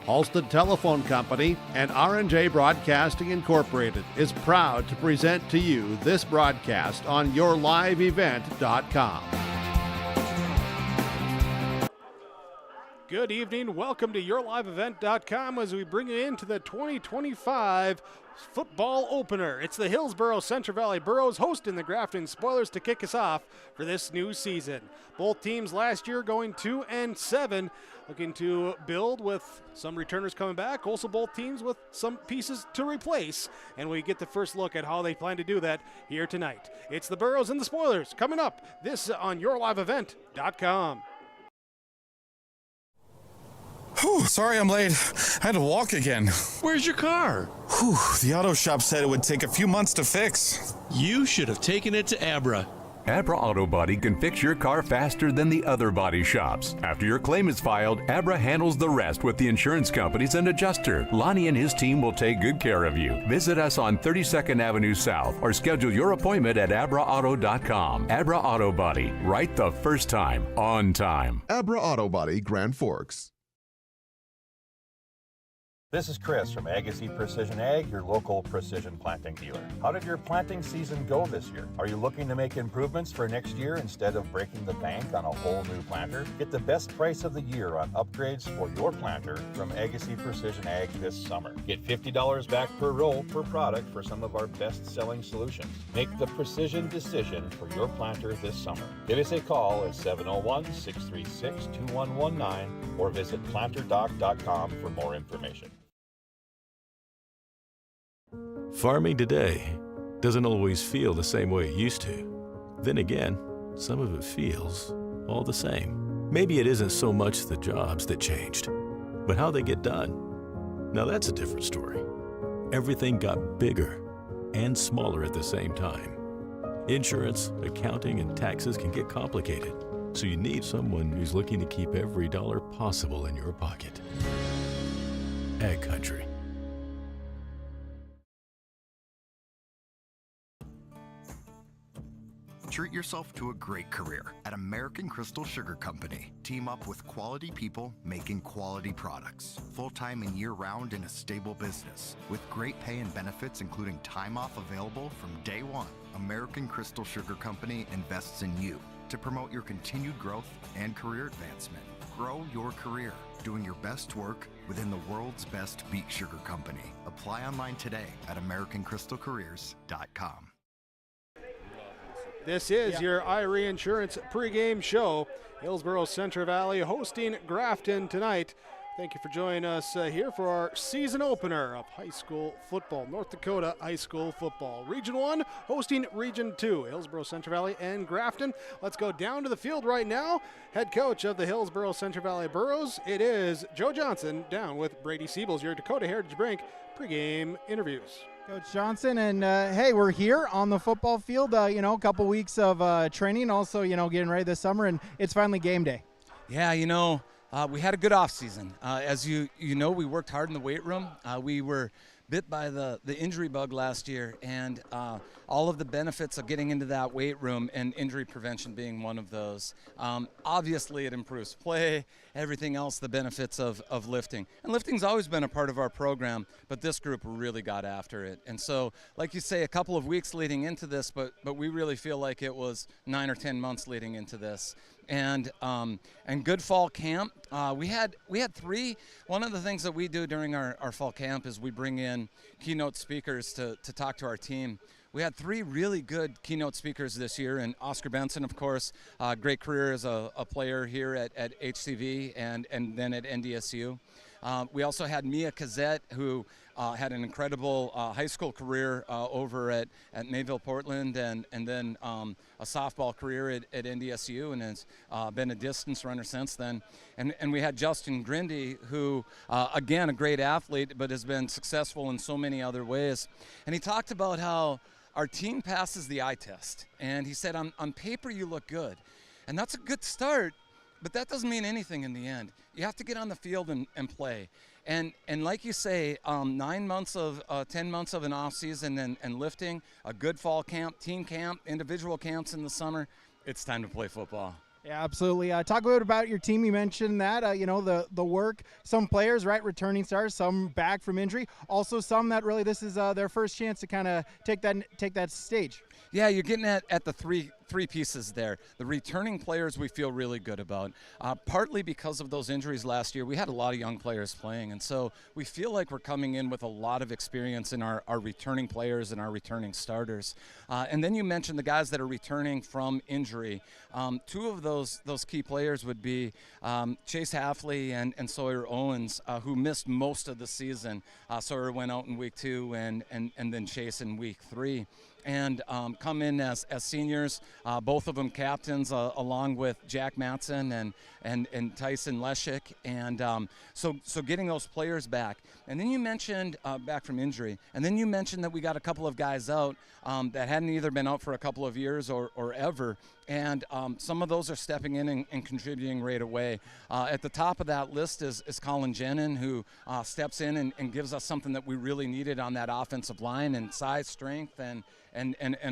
Halstead Telephone Company and R&J Broadcasting Incorporated is proud to present to you this broadcast on yourliveevent.com. Good evening. Welcome to yourliveevent.com as we bring you into the 2025 football opener. It's the Hillsboro Central Valley Burrows hosting the Grafton Spoilers to kick us off for this new season. Both teams last year going 2-7, looking to build with some returners coming back. Also both teams with some pieces to replace. And we get the first look at how they plan to do that here tonight. It's the Burrows and the Spoilers coming up. This on yourliveevent.com. Whew, sorry I'm late. I had to walk again. Where's your car? Whew, the auto shop said it would take a few months to fix. You should have taken it to Abra. Abra Auto Body can fix your car faster than the other body shops. After your claim is filed, Abra handles the rest with the insurance companies and adjuster. Lonnie and his team will take good care of you. Visit us on 32nd Avenue South or schedule your appointment at abraauto.com. Abra Auto Body, right the first time, on time. Abra Auto Body, Grand Forks. This is Chris from Agassy Precision Ag, your local precision planting dealer. How did your planting season go this year? Are you looking to make improvements for next year instead of breaking the bank on a whole new planter? Get the best price of the year on upgrades for your planter from Agassy Precision Ag this summer. Get $50 back per roll per product for some of our best-selling solutions. Make the precision decision for your planter this summer. Give us a call at 701-636-2119 or visit planterdoc.com for more information. Farming today doesn't always feel the same way it used to. Then again, some of it feels all the same. Maybe it isn't so much the jobs that changed, but how they get done. Now that's a different story. Everything got bigger and smaller at the same time. Insurance, accounting, and taxes can get complicated, so you need someone who's looking to keep every dollar possible in your pocket. Ag Country. Treat yourself to a great career at American Crystal Sugar Company. Team up with quality people making quality products. Full-time and year-round in a stable business. With great pay and benefits including time off available from day one. American Crystal Sugar Company invests in you to promote your continued growth and career advancement. Grow your career doing your best work within the world's best beet sugar company. Apply online today at AmericanCrystalCareers.com. This is your IRE Insurance pregame show. Hillsboro Central Valley hosting Grafton tonight. Thank you for joining us here for our season opener of high school football. North Dakota high school football. Region 1 hosting Region 2. Hillsboro Central Valley and Grafton. Let's go down to the field right now. Head coach of the Hillsboro Central Valley Burrows. It is Joe Johnson down with Brady Siebels, your Dakota Heritage Brink pregame interviews. Coach Johnson, and hey, we're here on the football field, a couple weeks of training, also, getting ready this summer, and it's finally game day. Yeah, we had a good offseason. As you know, we worked hard in the weight room. We were bit by the injury bug last year, and all of the benefits of getting into that weight room and injury prevention being one of those. Obviously, it improves play, everything else, the benefits of lifting. And lifting's always been a part of our program, but this group really got after it. And so, like you say, a couple of weeks leading into this, but we really feel like it was 9 or 10 months leading into this. And good fall camp. We had 3. One of the things that we do during our fall camp is we bring in keynote speakers to talk to our team. We had 3 really good keynote speakers this year, and Oscar Benson, of course, great career as a player here at HCV and then at NDSU. We also had Mia Kazette, who had an incredible high school career over at Mayville, Portland, and then a softball career at NDSU, and has been a distance runner since then. And we had Justin Grindy, who, again, a great athlete, but has been successful in so many other ways. And he talked about how our team passes the eye test. And he said, on paper, you look good. And that's a good start, but that doesn't mean anything in the end. You have to get on the field and play. And like you say, 9 months of 10 months of an off season and lifting, a good fall camp, team camp, individual camps in the summer, it's time to play football. Yeah, absolutely. Talk a bit about your team. You mentioned that, the work, some players, right, returning stars, some back from injury, also some that really this is their first chance to kind of take that stage. Yeah, you're getting at the three pieces there. The returning players we feel really good about, partly because of those injuries last year. We had a lot of young players playing, and so we feel like we're coming in with a lot of experience in our returning players and our returning starters. And then you mentioned the guys that are returning from injury. Two of those key players would be Chase Halfley and Sawyer Owens, who missed most of the season. Sawyer went out in week 2 and then Chase in week 3. And come in as seniors, both of them captains, along with Jack Matson and Tyson Leshik. And so getting those players back. And then you mentioned back from injury. And then you mentioned that we got a couple of guys out that hadn't either been out for a couple of years or ever. And some of those are stepping in and contributing right away. At the top of that list is Colin Jenin, who steps in and gives us something that we really needed on that offensive line, and size, strength, and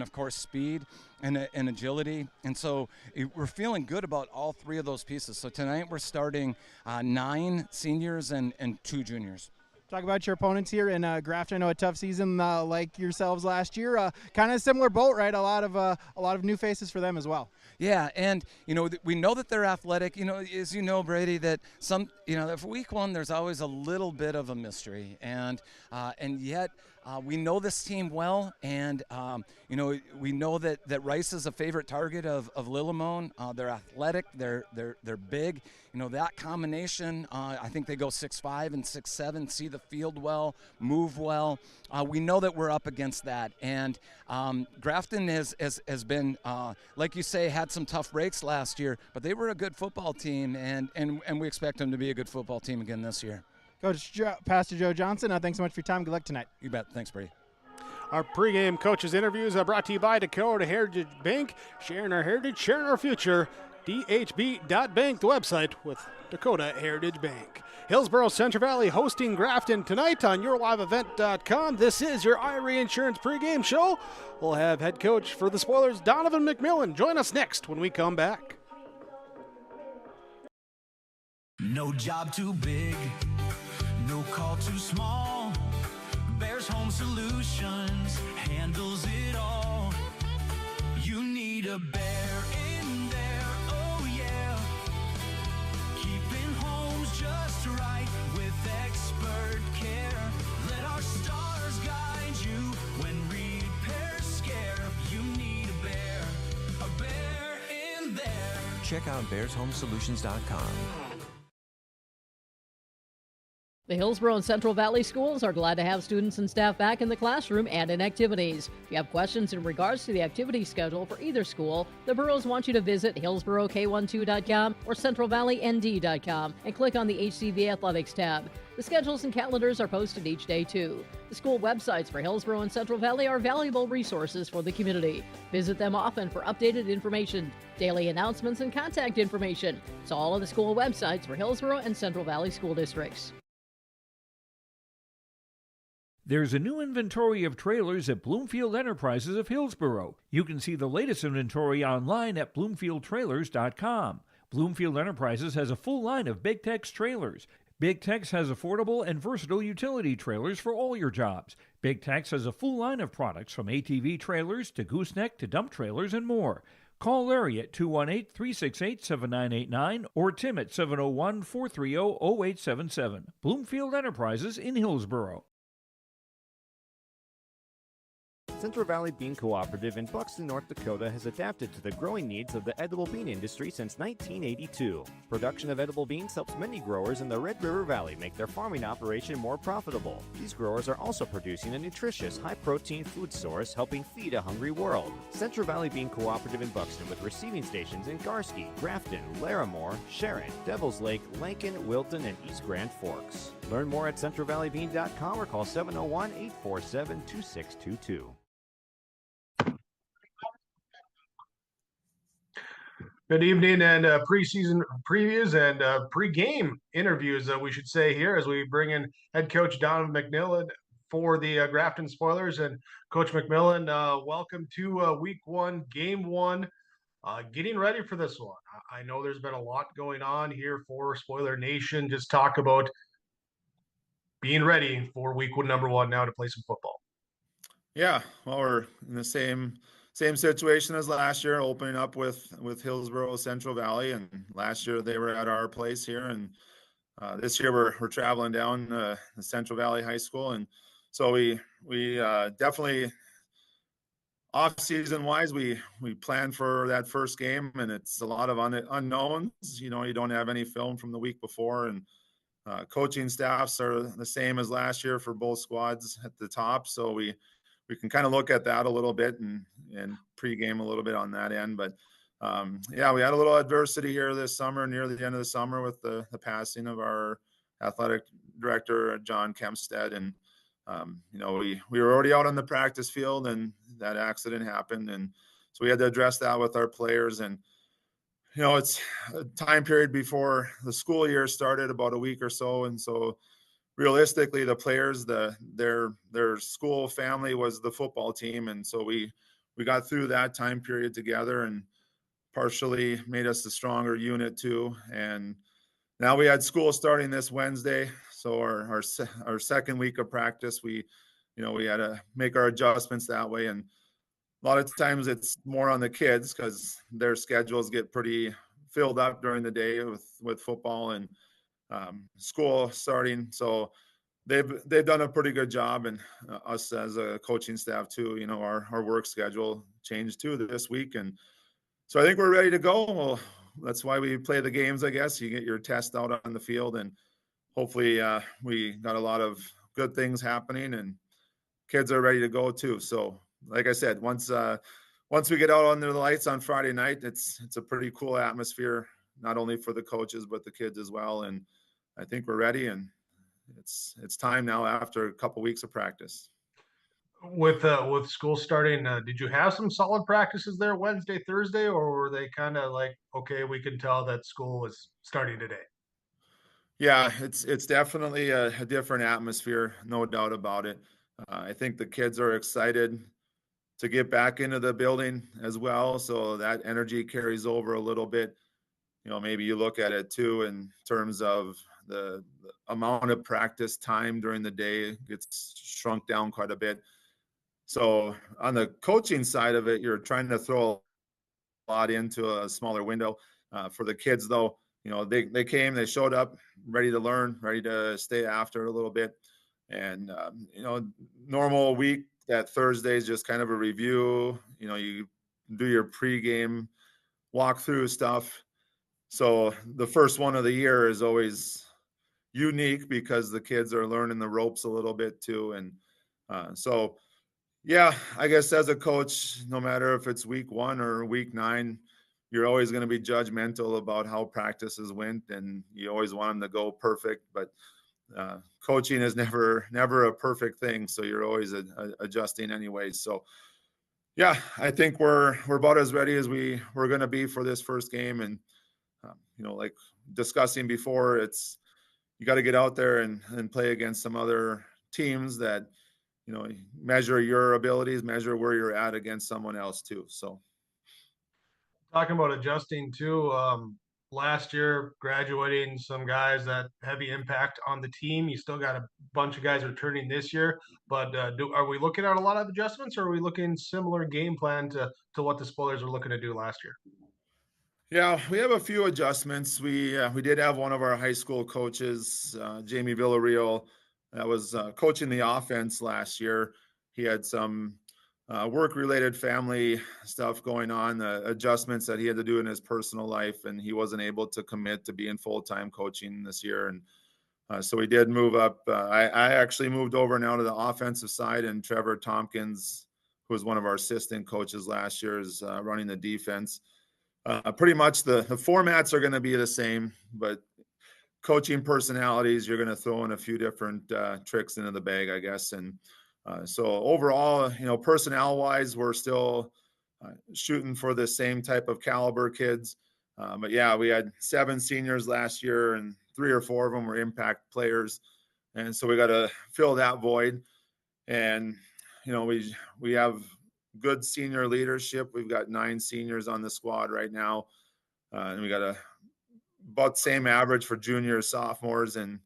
of course speed and agility. And so we're feeling good about all three of those pieces. So tonight we're starting 9 seniors and 2 juniors. Talk about your opponents here in Grafton. I know a tough season like yourselves last year. Kind of similar boat, right? A lot of new faces for them as well. Yeah, and we know that they're athletic. As you know, Brady, that some for week 1 there's always a little bit of a mystery, and yet we know this team well, and we know that Rice is a favorite target of Lillimon. They're athletic, they're big. That combination, I think they go 6'5" and 6'7", see the field well, move well. We know that we're up against that, and Grafton has been, like you say, had some tough breaks last year, but they were a good football team, and we expect them to be a good football team again this year. Coach Pastor Joe Johnson, thanks so much for your time. Good luck tonight. You bet. Thanks, Brady. Our pregame coaches interviews are brought to you by Dakota Heritage Bank, sharing our heritage, sharing our future. DHB.bank, the website with Dakota Heritage Bank. Hillsboro Central Valley hosting Grafton tonight on yourliveevent.com. This is your IRA Insurance pregame show. We'll have head coach for the Spoilers, Donovan McMillan. Join us next when we come back. No job too big, no call too small. Bears Home Solutions handles it all. You need a bear in there, oh yeah. Keeping homes just right with expert care. Let our stars guide you when repairs scare. You need a bear in there. Check out bearshomesolutions.com. The Hillsboro and Central Valley schools are glad to have students and staff back in the classroom and in activities. If you have questions in regards to the activity schedule for either school, the Burrows want you to visit hillsboroK12.com or centralvalleynd.com and click on the HCV Athletics tab. The schedules and calendars are posted each day, too. The school websites for Hillsboro and Central Valley are valuable resources for the community. Visit them often for updated information, daily announcements, and contact information. It's all on the school websites for Hillsboro and Central Valley school districts. There's a new inventory of trailers at Bloomfield Enterprises of Hillsboro. You can see the latest inventory online at bloomfieldtrailers.com. Bloomfield Enterprises has a full line of Big Tex trailers. Big Tex has affordable and versatile utility trailers for all your jobs. Big Tex has a full line of products from ATV trailers to gooseneck to dump trailers and more. Call Larry at 218-368-7989 or Tim at 701-430-0877. Bloomfield Enterprises in Hillsboro. Central Valley Bean Cooperative in Buxton, North Dakota has adapted to the growing needs of the edible bean industry since 1982. Production of edible beans helps many growers in the Red River Valley make their farming operation more profitable. These growers are also producing a nutritious, high-protein food source helping feed a hungry world. Central Valley Bean Cooperative in Buxton with receiving stations in Garsky, Grafton, Larimore, Sharon, Devils Lake, Lankin, Wilton, and East Grand Forks. Learn more at centralvalleybean.com or call 701-847-2622. Good evening and preseason previews and pre-game interviews, we should say here, as we bring in head coach Donovan McMillan for the Grafton Spoilers. And Coach McMillan, welcome to week 1, game 1 getting ready for this one. I know there's been a lot going on here for Spoiler Nation. Just talk about being ready for week number one now to play some football. Yeah, well, we're in the same situation as last year, opening up with Hillsboro Central Valley, and last year they were at our place here, and this year we're traveling down the Central Valley High School, and so we definitely off season wise we plan for that first game, and it's a lot of unknowns. You know, you don't have any film from the week before, and coaching staffs are the same as last year for both squads at the top, so we can kind of look at that a little bit and pregame a little bit on that end. But yeah, we had a little adversity here this summer, near the end of the summer, with the passing of our athletic director, John Kempstead. And, you know, we were already out on the practice field and that accident happened. And so we had to address that with our players. And, you know, it's a time period before the school year started, about a week or so. And so realistically, the players, their school family was the football team, and so we got through that time period together, and partially made us a stronger unit too. And now we had school starting this Wednesday, so our second week of practice, we had to make our adjustments that way, and a lot of times it's more on the kids because their schedules get pretty filled up during the day with football and school starting. So they've done a pretty good job, and us as a coaching staff too. You know, our work schedule changed too this week, and so I think we're ready to go. Well, that's why we play the games, I guess. You get your test out on the field, and hopefully we got a lot of good things happening, and kids are ready to go too. So like I said, once we get out under the lights on Friday night, it's a pretty cool atmosphere, not only for the coaches but the kids as well. And I think we're ready, and it's time now after a couple weeks of practice. With school starting, did you have some solid practices there Wednesday, Thursday, or were they kind of like, okay, we can tell that school was starting today? Yeah, it's definitely a different atmosphere, no doubt about it. I think the kids are excited to get back into the building as well, so that energy carries over a little bit. You know, maybe you look at it too in terms of the amount of practice time during the day gets shrunk down quite a bit. So on the coaching side of it, you're trying to throw a lot into a smaller window. For the kids, though, you know, they came, they showed up, ready to learn, ready to stay after a little bit. And, you know, normal week, that Thursday is just kind of a review. You know, you do your pregame walkthrough stuff. So the first one of the year is always unique because the kids are learning the ropes a little bit too. And so, yeah, I guess as a coach, no matter if it's week 1 or week 9, you're always going to be judgmental about how practices went, and you always want them to go perfect. But coaching is never a perfect thing, so you're always adjusting anyways. So, yeah, I think we're about as ready as we're going to be for this first game. And you know, like discussing before, it's you got to get out there and play against some other teams that, you know, measure your abilities, measure where you're at against someone else too. So Talking about adjusting too, last year graduating some guys that heavy impact on the team. You still got a bunch of guys returning this year, but are we looking at a lot of adjustments, or are we looking similar game plan to what the Spoilers were looking to do last year? yeah, we have a few adjustments. We did have one of our high school coaches, Jamie Villarreal, that was coaching the offense last year. He had some work-related family stuff going on, adjustments that he had to do in his personal life, and he wasn't able to commit to being full-time coaching this year. And so we did move up. I actually moved over now to the offensive side, and Trevor Tompkins, who was one of our assistant coaches last year, is running the defense. Pretty much the formats are going to be the same, but coaching personalities, you're going to throw in a few different tricks into the bag, I guess. And so overall, you know, personnel wise, we're still shooting for the same type of caliber kids. But yeah, we had 7 seniors last year, and 3 or 4 of them were impact players. And so we got to fill that void. And, you know, we have good senior leadership. We've got 9 seniors on the squad right now. And we got about same average for juniors, sophomores, and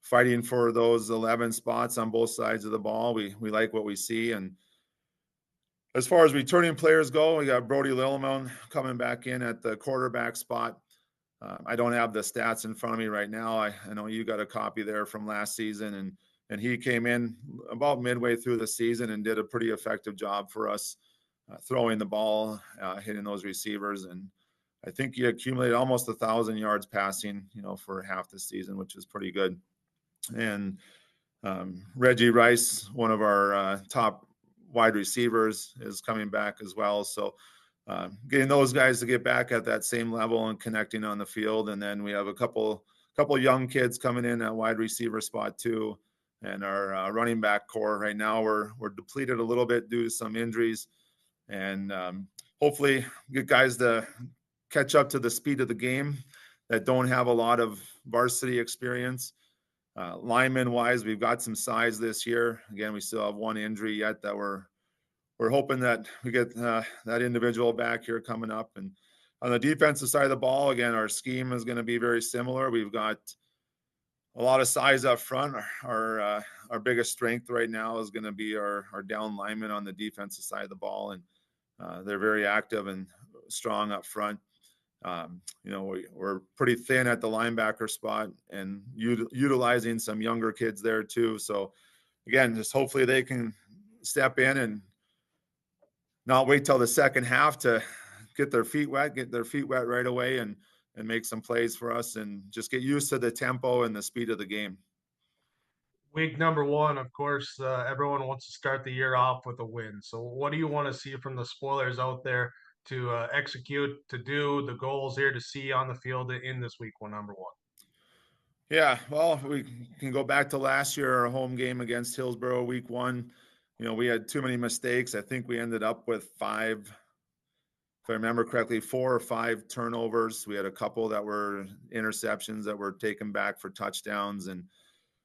fighting for those 11 spots on both sides of the ball. We like what we see. And as far as returning players go, we got Brody Lilleman coming back in at the quarterback spot. I don't have the stats in front of me right now. I know you got a copy there from last season, and he came in about midway through the season and did a pretty effective job for us, throwing the ball, hitting those receivers. And I think he accumulated almost 1,000 yards passing, for half the season, which is pretty good. And Reggie Rice, one of our top wide receivers, is coming back as well. So getting those guys to get back at that same level and connecting on the field. And then we have a couple young kids coming in at wide receiver spot too. And our running back core right now, we're depleted a little bit due to some injuries, and hopefully get guys to catch up to the speed of the game that don't have a lot of varsity experience. Lineman wise, we've got some size this year. Again, we still have one injury yet that we're hoping that we get that individual back here coming up. And on the defensive side of the ball, again, our scheme is going to be very similar. We've got a lot of size up front. Our biggest strength right now is going to be our down linemen on the defensive side of the ball, and they're very active and strong up front. We're pretty thin at the linebacker spot and utilizing some younger kids there too. So again, just hopefully they can step in and not wait till the second half to get their feet wet right away and make some plays for us and just get used to the tempo and the speed of the game. Week number 1, of course, everyone wants to start the year off with a win. So what do you want to see from the spoilers out there to execute, to do the goals here to see on the field in this week number 1? Yeah, well, we can go back to last year, our home game against Hillsboro, week 1. We had too many mistakes. I think we ended up with 5, if I remember correctly, 4 or 5 turnovers. We had a couple that were interceptions that were taken back for touchdowns. And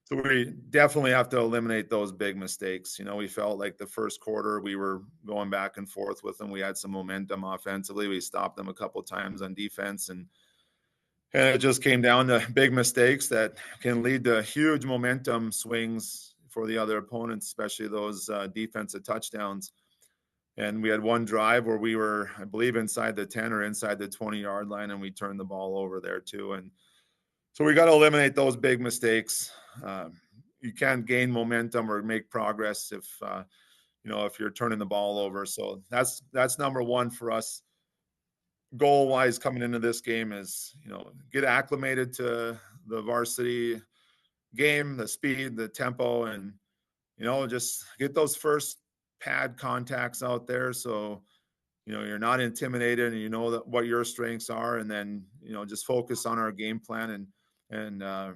so we definitely have to eliminate those big mistakes. We felt like the first quarter we were going back and forth with them. We had some momentum offensively. We stopped them a couple of times on defense, and it just came down to big mistakes that can lead to huge momentum swings for the other opponents, especially those defensive touchdowns. And we had one drive where we were, I believe, inside the 10 or inside the 20-yard line, and we turned the ball over there too. And so we got to eliminate those big mistakes. You can't gain momentum or make progress if you're turning the ball over. So that's number 1 for us. Goal-wise, coming into this game is, get acclimated to the varsity game, the speed, the tempo, and, just get those first pad contacts out there. So, you're not intimidated and you know that what your strengths are, and then, just focus on our game plan and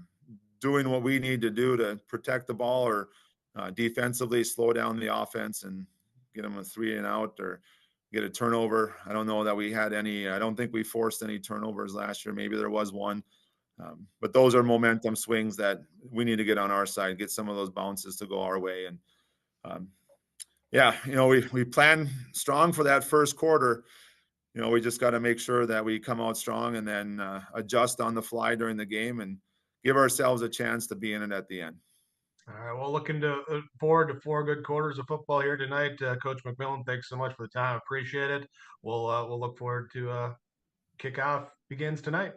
doing what we need to do to protect the ball or defensively slow down the offense and get them a 3 and out or get a turnover. I don't know that we had any. I don't think we forced any turnovers last year. Maybe there was one. But those are momentum swings that we need to get on our side, get some of those bounces to go our way. And we plan strong for that first quarter. We just got to make sure that we come out strong and then adjust on the fly during the game and give ourselves a chance to be in it at the end. All right. Well, looking forward to 4 good quarters of football here tonight. Coach McMillan, thanks so much for the time. Appreciate it. We'll look forward to kickoff begins tonight.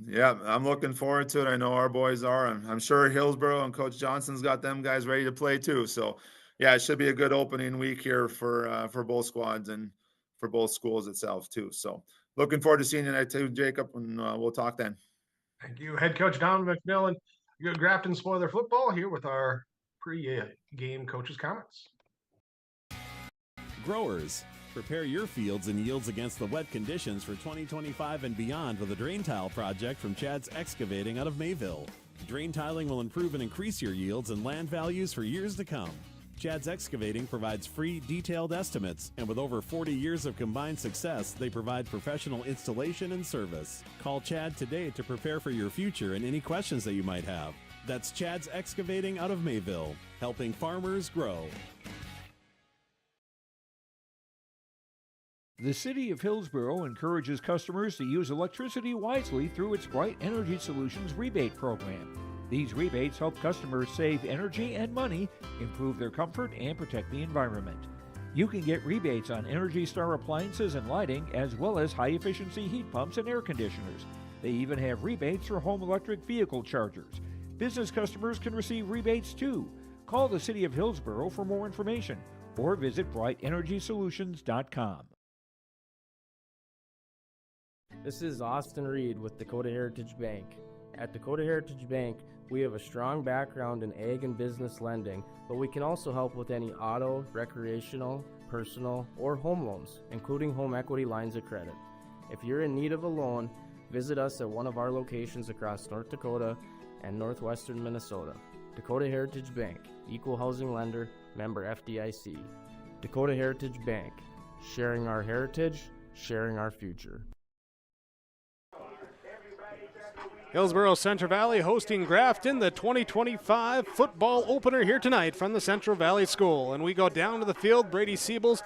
Yeah, I'm looking forward to it. I know our boys are. I'm sure Hillsboro and Coach Johnson's got them guys ready to play too. So, yeah, it should be a good opening week here for both squads and for both schools itself too. So, looking forward to seeing you tonight too, Jacob, and we'll talk then. Thank you, Head Coach Don McMillan. You got Grafton Spoiler Football here with our pre-game coaches' comments. Growers, prepare your fields and yields against the wet conditions for 2025 and beyond with a drain tile project from Chad's Excavating out of Mayville. Drain tiling will improve and increase your yields and land values for years to come. Chad's Excavating provides free, detailed estimates, and with over 40 years of combined success, they provide professional installation and service. Call Chad today to prepare for your future and any questions that you might have. That's Chad's Excavating out of Mayville, helping farmers grow. The City of Hillsboro encourages customers to use electricity wisely through its Bright Energy Solutions rebate program. These rebates help customers save energy and money, improve their comfort, and protect the environment. You can get rebates on Energy Star appliances and lighting, as well as high-efficiency heat pumps and air conditioners. They even have rebates for home electric vehicle chargers. Business customers can receive rebates too. Call the City of Hillsboro for more information or visit brightenergysolutions.com. This is Austin Reed with Dakota Heritage Bank. At Dakota Heritage Bank, we have a strong background in ag and business lending, but we can also help with any auto, recreational, personal, or home loans, including home equity lines of credit. If you're in need of a loan, visit us at one of our locations across North Dakota and northwestern Minnesota. Dakota Heritage Bank, equal housing lender, member FDIC. Dakota Heritage Bank, sharing our heritage, sharing our future. Hillsboro Central Valley hosting Grafton, the 2025 football opener here tonight from the Central Valley School. And we go down to the field. Brady Siebels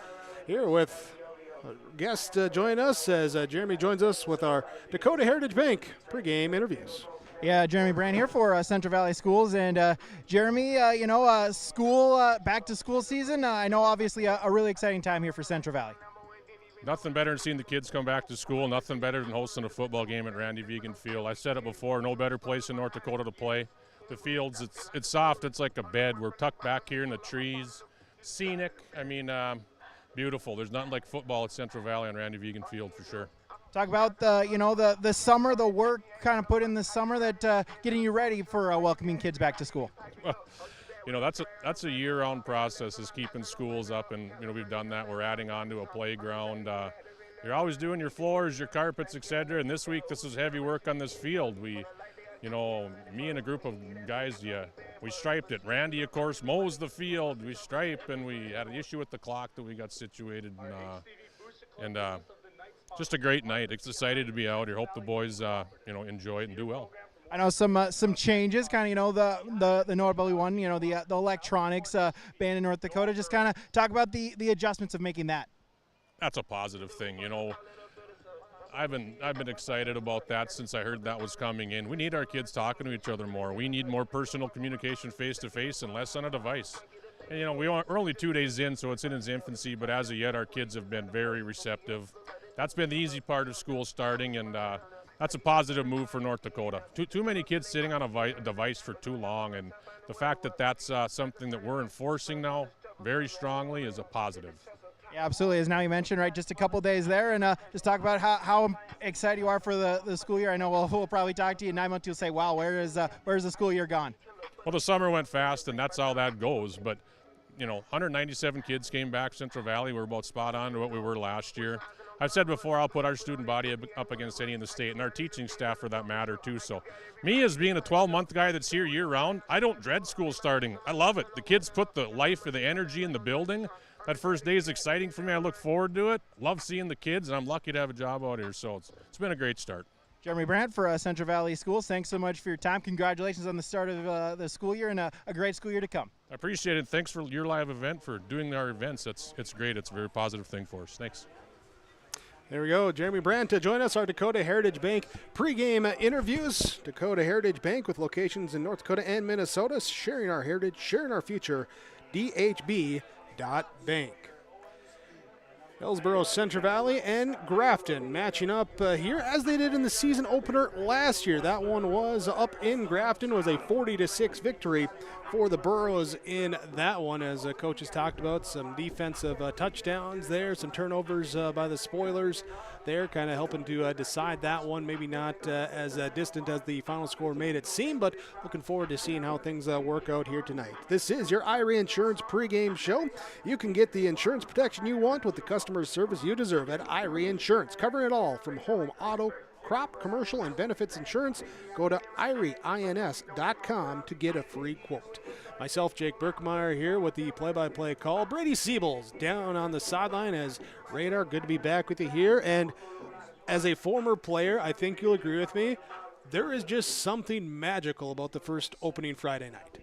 here with a guest join us as Jeremy joins us with our Dakota Heritage Bank pregame interviews. Yeah, Jeremy Brand here for Central Valley Schools. And Jeremy, school, back to school season. I know obviously a really exciting time here for Central Valley. Nothing better than seeing the kids come back to school. Nothing better than hosting a football game at Randy Vegan Field. I said it before, no better place in North Dakota to play. The fields, it's soft. It's like a bed. We're tucked back here in the trees. Scenic. I mean, beautiful. There's nothing like football at Central Valley on Randy Vegan Field for sure. Talk about the summer, the work kind of put in this summer that getting you ready for welcoming kids back to school. You know, that's a year-round process, is keeping schools up, and we've done that. We're adding on to a playground. You're always doing your floors, your carpets, etc. And this week, this is heavy work on this field. Me and a group of guys, we striped it. Randy, of course, mows the field. We stripe, and we had an issue with the clock that we got situated, and just a great night. Excited to be out here. Hope the boys, enjoy it and do well. I know some changes, kind of, the notable one, the electronics ban in North Dakota. Just kind of talk about the adjustments of making that. That's a positive thing, I've been excited about that since I heard that was coming in. We need our kids talking to each other more. We need more personal communication face to face and less on a device. And we're only 2 days in, so it's in its infancy. But as of yet, our kids have been very receptive. That's been the easy part of school starting, and that's a positive move for North Dakota. Too many kids sitting on a device for too long, and the fact that that's something that we're enforcing now very strongly is a positive. Yeah, absolutely. As now you mentioned, right, just a couple days there, and just talk about how excited you are for the school year. I know we'll probably talk to you in 9 months. You'll say, wow, where's the school year gone? Well, the summer went fast, and that's how that goes. But 197 kids came back Central Valley. We're about spot on to what we were last year. I've said before, I'll put our student body up against any in the state, and our teaching staff for that matter too. So me, as being a 12-month guy that's here year-round, I don't dread school starting. I love it. The kids put the life and the energy in the building. That first day is exciting for me. I look forward to it. Love seeing the kids, and I'm lucky to have a job out here. So it's been a great start. Jeremy Brandt for Central Valley Schools, thanks so much for your time. Congratulations on the start of the school year, and a great school year to come. I appreciate it. Thanks for your live event, for doing our events. It's great. It's a very positive thing for us. Thanks. There we go. Jeremy Brandt to join us, our Dakota Heritage Bank pregame interviews. Dakota Heritage Bank with locations in North Dakota and Minnesota, sharing our heritage, sharing our future. DHB.bank. Hillsboro, Central Valley, and Grafton matching up here as they did in the season opener last year. That one was up in Grafton, was a 40-6 victory for the Burrows in that one, as coaches talked about some defensive touchdowns there, some turnovers by the spoilers there, kind of helping to decide that one. Maybe not as distant as the final score made it seem, but looking forward to seeing how things work out here tonight. This is your IRA Insurance pregame show. You can get the insurance protection you want with the customer service you deserve at IRA Insurance, covering it all from home, auto, crop, commercial, and benefits insurance. Go to IRAINS.com to get a free quote. Myself, Jake Berkmeyer, here with the play-by-play call. Brady Siebels down on the sideline as Radar. Good to be back with you here. And as a former player, I think you'll agree with me, there is just something magical about the first opening Friday night.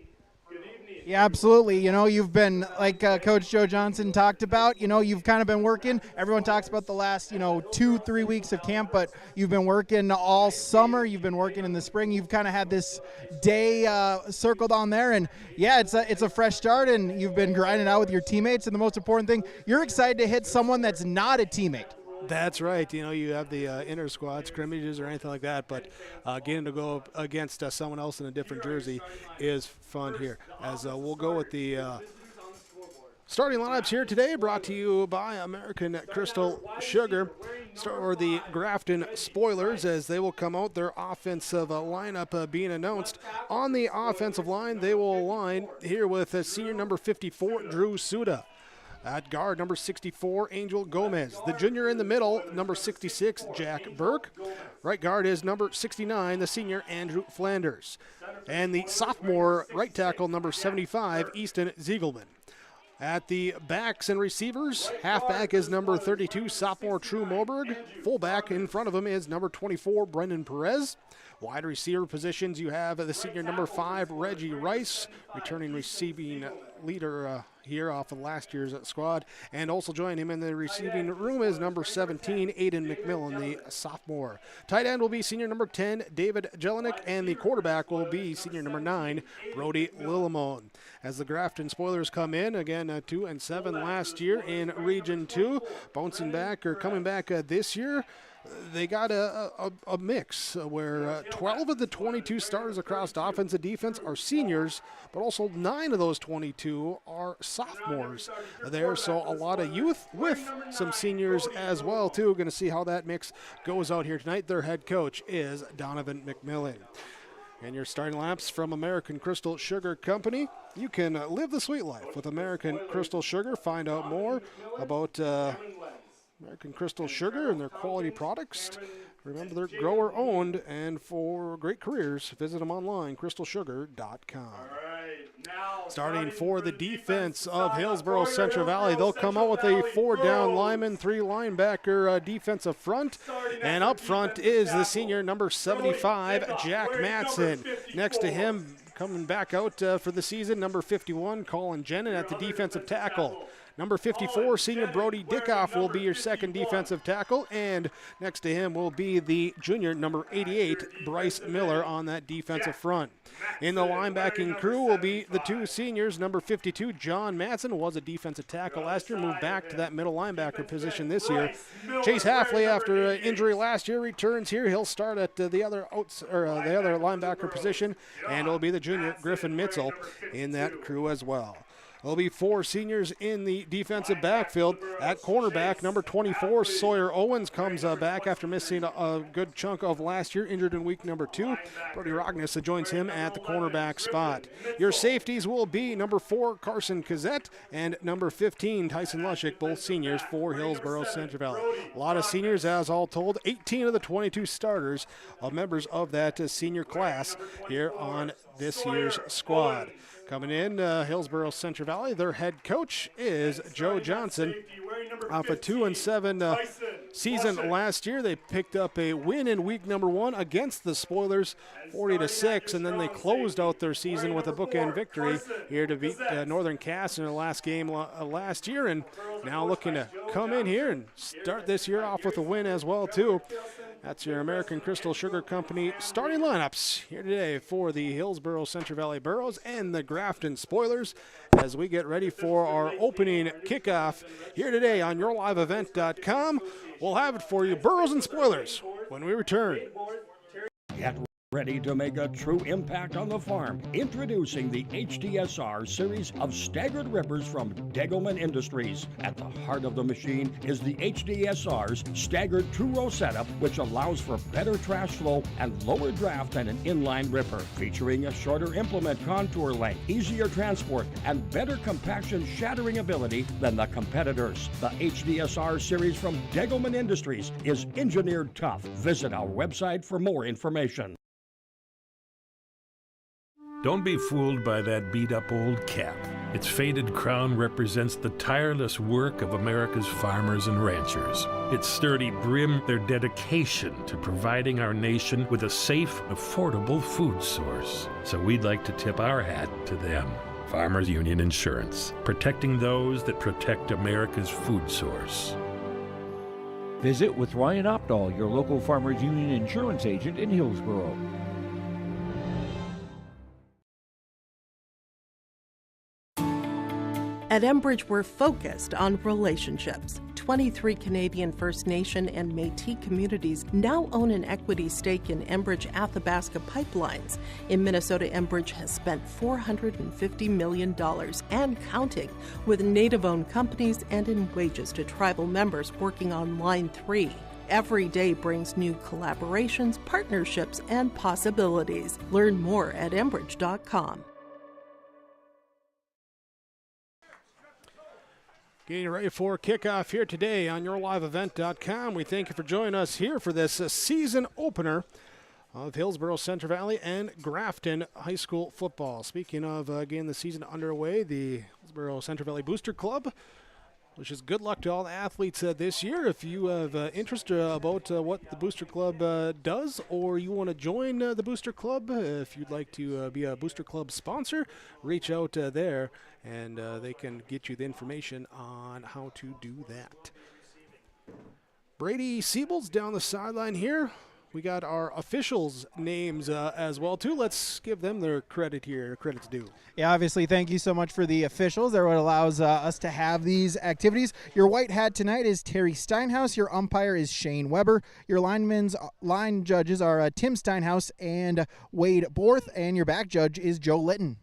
Yeah, absolutely. You've been, like Coach Joe Johnson talked about, you've kind of been working. Everyone talks about the last, 2-3 weeks of camp, but you've been working all summer. You've been working in the spring. You've kind of had this day circled on there. And, yeah, it's a fresh start, and you've been grinding out with your teammates. And the most important thing, you're excited to hit someone that's not a teammate. That's right. You have the inter-squad scrimmages or anything like that, but getting to go against someone else in a different jersey is fun here. As we'll go with the starting lineups here today, brought to you by American Crystal Sugar, or the Grafton Spoilers, as they will come out. Their offensive lineup being announced. On the offensive line, they will align here with senior number 54, Drew Suda. At guard, number 64, Angel Gomez. The junior in the middle, number 66, Jack Burke. Right guard is number 69, the senior, Andrew Flanders. And the sophomore right tackle, number 75, Easton Ziegelman. At the backs and receivers, halfback is number 32, sophomore True Moberg. Fullback in front of him is number 24, Brendan Perez. Wide receiver positions, you have the senior number 5, Reggie Rice, returning receiving leader here off of last year's squad. And also joining him in the receiving room is number 17, Aiden McMillan, the sophomore. Tight end will be senior number 10, David Jelinek, and the quarterback will be senior number 9, Brody Lillamone. As the Grafton Spoilers come in, again 2-7 last year in Region 2, bouncing back or coming back this year. They got a mix where 12 of the 22 starters across offense and defense are seniors, but also 9 of those 22 are sophomores there. So a lot of youth with some seniors as well, too. Going to see how that mix goes out here tonight. Their head coach is Donovan McMillan. And your starting laps from American Crystal Sugar Company. You can live the sweet life with American Crystal Sugar. Find out more about American Crystal Sugar and their quality products. Remember, they're grower owned, and for great careers, visit them online, crystalsugar.com. Starting for the defense of Hillsboro Central Valley, they'll come out with a 4-down lineman, 3 linebacker defensive front. And up front is the senior number 75, Jack Matson. Next to him, coming back out for the season, number 51, Colin Jenin at the defensive tackle. Number 54, senior Brody Dickoff will be your second defensive tackle, and next to him will be the junior, number 88, Bryce Miller on that defensive front. In the linebacking crew will be the 2 seniors. Number 52, John Matson, was a defensive tackle last year, moved back to that middle linebacker position this year. Chase Halfley, after injury last year, returns here. He'll start at the other linebacker position, and it'll be the junior Griffin Mitzel in that crew as well. There'll be 4 seniors in the defensive backfield. At cornerback, number 24, Sawyer Owens comes back after missing a good chunk of last year, injured in week number 2. Brody Rogness joins him at the cornerback spot. Your safeties will be number 4, Carson Kazette, and number 15, Tyson Lushik, both seniors for Hillsboro Central Valley. A lot of seniors, as all told. 18 of the 22 starters are members of that senior class here on this year's squad. Coming in, Hillsboro Central Valley, their head coach is Joe Johnson. Off a 2-7 season last year, they picked up a win in week number 1 against the Spoilers, 40-6, and then they closed out their season with a bookend victory here to beat Northern Cass in their last game last year, and now looking to come in here and start this year off with a win as well, too. That's your American Crystal Sugar Company starting lineups here today for the Hillsboro Central Valley Burrows and the Grafton Spoilers as we get ready for our opening kickoff here today on yourliveevent.com. We'll have it for you, Burrows and Spoilers, when we return. Get ready to make a true impact on the farm. Introducing the HDSR series of staggered rippers from Delelman Industries. At the heart of the machine is the HDSR's staggered two-row setup, which allows for better trash flow and lower draft than an inline ripper. Featuring a shorter implement contour length, easier transport, and better compaction shattering ability than the competitors. The HDSR series from Delelman Industries is engineered tough. Visit our website for more information. Don't be fooled by that beat-up old cap. Its faded crown represents the tireless work of America's farmers and ranchers. Its sturdy brim, their dedication to providing our nation with a safe, affordable food source. So we'd like to tip our hat to them. Farmers Union Insurance, protecting those that protect America's food source. Visit with Ryan Opdahl, your local Farmers Union insurance agent in Hillsboro. At Enbridge, we're focused on relationships. 23 Canadian First Nation and Métis communities now own an equity stake in Enbridge Athabasca Pipelines. In Minnesota, Enbridge has spent $450 million and counting with Native-owned companies and in wages to tribal members working on Line 3. Every day brings new collaborations, partnerships, and possibilities. Learn more at Enbridge.com. Getting ready for kickoff here today on YourLiveEvent.com. We thank you for joining us here for this season opener of Hillsboro, Central Valley, and Grafton High School football. Speaking of getting the season underway, the Hillsboro Central Valley Booster Club wishes good luck to all the athletes this year. If you have interest about what the Booster Club does, or you want to join the Booster Club, if you'd like to be a Booster Club sponsor, reach out there and they can get you the information on how to do that. Brady Siebel's down the sideline here. We got our officials' names as well, too. Let's give them their credit here, credit's due. Yeah, obviously, thank you so much for the officials. They're what allows us to have these activities. Your white hat tonight is Terry Steinhaus. Your umpire is Shane Weber. Your line judges are Tim Steinhaus and Wade Borth. And your back judge is Joe Litton.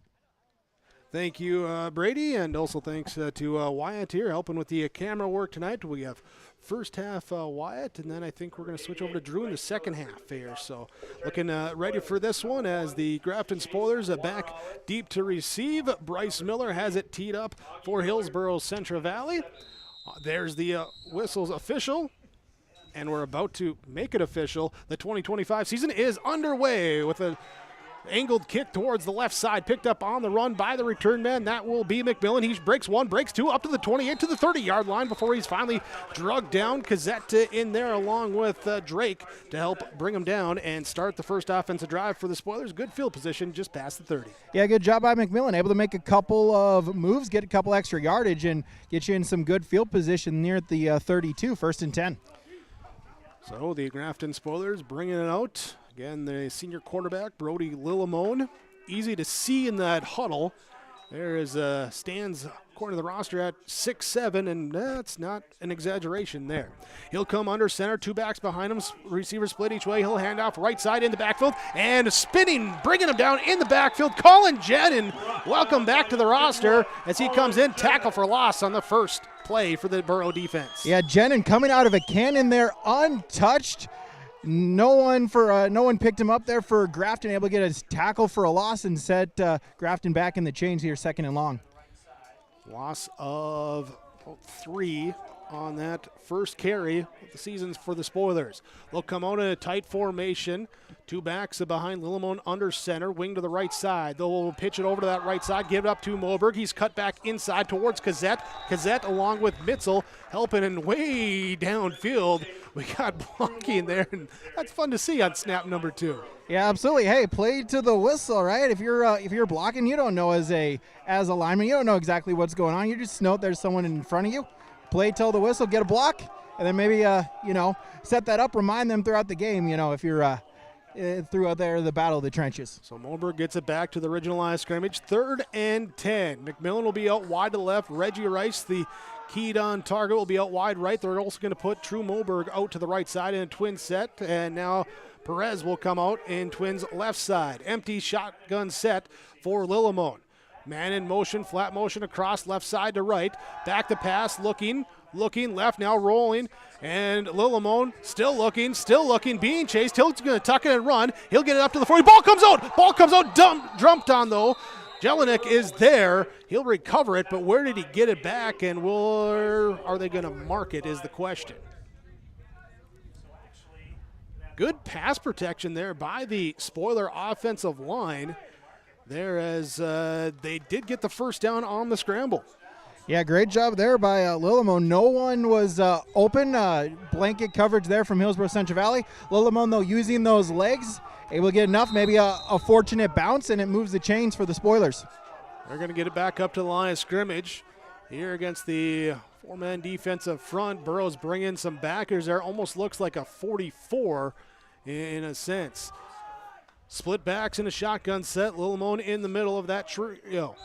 Thank you, Brady, and also thanks to Wyatt here helping with the camera work tonight. We have first half Wyatt, and then I think we're going to switch over to Drew in the second half here. So looking ready for this one as the Grafton Spoilers back deep to receive. Bryce Miller has it teed up for Hillsboro Central Valley. There's the whistle's official, and we're about to make it official. The 2025 season is underway with a angled kick towards the left side, picked up on the run by the return man. That will be McMillan. He breaks one, breaks two, up to the 28, to the 30-yard line before he's finally drugged down. Cazette in there along with Drake to help bring him down and start the first offensive drive for the Spoilers. Good field position just past the 30. Yeah, good job by McMillan. Able to make a couple of moves, get a couple extra yardage, and get you in some good field position near the 32, 1st and 10. So the Grafton Spoilers bringing it out. Again, the senior quarterback, Brody Lillamone. Easy to see in that huddle. There is stands, according to the roster, at 6'7", and that's not an exaggeration there. He'll come under center, two backs behind him, receivers split each way. He'll hand off right side in the backfield, and spinning, bringing him down in the backfield. Colin Jedden, welcome back to the roster as he comes in, tackle for loss on the first play for the Burrow defense. Yeah, Jedden coming out of a cannon there, untouched. No one picked him up there for Grafton, able to get a tackle for a loss and set Grafton back in the chains here, 2nd and long. Loss of 3 on that first carry of the seasons for the Spoilers. They'll come out in a tight formation. Two backs behind Lillamone under center, wing to the right side. They'll pitch it over to that right side, give it up to Moberg. He's cut back inside towards Cazette. Cazette along with Mitzel helping, and way downfield we got blocking there, and that's fun to see on snap number 2. Yeah, absolutely. Hey, play to the whistle, right? If you're blocking, you don't know as a lineman, you don't know exactly what's going on. You just know there's someone in front of you. Play till the whistle, get a block, and then maybe set that up. Remind them throughout the game. If you're throughout there the battle of the trenches. So Moberg gets it back to the original line of scrimmage. 3rd and 10. McMillan will be out wide to the left. Reggie Rice, the keyed on target, will be out wide right. They're also going to put True Moberg out to the right side in a twin set, and now Perez will come out in Twins left side. Empty shotgun set for Lillamone. Man in motion, flat motion across left side to right. Back to pass, looking left, now rolling. And Lillamone still looking, being chased. He's going to tuck it and run. He'll get it up to the 40. Ball comes out, dumped on though. Jelinek is there. He'll recover it, but where did he get it back, and where are they going to mark it is the question. Good pass protection there by the Spoiler offensive line there as they did get the first down on the scramble. Yeah, great job there by Lillamone. No one was open. Blanket coverage there from Hillsboro Central Valley. Lillamone, though, using those legs, able to get enough, maybe a fortunate bounce, and it moves the chains for the Spoilers. They're going to get it back up to the line of scrimmage. Here against the four-man defensive front, Burrows bring in some backers there. Almost looks like a 44 in a sense. Split backs in a shotgun set. Lillimon in the middle of that trio.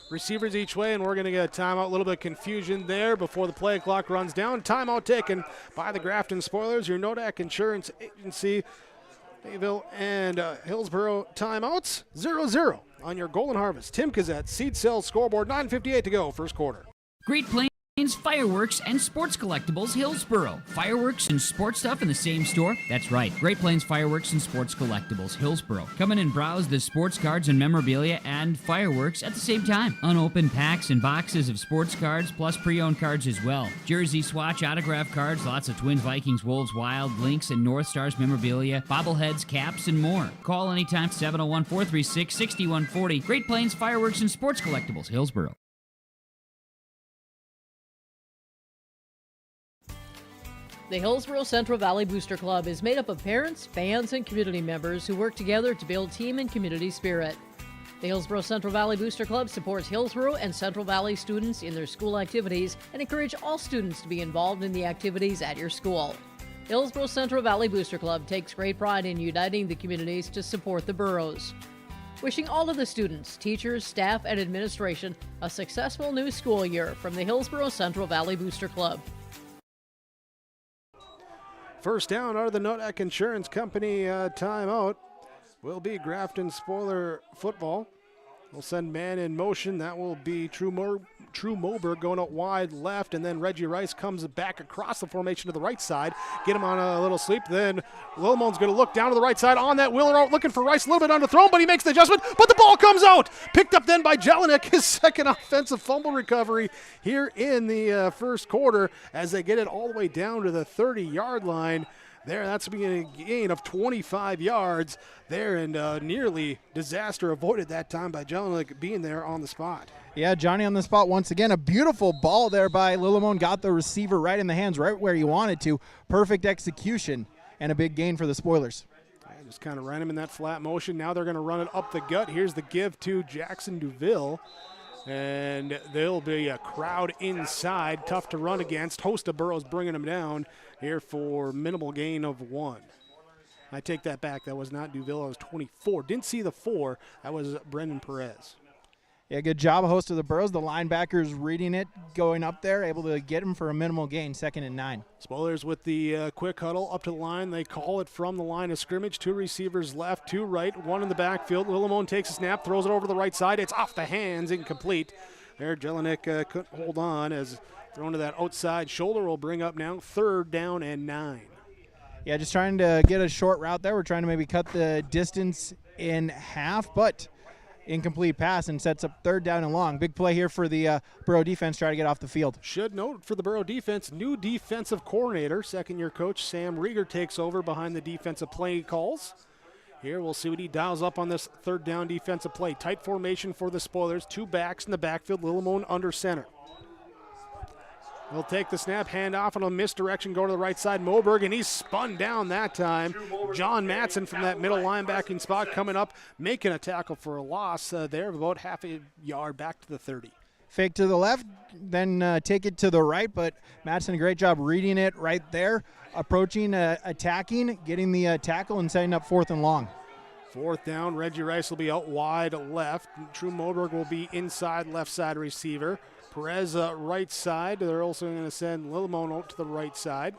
Receivers each way, and we're going to get a timeout. A little bit of confusion there before the play clock runs down. Timeout taken by the Grafton Spoilers, your Nodak Insurance Agency. Mayville and Hillsboro timeouts. 0-0 on your Golden Harvest Tim Kazette Seed Sales scoreboard. 9:58 to go, first quarter. Great Plains Fireworks and Sports Collectibles Hillsboro. Fireworks and sports stuff in the same store? That's right. Great Plains Fireworks and Sports Collectibles Hillsboro. Come in and browse the sports cards and memorabilia and fireworks at the same time. Unopened packs and boxes of sports cards plus pre-owned cards as well. Jersey swatch autograph cards, lots of Twins, Vikings, Wolves, Wild, Lynx, and North Stars memorabilia, bobbleheads, caps, and more. Call anytime 701-436-6140. Great Plains Fireworks and Sports Collectibles Hillsboro. The Hillsboro Central Valley Booster Club is made up of parents, fans, and community members who work together to build team and community spirit. The Hillsboro Central Valley Booster Club supports Hillsboro and Central Valley students in their school activities and encourage all students to be involved in the activities at your school. Hillsboro Central Valley Booster Club takes great pride in uniting the communities to support the Burrows. Wishing all of the students, teachers, staff, and administration a successful new school year from the Hillsboro Central Valley Booster Club. First down out of the Nodak Insurance Company timeout will be Grafton Spoiler football. We'll send man in motion. That will be True Moberg going out wide left, and then Reggie Rice comes back across the formation to the right side. Get him on a little sleep. Then Lillimon's going to look down to the right side on that wheeler out, looking for Rice, a little bit underthrown, but he makes the adjustment, but the ball comes out. Picked up then by Jelinek, his second offensive fumble recovery here in the first quarter as they get it all the way down to the 30-yard line. There, that's being a gain of 25 yards there, and nearly disaster avoided that time by Jelinek being there on the spot. Yeah, Johnny on the spot once again. A beautiful ball there by Lillimon. Got the receiver right in the hands, right where he wanted to. Perfect execution and a big gain for the Spoilers. Yeah, just kind of ran him in that flat motion. Now they're going to run it up the gut. Here's the give to Jackson Duville. And there'll be a crowd inside. Tough to run against. Host of Burrows bringing him down here for minimal gain of 1. I take that back. That was not Duville. That was 24. Didn't see the 4. That was Brendan Perez. Yeah, good job, host of the Burrows. The linebackers reading it, going up there, able to get him for a minimal gain, 2nd and 9. Spoilers with the quick huddle up to the line. They call it from the line of scrimmage. 2 receivers left, 2 right, 1 in the backfield. Lillimon takes a snap, throws it over to the right side. It's off the hands, incomplete. There, Jelinek couldn't hold on as thrown to that outside shoulder. Will bring up now 3rd down and 9. Yeah, just trying to get a short route there. We're trying to maybe cut the distance in half, but incomplete pass and sets up 3rd down and long. Big play here for the Burrow defense, try to get off the field. Should note for the Burrow defense, new defensive coordinator, second-year coach Sam Rieger takes over behind the defensive play calls. Here we'll see what he dials up on this 3rd down defensive play. Tight formation for the Spoilers, 2 backs in the backfield, Lillimon under center. He'll take the snap, hand off on a misdirection, go to the right side, Moberg, and he's spun down that time. John Matson from that middle linebacking spot coming up, making a tackle for a loss there of about half a yard back to the 30. Fake to the left, then take it to the right, but Matson, a great job reading it right there, approaching, attacking, getting the tackle, and setting up 4th and long. 4th down, Reggie Rice will be out wide left. True Moberg will be inside left side receiver. Perez right side. They're also going to send Lillimon out to the right side.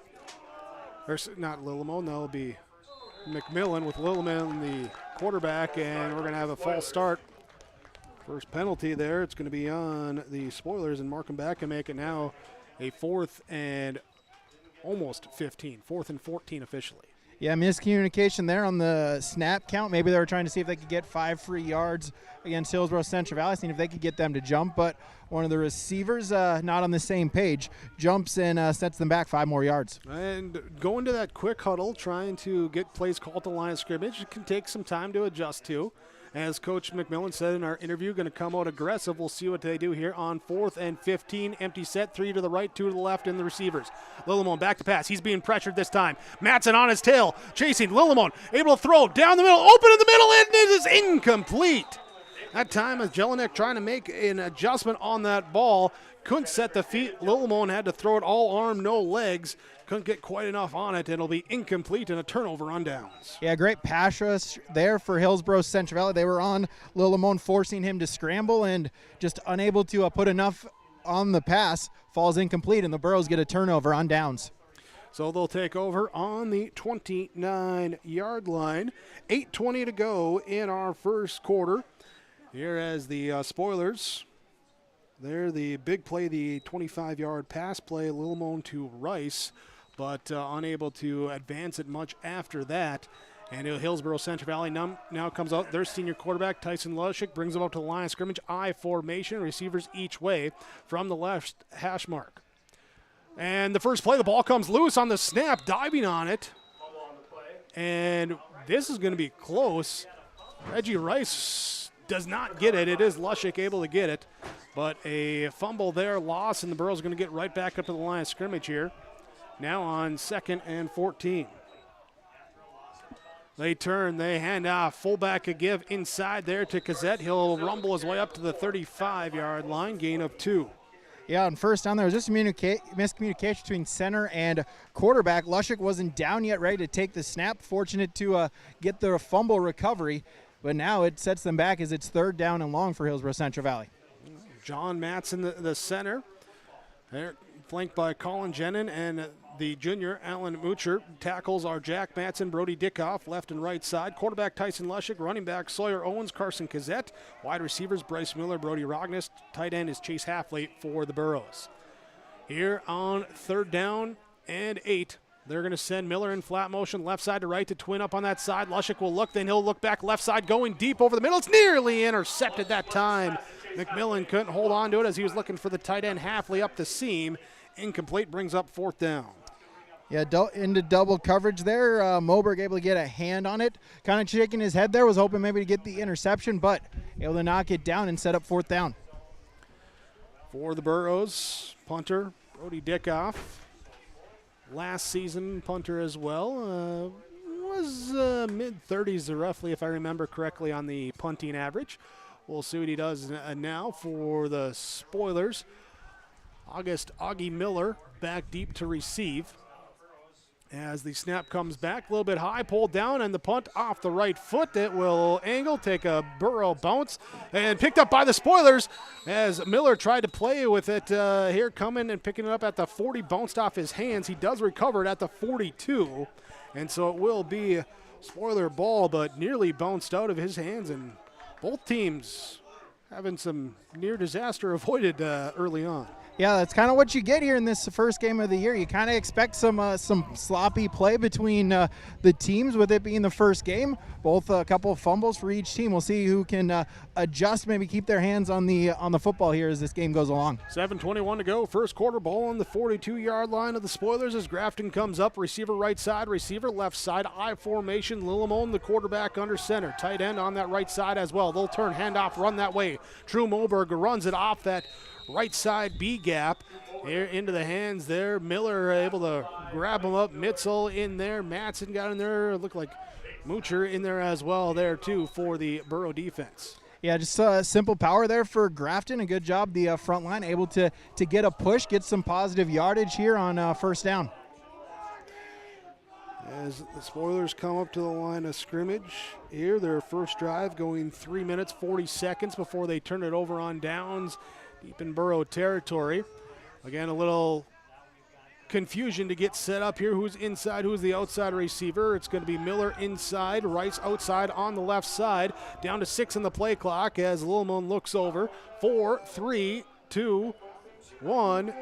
Or not Lillimon, that'll be McMillan with Lillimon the quarterback, and we're going to have a false start. First penalty there. It's going to be on the Spoilers, and mark them back and make it now a 4th and almost 15. 4th and 14 officially. Yeah, miscommunication there on the snap count. Maybe they were trying to see if they could get 5 free yards against Hillsboro Central Valley, seeing if they could get them to jump, but one of the receivers not on the same page, jumps and sets them back 5 more yards. And going to that quick huddle, trying to get plays called at the line of scrimmage, it can take some time to adjust to. As Coach McMillan said in our interview, going to come out aggressive. We'll see what they do here on 4th and 15. Empty set, 3 to the right, 2 to the left in the receivers. Lillimon back to pass. He's being pressured this time. Matson on his tail, chasing. Lillimon able to throw down the middle, open in the middle, and it is incomplete. That time as Jelinek trying to make an adjustment on that ball. Couldn't set the feet. Lillemon had to throw it all arm, no legs. Couldn't get quite enough on it. It'll be incomplete and a turnover on downs. Yeah, great pass rush there for Hillsboro Central Valley. They were on Lillemon, forcing him to scramble and just unable to put enough on the pass. Falls incomplete, and the Burrows get a turnover on downs. So they'll take over on the 29-yard line. 8:20 to go in our first quarter. Here as the Spoilers, they're the big play, the 25-yard pass play, Lillemon to Rice, but unable to advance it much after that. And Hillsboro Central Valley now comes out. Their senior quarterback, Tyson Lushik, brings them up to the line of scrimmage. I formation, receivers each way from the left hash mark. And the first play, the ball comes loose on the snap, diving on it. And this is going to be close. Reggie Rice does not get it. It is Lushik able to get it. But a fumble there, loss, and the Burrows are going to get right back up to the line of scrimmage here. Now on 2nd and 14. They turn, they hand off. Fullback a give inside there to Cassette. He'll rumble his way up to the 35-yard line, gain of 2. Yeah, on first down there was just miscommunication between center and quarterback. Lushik wasn't down yet, ready to take the snap. Fortunate to get the fumble recovery, but now it sets them back as it's 3rd down and long for Hillsboro Central Valley. John Matson, the center. They're flanked by Colin Jenin and the junior, Alan Moocher. Tackles are Jack Matson, Brody Dickoff, left and right side. Quarterback Tyson Lushik, running back Sawyer Owens, Carson Cassette. Wide receivers Bryce Miller, Brody Rogness. Tight end is Chase Halfley for the Burrows. Here on 3rd down and 8. They're going to send Miller in flat motion, left side to right to twin up on that side. Lushik will look, then he'll look back left side, going deep over the middle. It's nearly intercepted that time. McMillan couldn't hold on to it as he was looking for the tight end Halfley up the seam. Incomplete, brings up 4th down. Yeah, into double coverage there. Moberg able to get a hand on it. Kind of shaking his head there, was hoping maybe to get the interception, but able to knock it down and set up 4th down. For the Burrows, punter Brody Dickoff. Last season punter as well. Was mid-30s roughly, if I remember correctly, on the punting average. We'll see what he does now for the Spoilers. Augie Miller back deep to receive. As the snap comes back, a little bit high, pulled down, and the punt off the right foot. It will angle, take a Burrow bounce, and picked up by the Spoilers as Miller tried to play with it here, coming and picking it up at the 40, bounced off his hands. He does recover it at the 42, and so it will be Spoiler ball, but nearly bounced out of his hands, and both teams having some near disaster avoided early on. Yeah, that's kind of what you get here in this first game of the year. You kind of expect some sloppy play between the teams, with it being the first game. Both a couple of fumbles for each team. We'll see who can adjust, maybe keep their hands on the football here as this game goes along. 7:21 to go. First quarter, ball on the 42-yard line of the Spoilers as Grafton comes up. Receiver right side, receiver left side. I formation. Lillemon, the quarterback, under center. Tight end on that right side as well. They'll turn, handoff, run that way. True Moberg runs it off that right side B gap here into the hands there. Miller able to grab him up. Mitzel in there. Matson got in there. Looked like Moocher in there as well there too for the Burrow defense. Yeah, just simple power there for Grafton. A good job, the front line able to get a push, get some positive yardage here on first down. As the Spoilers come up to the line of scrimmage here, their first drive going 3 minutes 40 seconds before they turn it over on downs deep in Burrow territory. Again, a little confusion to get set up here. Who's inside, who's the outside receiver? It's going to be Miller inside, Rice outside on the left side. Down to 6 on the play clock as Lillemon looks over. 4, 3, 2, 1.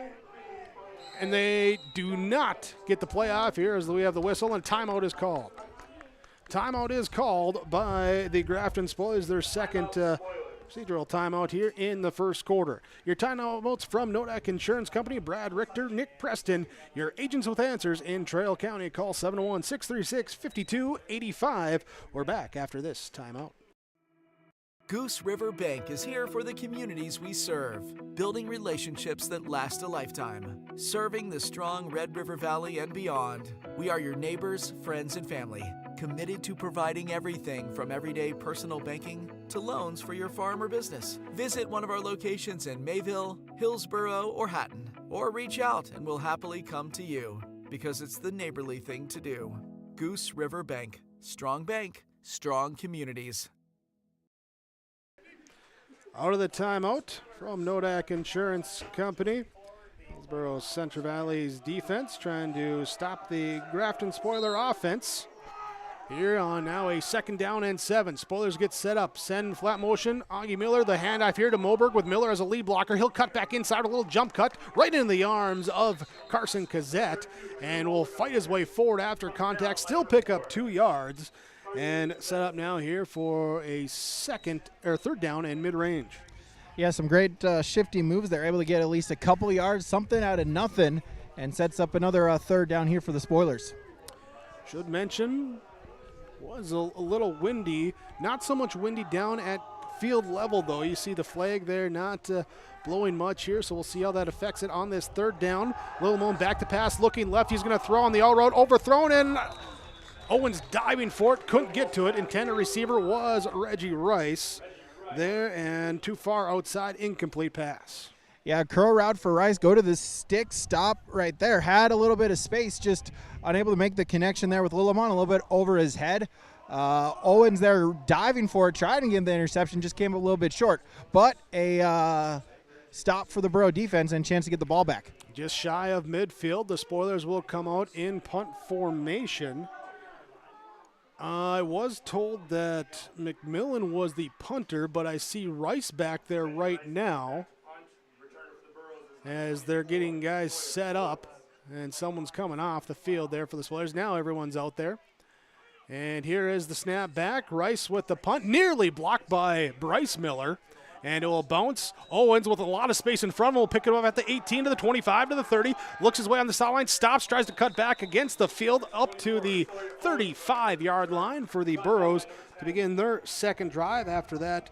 And they do not get the play off here as we have the whistle, and timeout is called. Timeout is called by the Grafton Spoilers, their second procedural timeout here in the first quarter. Your timeouts from Nodak Insurance Company, Brad Richter, Nick Preston, your agents with answers in Trail County. Call 701-636-5285. We're back after this timeout. Goose River Bank is here for the communities we serve, building relationships that last a lifetime, serving the strong Red River Valley and beyond. We are your neighbors, friends, and family. committed to providing everything from everyday personal banking to loans for your farm or business. Visit one of our locations in Mayville, Hillsboro, or Hatton, or reach out and we'll happily come to you because it's the neighborly thing to do. Goose River Bank. Strong bank, strong communities. Out of the timeout from Nodak Insurance Company. Hillsboro Central Valley's defense trying to stop the Grafton Spoiler offense. Here on now a 2nd down and 7. Spoilers get set up. Send flat motion. Augie Miller, the handoff here to Moberg with Miller as a lead blocker. He'll cut back inside, a little jump cut right into the arms of Carson Kazette and will fight his way forward after contact. Still pick up 2 yards and set up now here for a 3rd down and mid-range. Yeah, some great shifty moves. They're able to get at least a couple yards, something out of nothing, and sets up another 3rd down here for the Spoilers. Should mention, was a little windy. Not so much windy down at field level, though. You see the flag there not blowing much here, so we'll see how that affects it on this 3rd down. Delelman back to pass, looking left. He's going to throw on the all route, overthrown, and Owens diving for it, couldn't get to it. Intended receiver was Reggie Rice there, and too far outside, incomplete pass. Yeah, curl route for Rice. Go to the stick, stop right there. Had a little bit of space, just unable to make the connection there with Delelman, a little bit over his head. Owens there diving for it, trying to get the interception, just came a little bit short. But a stop for the Burrow defense and chance to get the ball back. Just shy of midfield. The Spoilers will come out in punt formation. I was told that McMillan was the punter, but I see Rice back there right now as they're getting guys set up, and someone's coming off the field there for the Spoilers. Now everyone's out there. And here is the snap back. Rice with the punt, nearly blocked by Bryce Miller. And it will bounce. Owens with a lot of space in front will pick it up at the 18 to the 25 to the 30. Looks his way on the sideline, stops, tries to cut back against the field up to the 35-yard line for the Burrows to begin their 2nd drive after that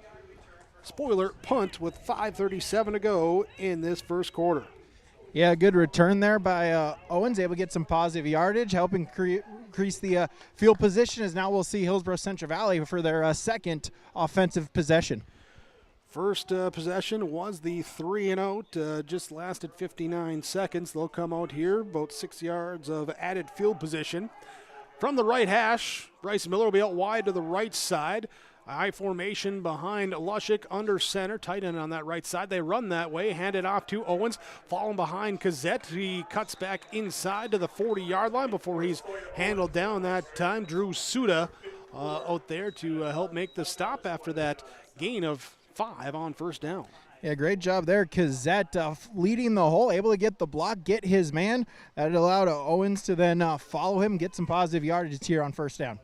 Spoiler punt with 5:37 to go in this 1st quarter. Yeah, good return there by Owens, able to get some positive yardage, helping increase the field position, as now we'll see Hillsboro Central Valley for their 2nd offensive possession. First possession was the 3-and-out, just lasted 59 seconds. They'll come out here, about 6 yards of added field position. From the right hash, Bryce Miller will be out wide to the right side. I formation behind Lushik under center, tight end on that right side. They run that way, hand it off to Owens, falling behind Kazette. He cuts back inside to the 40-yard line before he's handled down that time. Drew Suda out there to help make the stop after that gain of 5 on 1st down. Yeah, great job there. Kazette leading the hole, able to get the block, get his man. That allowed Owens to then follow him, get some positive yardage here on 1st down.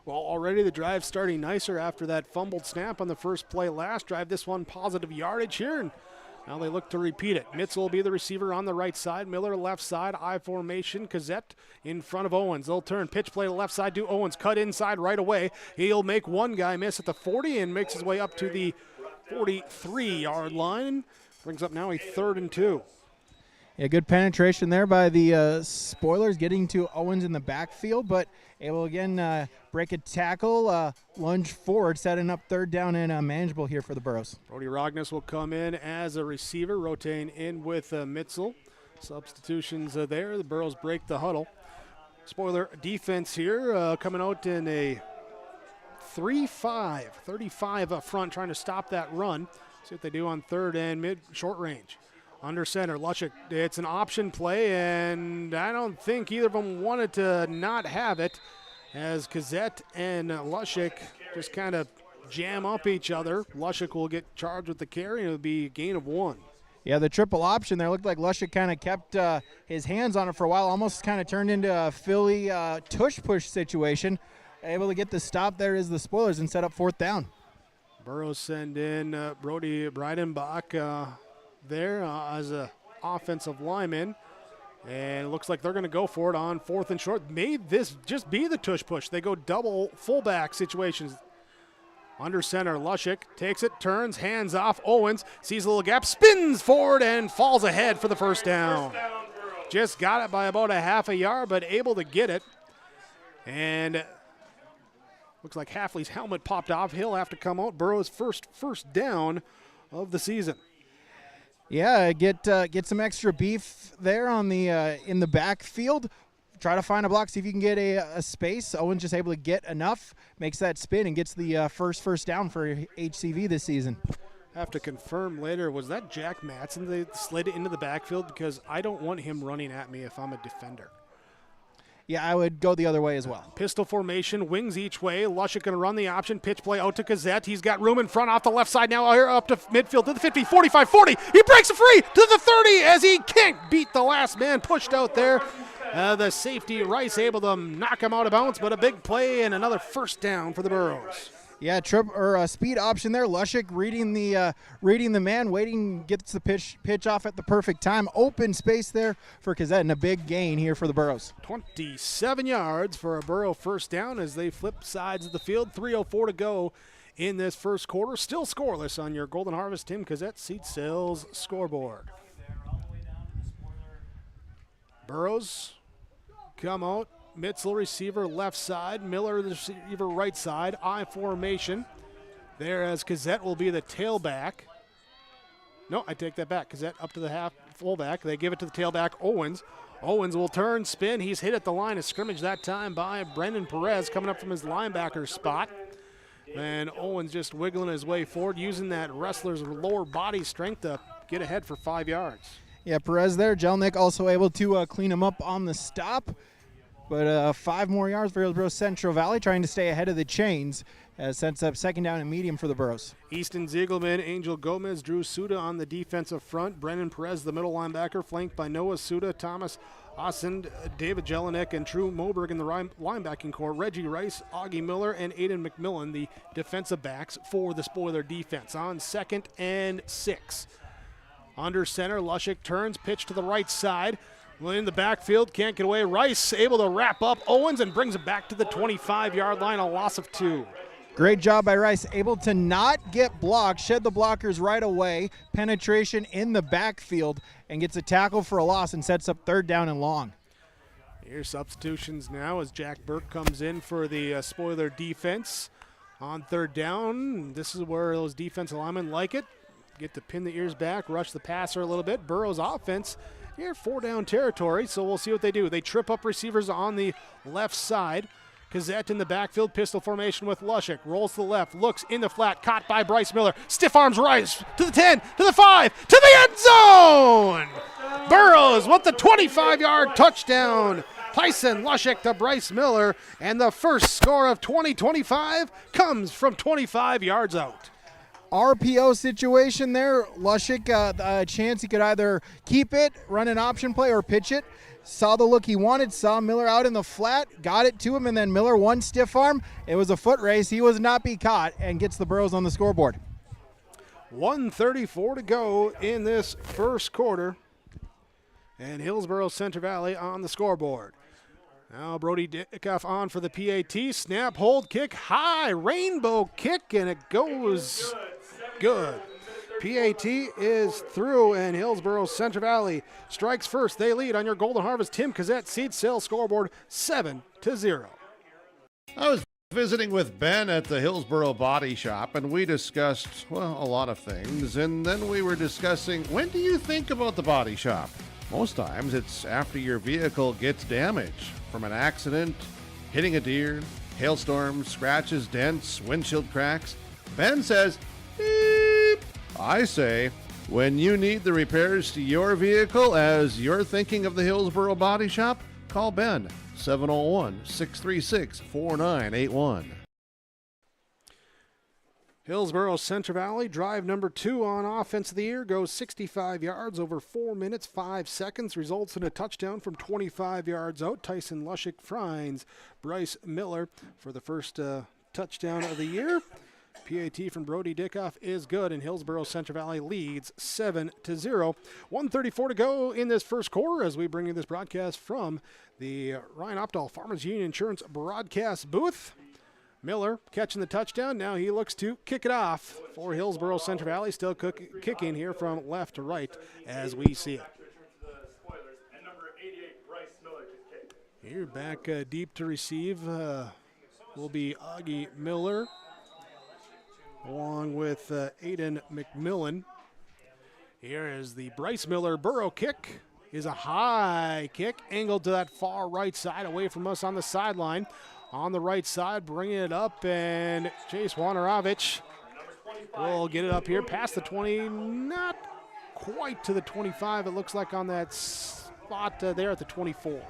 Well, already the drive starting nicer after that fumbled snap on the first play last drive. This one positive yardage here, and now they look to repeat it. Mitzel will be the receiver on the right side. Miller left side, I formation. Kazette in front of Owens. They'll turn pitch play to left side to Owens. Cut inside right away. He'll make one guy miss at the 40 and makes his way up to the 43-yard line. Brings up now a 3rd and 2. Yeah, good penetration there by the Spoilers, getting to Owens in the backfield, but able again break a tackle, lunge forward, setting up 3rd down and manageable here for the Burrows. Brody Rognus will come in as a receiver, rotating in with Mitzel. Substitutions there. The Burrows break the huddle. Spoiler defense here coming out in a 3-5, 35 up front, trying to stop that run. See what they do on 3rd and short range. Under center, Lushik, it's an option play, and I don't think either of them wanted to not have it, as Kazette and Lushik just kind of jam up each other. Lushik will get charged with the carry, and it'll be a gain of 1. Yeah, the triple option there looked like Lushik kind of kept his hands on it for a while, almost kind of turned into a Philly tush-push situation. Able to get the stop there is the Spoilers and set up 4th down. Burrows send in Brody Breidenbach there as an offensive lineman, and it looks like they're going to go for it on 4th and short. May this just be the tush push. They go double fullback situations. Under center, Lushik takes it, turns, hands off. Owens sees a little gap, spins forward, and falls ahead for the 1st down. Just got it by about a half a yard, but able to get it. And Looks like Halfley's helmet popped off. He'll have to come out. Burrows' first down of the season. Yeah, get some extra beef there on the in the backfield. Try to find a block, see if you can get a space. Owen's just able to get enough, makes that spin, and gets the first down for HCV this season. Have to confirm later, was that Jack Matson that slid into the backfield? Because I don't want him running at me if I'm a defender. Yeah, I would go the other way as well. Pistol formation, wings each way. Lushik going to run the option. Pitch play out to Gazette. He's got room in front off the left side now. Here up to midfield to the 50, 45, 40. He breaks it free to the 30 as he can't beat the last man pushed out there. The safety, Rice, able to knock him out of bounds, but a big play and another first down for the Burrows. Yeah, speed option there. Lushik reading the man, waiting, gets the pitch off at the perfect time. Open space there for Gazette and a big gain here for the Burrows. 27 yards for a Burrow first down as they flip sides of the field. 3:04 to go in this first quarter. Still scoreless on your Golden Harvest Tim Gazette Seed Sales scoreboard. Burrows come out. Mitzel receiver left side, Miller the receiver right side, I formation. There as Gazette will be the tailback. No, I take that back. Gazette up to the half fullback. They give it to the tailback, Owens. Owens will turn, spin. He's hit at the line of scrimmage that time by Brendan Perez coming up from his linebacker spot. And Owens just wiggling his way forward, using that wrestler's lower body strength to get ahead for 5 yards. Yeah, Perez there. Jelnick also able to clean him up on the stop. But 5 more yards for Hillsboro Central Valley, trying to stay ahead of the chains. Sets up second down and medium for the Burrows. Easton Ziegelman, Angel Gomez, Drew Suda on the defensive front. Brennan Perez, the middle linebacker, flanked by Noah Suda, Thomas Osend, David Jelinek, and Drew Moberg in the linebacking core. Reggie Rice, Augie Miller, and Aiden McMillan, the defensive backs for the spoiler defense. On 2nd and 6. Under center, Lushik turns, pitch to the right side. In the backfield, can't get away. Rice able to wrap up Owens and brings it back to the 25-yard line, a loss of 2. Great job by Rice, able to not get blocked, shed the blockers right away, penetration in the backfield, and gets a tackle for a loss and sets up 3rd down and long. Here's substitutions now as Jack Burke comes in for the spoiler defense. On 3rd down, this is where those defensive linemen like it. Get to pin the ears back, rush the passer a little bit. Burrows offense. Here, 4-down territory, so we'll see what they do. They trip up receivers on the left side. Gazette in the backfield, pistol formation with Lushik. Rolls to the left, looks in the flat, caught by Bryce Miller. Stiff arms Rice to the 10, to the 5, to the end zone! Burrows with the 25-yard touchdown. Tyson Lushik to Bryce Miller, and the first score of 2025 comes from 25 yards out. RPO situation there. Lushik, a chance he could either keep it, run an option play, or pitch it. Saw the look he wanted, saw Miller out in the flat, got it to him, and then Miller one stiff arm. It was a foot race. He was not be caught and gets the Burrows on the scoreboard. 1:34 to go in this first quarter. And Hillsboro Central Valley on the scoreboard. Now Brody Dickoff on for the PAT. Snap, hold, kick, high, rainbow kick, and it goes good. PAT is through, and Hillsboro Central Valley strikes first. They lead on your Golden Harvest Tim Gazette Seed Sales scoreboard 7-0. I was visiting with Ben at the Hillsboro Body Shop, and we discussed, well, a lot of things. And then we were discussing, when do you think about the body shop? Most times it's after your vehicle gets damaged from an accident, hitting a deer, hailstorms, scratches, dents, windshield cracks. Ben says, beep. I say, when you need the repairs to your vehicle as you're thinking of the Hillsboro Body Shop, call Ben, 701-636-4981. Hillsboro Central Valley, drive number 2 on offense of the year, goes 65 yards over 4 minutes, 5 seconds, results in a touchdown from 25 yards out. Tyson Lushik finds Bryce Miller for the first touchdown of the year. PAT from Brody Dickoff is good, and Hillsboro Central Valley leads 7-0. 1:34 to go in this first quarter as we bring you this broadcast from the Ryan Opdahl Farmers Union Insurance broadcast booth. Miller catching the touchdown. Now he looks to kick it off for Hillsboro Central Valley. Still kicking here from left to right as we see it. Here back deep to receive. will be Augie Miller, along with Aiden McMillan. Here is the Bryce Miller Burrow kick. Is a high kick, angled to that far right side, away from us on the sideline. On the right side, bringing it up, and Chase Wanarovich will get it up here past the 20, not quite to the 25, it looks like, on that spot there at the 24.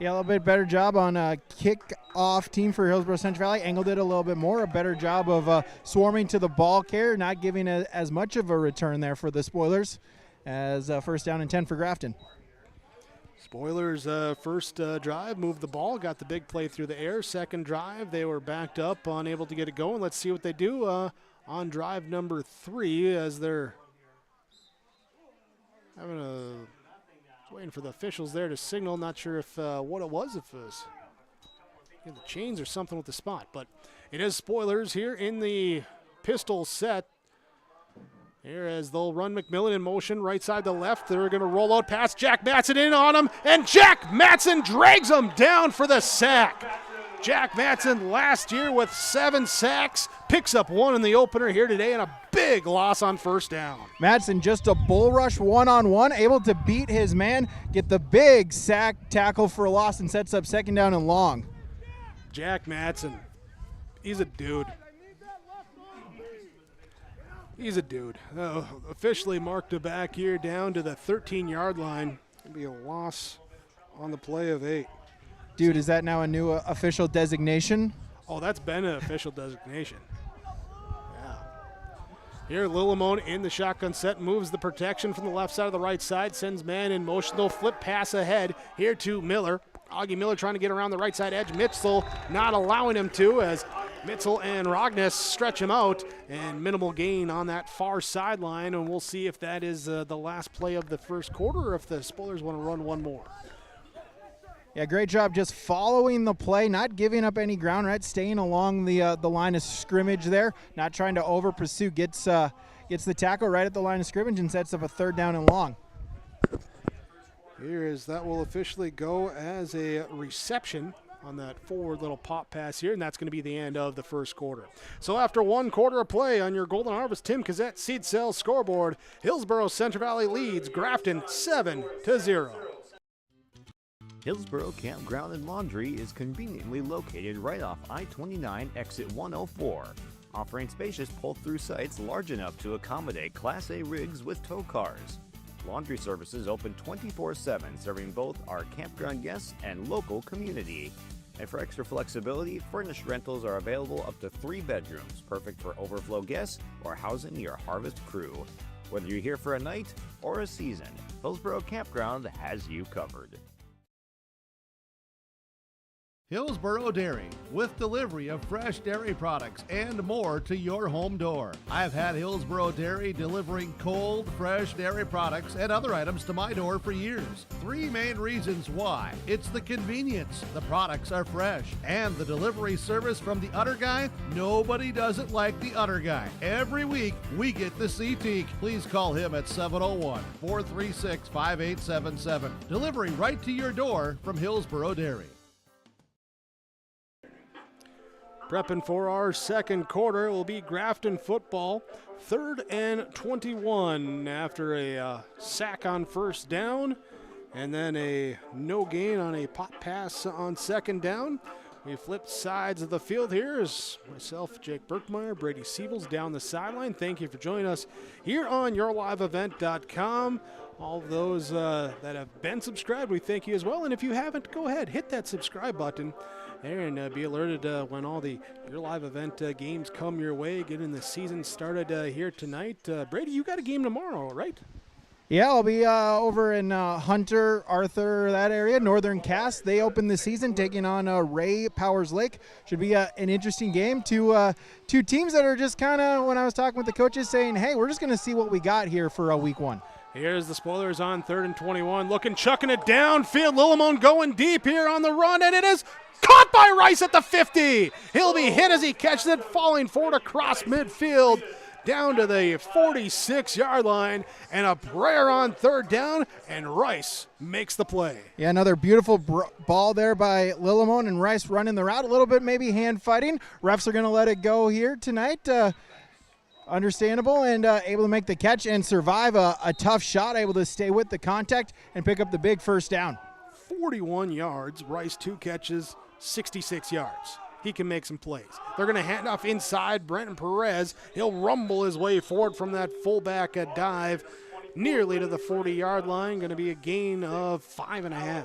Yeah, a little bit better job on kick-off team for Hillsboro Central Valley. Angled it a little bit more. A better job of swarming to the ball carrier, not giving as much of a return there for the Spoilers, as first down and 10 for Grafton. Spoilers first drive, moved the ball, got the big play through the air. Second drive, they were backed up, unable to get it going. Let's see what they do on drive number 3, as they're waiting for the officials there to signal. Not sure if what it was, if it was the chains or something with the spot. But it is Spoilers here in the pistol set. Here as they'll run McMillan in motion, right side to left. They're going to roll out past Jack Matson in on him, and Jack Matson drags him down for the sack. Jack Matson last year with 7 sacks, picks up 1 in the opener here today, and a big loss on first down. Matson just a bull rush one-on-one, able to beat his man, get the big sack tackle for a loss, and sets up second down and long. Jack Matson, he's a dude. He's a dude. Officially marked it back here down to the 13-yard line. It'll be a loss on the play of 8. Dude, is that now a new official designation? Oh, that's been an official designation. Yeah. Here, Lillimone in the shotgun set, moves the protection from the left side of the right side, sends man in motion. They'll flip pass ahead here to Miller. Augie Miller trying to get around the right side edge. Mitzel not allowing him to, as Mitzel and Rogness stretch him out, and minimal gain on that far sideline, and we'll see if that is the last play of the first quarter, or if the Spoilers want to run one more. Yeah, great job just following the play, not giving up any ground, right? Staying along the line of scrimmage there, not trying to over pursue. Gets the tackle right at the line of scrimmage and sets up a third down and long. Here is that will officially go as a reception on that forward little pop pass here, and that's going to be the end of the first quarter. So after 1 quarter of play on your Golden Harvest Tim Cassette Seed Sales scoreboard, Hillsboro Central Valley leads Grafton 7-0. Hillsboro Campground and Laundry is conveniently located right off I-29 exit 104, offering spacious pull-through sites large enough to accommodate Class A rigs with tow cars. Laundry services open 24/7, serving both our campground guests and local community. And for extra flexibility, furnished rentals are available up to 3 bedrooms, perfect for overflow guests or housing your harvest crew. Whether you're here for a night or a season, Hillsboro Campground has you covered. Hillsboro Dairy, with delivery of fresh dairy products and more to your home door. I've had Hillsboro Dairy delivering cold, fresh dairy products and other items to my door for years. 3 main reasons why. It's the convenience, the products are fresh, and the delivery service from the Udder Guy. Nobody does it like the Udder Guy. Every week, we get the CT. Please call him at 701-436-5877. Delivery right to your door from Hillsboro Dairy. Prepping for our second quarter will be Grafton football, 3rd and 21 after a sack on first down, and then a no gain on a pop pass on second down. We flipped sides of the field here as myself, Jake Berkmeyer, Brady Siebels down the sideline. Thank you for joining us here on yourliveevent.com. All of those that have been subscribed, we thank you as well. And if you haven't, go ahead, hit that subscribe button there and be alerted when all the Your Live Event games come your way, getting the season started here tonight. Brady, you got a game tomorrow, right? Yeah, I'll be over in Hunter, Arthur, that area, Northern Cass. They open the season taking on Ray Powers Lake. Should be an interesting game. Two teams that are just kind of, when I was talking with the coaches, saying, hey, we're just going to see what we got here for week 1. Here's the Spoilers on 3rd and 21, chucking it downfield. Lillimone going deep here on the run, and it is caught by Rice at the 50. He'll be hit as he catches it, falling forward across midfield. down to the 46-yard line, and a prayer on third down, and Rice makes the play. Yeah, another beautiful ball there by Lillimon, and Rice running the route. A little bit maybe hand fighting. Refs are going to let it go here tonight. Understandable, and able to make the catch and survive a tough shot, able to stay with the contact and pick up the big first down. 41 yards, Rice 2 catches, 66 yards. He can make some plays. They're going to hand off inside. Brenton Perez, he'll rumble his way forward from that fullback dive nearly to the 40-yard line. Going to be a gain of 5.5.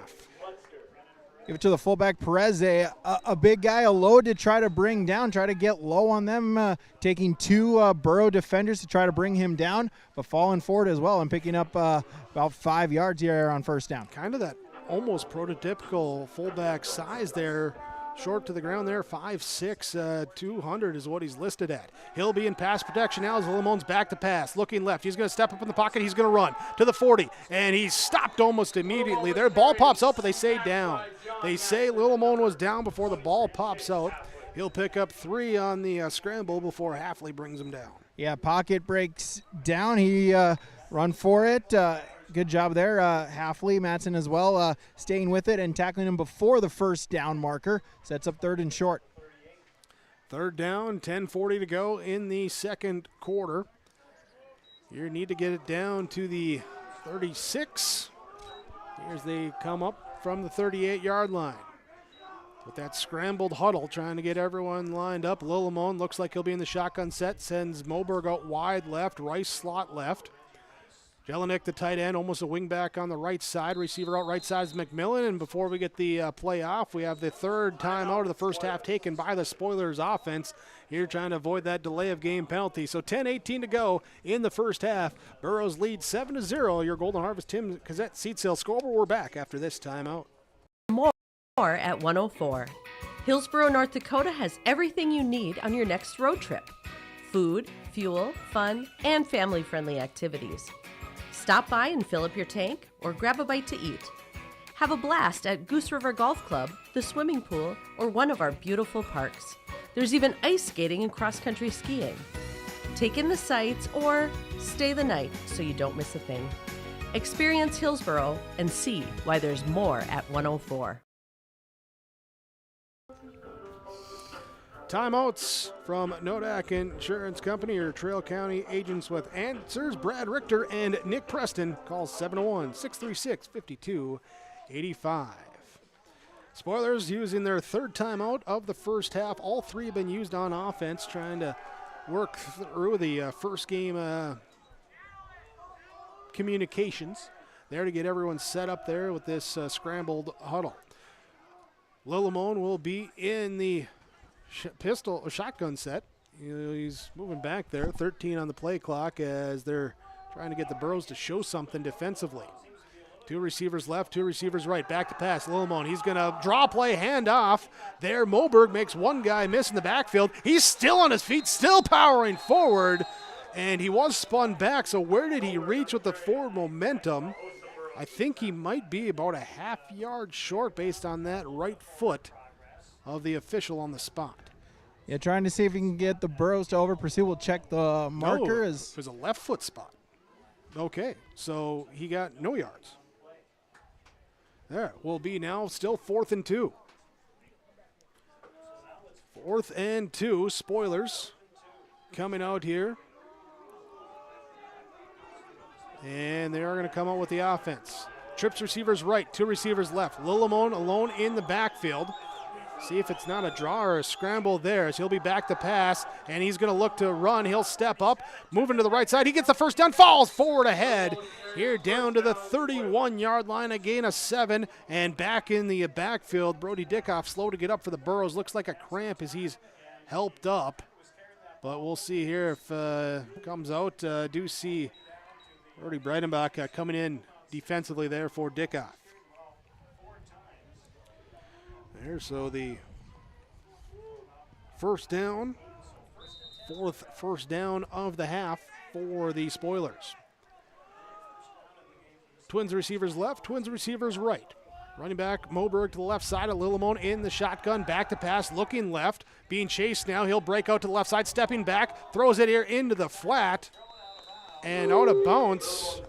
Give it to the fullback, Perez, a big guy, a load to try to bring down, try to get low on them, taking 2 Burrow defenders to try to bring him down, but falling forward as well and picking up about 5 yards here on first down. Kind of that almost prototypical fullback size there. Short to the ground there, 5'6", 200 is what he's listed at. He'll be in pass protection now as Lillimon's back to pass. Looking left, he's going to step up in the pocket, he's going to run to the 40, and he's stopped almost immediately. Their ball pops out, but they say down. They say Lillimon was down before the ball pops out. He'll pick up 3 on the scramble before Halfley brings him down. Yeah, pocket breaks down. He run for it. Good job there. Halfley, Matson as well, staying with it and tackling him before the first down marker. Sets up 3rd and short. 3rd down, 10:40 to go in the second quarter. You need to get it down to the 36. Here's they come up from the 38-yard line. With that scrambled huddle, trying to get everyone lined up. Lillimon looks like he'll be in the shotgun set, sends Moberg out wide left, Rice slot left. Jelinek, the tight end, almost a wingback on the right side. Receiver out right side is McMillan. And before we get the play off, we have the 3rd timeout of the first half taken by the Spoilers offense. Here trying to avoid that delay of game penalty. So 10:18 to go in the first half. Burrows lead 7-0. Your Golden Harvest Tim Cassette seat sale scoreboard. We're back after this timeout. More at 104. Hillsboro, North Dakota has everything you need on your next road trip. Food, fuel, fun, and family-friendly activities. Stop by and fill up your tank or grab a bite to eat. Have a blast at Goose River Golf Club, the swimming pool, or one of our beautiful parks. There's even ice skating and cross-country skiing. Take in the sights or stay the night so you don't miss a thing. Experience Hillsboro and see why there's more at 104. Timeouts from Nodak Insurance Company, your Trail County agents with answers. Brad Richter and Nick Preston. Call 701-636-5285. Spoilers using their 3rd timeout of the first half. All 3 have been used on offense, trying to work through the first game communications there to get everyone set up there with this scrambled huddle. Lillimon will be in the shotgun set. He's moving back there. 13 on the play clock as they're trying to get the Burrows to show something defensively. 2 receivers left, 2 receivers right. Back to pass. Lillimon, he's going to draw play, hand off. There, Moberg makes one guy miss in the backfield. He's still on his feet, still powering forward, and he was spun back. So where did he reach with the forward momentum? I think he might be about a half-yard short based on that right foot of the official on the spot. Yeah, trying to see if he can get the Burrows to over pursue. We'll check the marker. It was a left foot spot. Okay, so he got no yards. There will be now still 4th and 2. 4th and 2, Spoilers coming out here. And they are going to come out with the offense. Trips receivers right, 2 receivers left. Lillimon alone in the backfield. See if it's not a draw or a scramble there, as he'll be back to pass, and he's going to look to run. He'll step up, moving to the right side. He gets the first down, falls forward ahead. Here down to the 31-yard line, a gain of 7, and back in the backfield. Brody Dickoff slow to get up for the Burrows. Looks like a cramp as he's helped up, but we'll see here if it comes out. Do see Brody Breidenbach coming in defensively there for Dickoff. There, so the first down, 4th first down of the half for the Spoilers. Twins receivers left, Twins receivers right. Running back Moberg to the left side of Lillimon in the shotgun. Back to pass, looking left. Being chased now. He'll break out to the left side, stepping back. Throws it here into the flat. And out of bounds.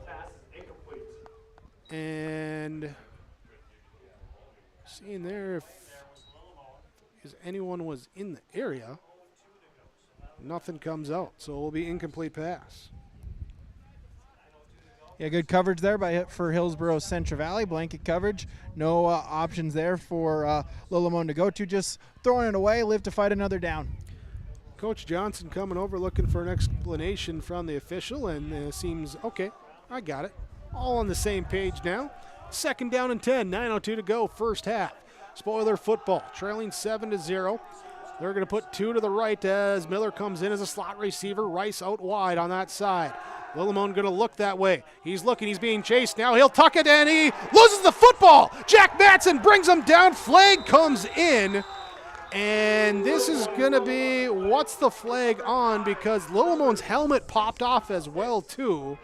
And seeing there if anyone was in the area. Nothing comes out, so it will be incomplete pass. Yeah, good coverage there for Hillsboro Central Valley. Blanket coverage. No options there for Lillimon to go to. Just throwing it away, live to fight another down. Coach Johnson coming over looking for an explanation from the official, and seems, okay, I got it. All on the same page now. 2nd down and 10, 9:02 to go, first half. Spoiler football, trailing 7-0. They're going to put 2 to the right as Miller comes in as a slot receiver. Rice out wide on that side. Lillimon going to look that way. He's looking. He's being chased now. He'll tuck it, and he loses the football. Jack Matson brings him down. Flag comes in, and this is going to be, what's the flag on? Because Lillimon's helmet popped off as well, too.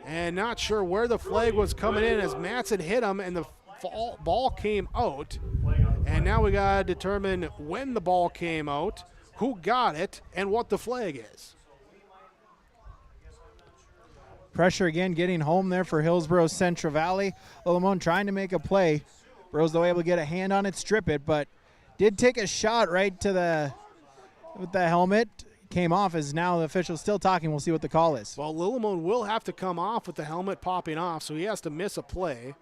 And not sure where the flag was coming in as Matson hit him, and the ball came out. And now we got to determine when the ball came out, who got it, and what the flag is. Pressure again getting home there for Hillsboro Central Valley. Lillimon trying to make a play. Burrows though able to get a hand on it, strip it, but did take a shot right to with the helmet. Came off as now the official's still talking. We'll see what the call is. Well, Lillimon will have to come off with the helmet popping off, so he has to miss a play.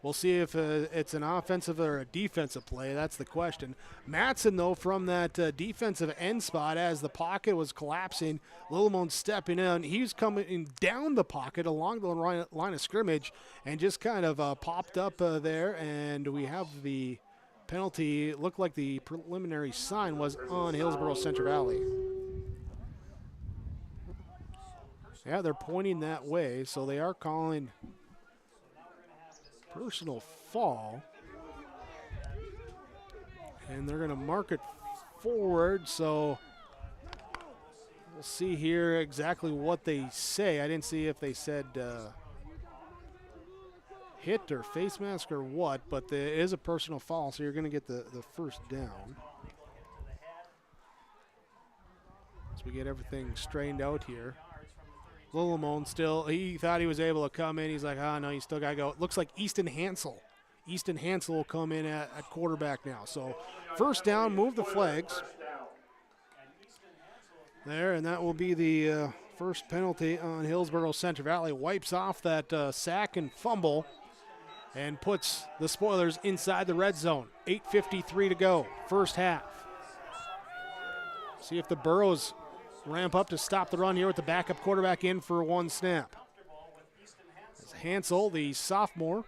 We'll see if it's an offensive or a defensive play. That's the question. Matson, though, from that defensive end spot as the pocket was collapsing, Lillimon stepping in. He was coming down the pocket along the line of scrimmage and just kind of popped up there, and we have the penalty. It looked like the preliminary sign was on Hillsboro Central Valley. Yeah, they're pointing that way, so they are calling personal foul, and they're going to mark it forward, so we'll see here exactly what they say. I didn't see if they said hit or face mask or what, but there is a personal foul, so you're going to get the first down. As we get everything straightened out here. Lillimon still, he thought he was able to come in. He's like, oh, no, you still got to go. It looks like Easton Hansel. Easton Hansel will come in at quarterback now. So first down, move the flags. There, and that will be the first penalty on Hillsboro Central Valley. Wipes off that sack and fumble and puts the Spoilers inside the red zone. 8:53 to go, first half. See if the Burrows ramp up to stop the run here with the backup quarterback in for one snap. As Hansel, the sophomore,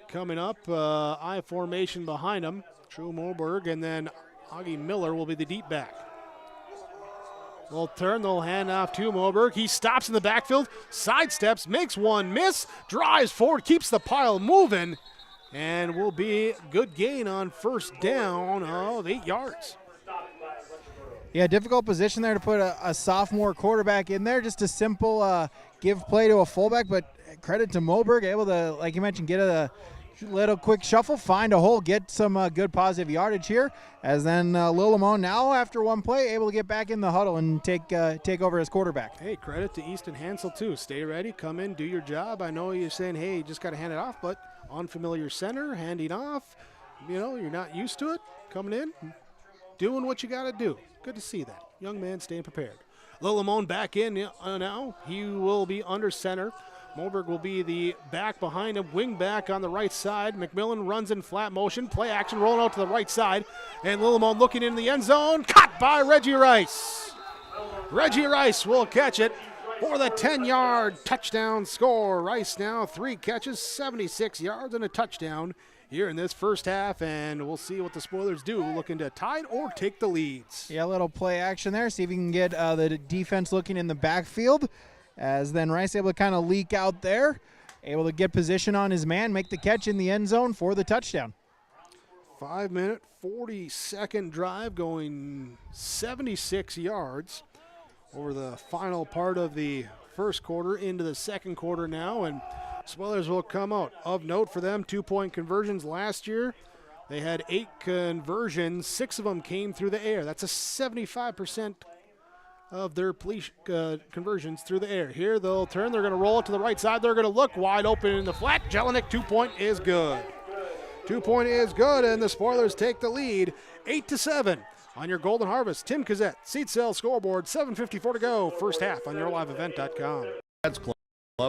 coming up, I formation behind him. True Moberg, and then Augie Miller will be the deep back. They'll turn, they'll hand off to Moberg. He stops in the backfield, sidesteps, makes one miss, drives forward, keeps the pile moving, and will be good gain on first down of 8 yards. Yeah, difficult position there to put a sophomore quarterback in there. Just a simple give play to a fullback, but credit to Moberg, able to, like you mentioned, get a little quick shuffle, find a hole, get some good positive yardage here. As then Lillimon now, after one play, able to get back in the huddle and take over as quarterback. Hey, credit to Easton Hansel, too. Stay ready, come in, do your job. I know you're saying, hey, you just got to hand it off, but unfamiliar center, handing off. You know, you're not used to it. Coming in, doing what you got to do. Good to see that. Young man staying prepared. Lillimon back in now. He will be under center. Moberg will be the back behind him, wing back on the right side. McMillan runs in flat motion. Play action rolling out to the right side. And Lillimon looking in the end zone. Caught by Reggie Rice. Reggie Rice will catch it for the 10-yard touchdown score. Rice now 3 catches, 76 yards and a touchdown here in this first half, and we'll see what the Spoilers do, looking to tie it or take the leads. Yeah, a little play action there. See if we can get the defense looking in the backfield, as then Rice able to kind of leak out there, able to get position on his man, make the catch in the end zone for the touchdown. 5-minute, 40-second drive going 76 yards over the final part of the first quarter into the second quarter now, and Spoilers will come out. Of note for them, 2-point conversions last year. They had 8 conversions. 6 of them came through the air. That's a 75% of their conversions through the air. Here they'll turn. They're going to roll it to the right side. They're going to look wide open in the flat. Jelinek, 2-point is good. 2-point is good, and the Spoilers take the lead 8-7 on your Golden Harvest. Tim Kazette, Seat Cell Scoreboard, 7:54 to go. First half on yourliveevent.com. Vets Club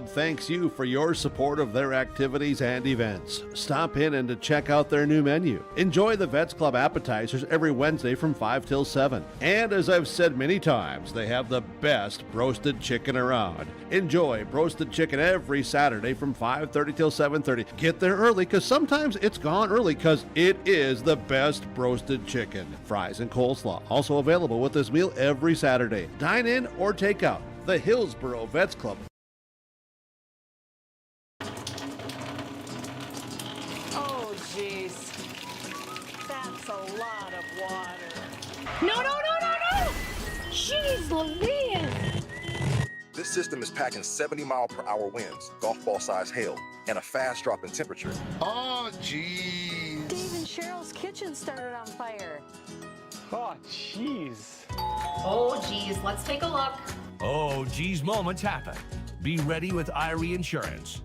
thanks you for your support of their activities and events. Stop in and to check out their new menu. Enjoy the Vets Club appetizers every Wednesday from 5 till 7. And as I've said many times, they have the best roasted chicken around. Enjoy roasted chicken every Saturday from 5:30 till 7:30. Get there early because sometimes it's gone early because it is the best roasted chicken. Fries and coleslaw also available with this meal every Saturday. Dine in or take out. The Hillsboro Vets Club. Oh, jeez. That's a lot of water. No, no, no, no, no! Jeez Louise! This system is packing 70-mile-per-hour winds, golf ball-sized hail, and a fast drop in temperature. Oh, jeez. Dave and Cheryl's kitchen started on fire. Oh, jeez. Oh, geez, let's take a look. Oh, geez, moments happen. Be ready with Irie Insurance.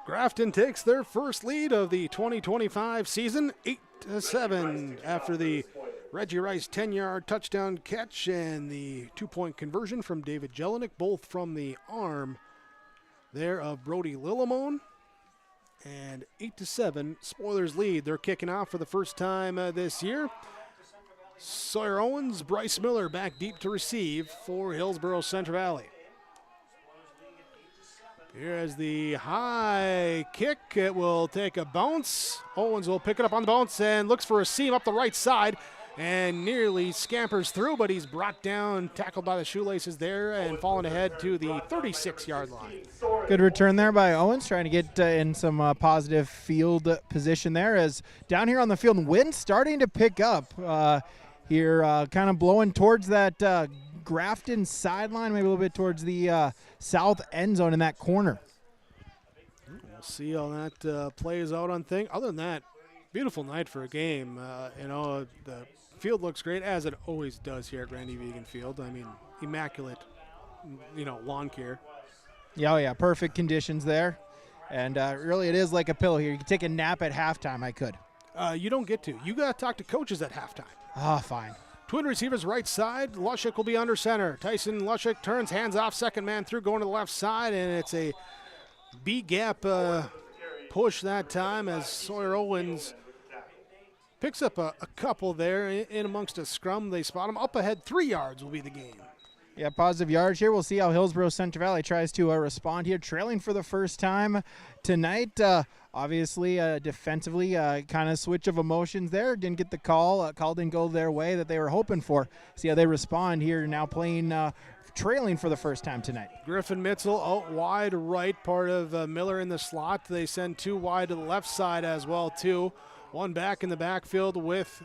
Grafton takes their first lead of the 2025 season, 8-7, after the Reggie Rice 10-yard touchdown catch and the 2-point conversion from David Jelinek, both from the arm there of Brody Lillimon. And 8-7, Spoilers lead. They're kicking off for the first time this year. Sawyer Owens, Bryce Miller back deep to receive for Hillsboro Central Valley. Here's the high kick. It will take a bounce. Owens will pick it up on the bounce and looks for a seam up the right side and nearly scampers through, but he's brought down, tackled by the shoelaces there and fallen ahead to the 36-yard line. Good return there by Owens, trying to get in some positive field position there. As down here on the field, wind starting to pick up here, kind of blowing towards that Grafton sideline, maybe a little bit towards the south end zone in that corner. We'll see how that plays out on thing. Other than that, beautiful night for a game. The field looks great, as it always does here at Randy Vegan Field. I mean, immaculate, lawn care. Yeah, oh yeah, perfect conditions there. And really it is like a pillow here. You can take a nap at halftime, I could. You don't get to. You got to talk to coaches at halftime. Ah, fine. Twin receivers right side. Lushik will be under center. Tyson Lushik turns, hands off, second man through, going to the left side, and it's a B-gap push that time as Sawyer Owens picks up a couple there in amongst a scrum. They spot him up ahead. 3 yards will be the gain. Yeah, positive yards here. We'll see how Hillsboro Central Valley tries to respond here. Trailing for the first time tonight. Obviously, defensively, kind of switch of emotions there. Didn't get the call. Call didn't go their way that they were hoping for. See how they respond here, now playing trailing for the first time tonight. Griffin Mitzel out wide right, part of Miller in the slot. They send 2 wide to the left side as well, too. 1 back in the backfield with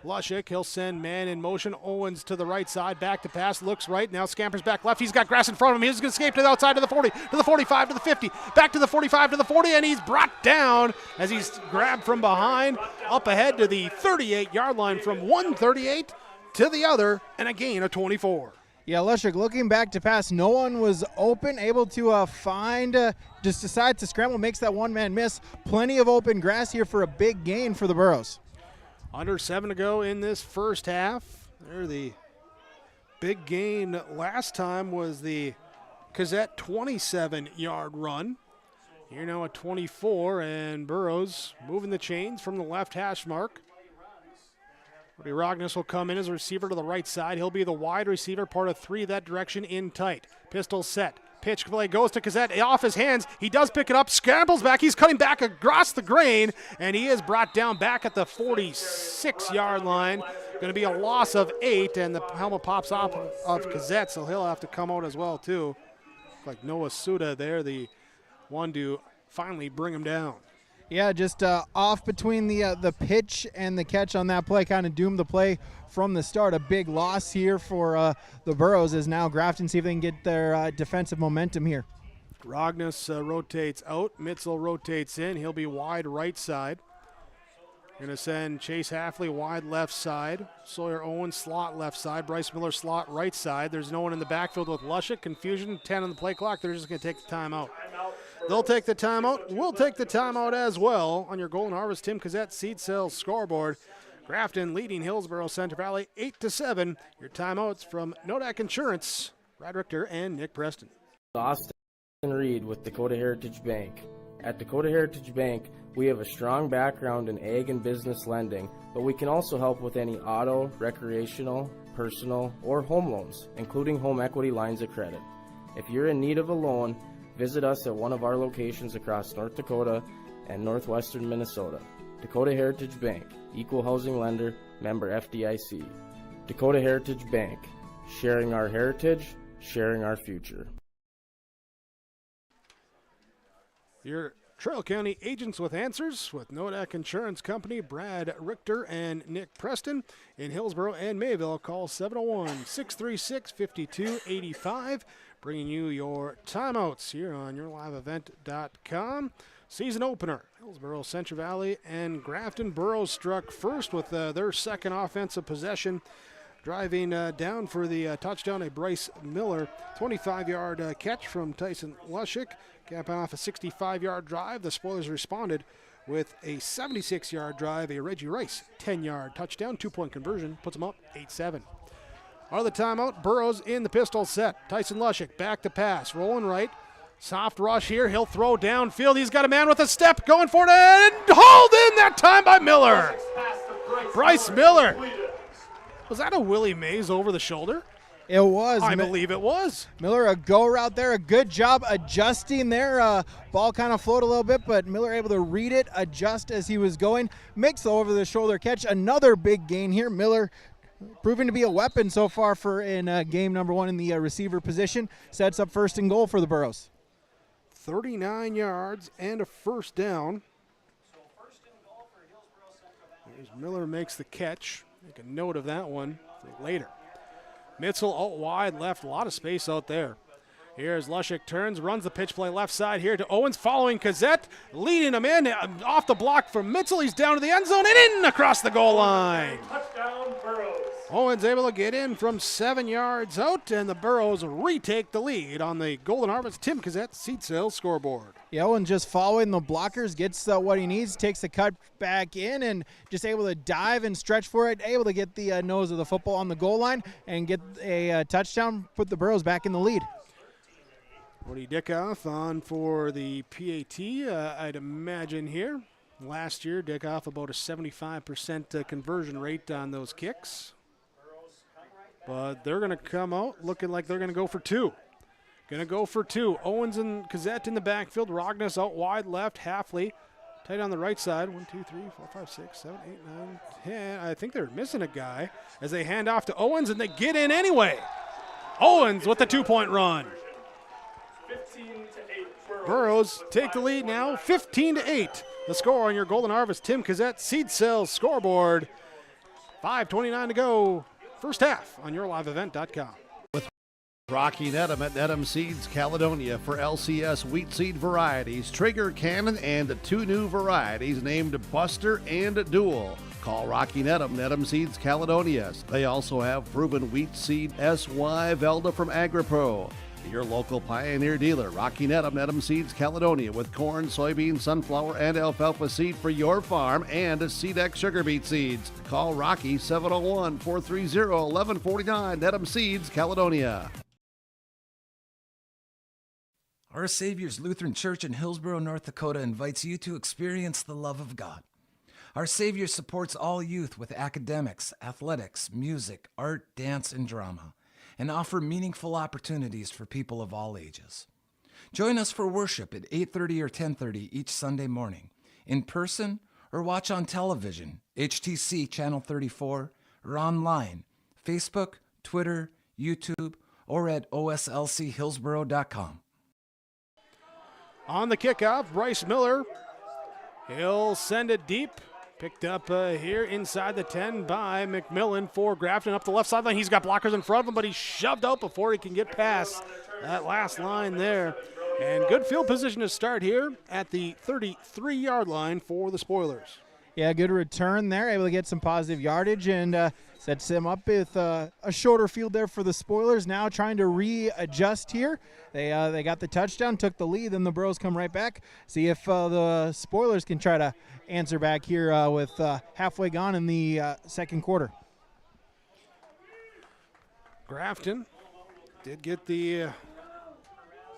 Lushik. He'll send man in motion. Owens to the right side. Back to pass. Looks right. Now scampers back left. He's got grass in front of him. He's going to escape to the outside to the 40, to the 45, to the 50. Back to the 45, to the 40, and he's brought down as he's grabbed from behind. Up ahead to the 38-yard line from 138 to the other, and a gain of 24. Yeah, Lushik looking back to pass. No one was open, able to find, just decides to scramble, makes that one-man miss. Plenty of open grass here for a big gain for the Burrows. Under 7 to go in this first half. There, the big gain last time was the Kazette 27-yard run. Here now at 24, and Burrows moving the chains from the left hash mark. Cody Rognus will come in as a receiver to the right side. He'll be the wide receiver, part of 3 that direction in tight. Pistol set. Pitch play goes to Kazette off his hands. He does pick it up, scrambles back. He's cutting back across the grain, and he is brought down back at the 46-yard line. Going to be a loss of 8, and the helmet pops off of Kazette, so he'll have to come out as well, too. Like Noah Suda there, the one to finally bring him down. Yeah, just off between the pitch and the catch on that play, kind of doomed the play from the start. A big loss here for the Burrows as now Grafton see if they can get their defensive momentum here. Rognus rotates out. Mitzel rotates in. He'll be wide right side. Going to send Chase Halfley wide left side. Sawyer Owens slot left side. Bryce Miller slot right side. There's no one in the backfield with Lushik. Confusion, 10 on the play clock. They're just going to take the timeout. They'll take the timeout. We'll take the timeout as well on your Golden Harvest Tim Cassette Seed Sales scoreboard. Grafton leading Hillsboro Center Valley 8-7. Your timeouts from Nodak Insurance, Brad Richter and Nick Preston. Austin Reed with Dakota Heritage Bank. At Dakota Heritage Bank, we have a strong background in ag and business lending, but we can also help with any auto, recreational, personal, or home loans, including home equity lines of credit. If you're in need of a loan, visit us at one of our locations across North Dakota and northwestern Minnesota. Dakota Heritage Bank, equal housing lender, member FDIC. Dakota Heritage Bank, sharing our heritage, sharing our future. Your Trail County agents with answers with Nodak Insurance Company, Brad Richter and Nick Preston. In Hillsboro and Mayville, call 701-636-5285. Bringing you your timeouts here on yourliveevent.com. Season opener, Hillsboro, Central Valley, and Grafton. Burrows struck first with their second offensive possession. Driving down for the touchdown, a Bryce Miller 25-yard catch from Tyson Lushik. Capping off a 65-yard drive. The Spoilers responded with a 76-yard drive, a Reggie Rice 10-yard touchdown. 2-point conversion puts them up 8-7. Out of the timeout, Burrows in the pistol set. Tyson Lushik back to pass, rolling right. Soft rush here. He'll throw downfield. He's got a man with a step going for it and hauled in that time by Miller. Bryce Miller. Was that a Willie Mays over the shoulder? It was. I believe it was. Miller, a go route there. A good job adjusting there. Ball kind of floated a little bit, but Miller able to read it, adjust as he was going. Makes the over-the-shoulder catch. Another big gain here. Miller proving to be a weapon so far for in game number one in the receiver position. Sets up first and goal for the Burrows. 39 yards and a first down. There's Miller makes the catch. Make a note of that one for later. Mitzel out wide left, a lot of space out there. Here's Lushik, turns, runs the pitch play left side here to Owens, following Cassette, leading him in off the block from Mitzel. He's down to the end zone and in across the goal line. Touchdown, Burrows. Owens able to get in from 7 yards out, and the Burrows retake the lead on the Golden Harvest Tim Cassette Seat Sales scoreboard. Yeah, Owens just following the blockers, gets what he needs, takes the cut back in, and just able to dive and stretch for it, able to get the nose of the football on the goal line and get a touchdown, put the Burrows back in the lead. Woody Dickoff on for the PAT, I'd imagine here. Last year, Dickoff about a 75% conversion rate on those kicks. But they're going to come out looking like they're going to go for two. Owens and Cassette in the backfield. Rognus out wide left. Halfley tight on the right side. 1, 2, 3, 4, 5, 6, 7, 8, 9, 10. I think they're missing a guy as they hand off to Owens, and they get in anyway. Owens with the 2-point run. 15-8. Burrows take the lead now, 15-8. The score on your Golden Harvest Tim Cassette Seed Sales scoreboard. 5:29 to go. First half on yourliveevent.com. With Rocky Nedham at Nedham Seeds Caledonia for LCS wheat seed varieties, Trigger Cannon, and 2 new varieties named Buster and Dual. Call Rocky Nedham, Nedham Seeds Caledonia. They also have proven wheat seed SY Velda from AgriPro. Your local Pioneer dealer, Rocky Nedham, Nedham Seeds Caledonia, with corn, soybean, sunflower, and alfalfa seed for your farm and Seedex sugar beet seeds. Call Rocky 701-430-1149, Nedham Seeds Caledonia. Our Savior's Lutheran Church in Hillsboro, North Dakota invites you to experience the love of God. Our Savior supports all youth with academics, athletics, music, art, dance, and drama, and offer meaningful opportunities for people of all ages. Join us for worship at 8:30 or 10:30 each Sunday morning, in person or watch on television, HTC Channel 34, or online, Facebook, Twitter, YouTube, or at oslchillsboro.com. On the kickoff, Bryce Miller He'll send it deep. Picked up here inside the 10 by McMillan for Grafton up the left sideline. He's got blockers in front of him, but he's shoved out before he can get past that last line there. And good field position to start here at the 33-yard line for the Spoilers. Yeah, good return there, able to get some positive yardage and sets him up with a shorter field there for the Spoilers. Now trying to readjust here. They got the touchdown, took the lead, then the Burrows come right back. See if the Spoilers can try to answer back here with halfway gone in the second quarter. Grafton did get the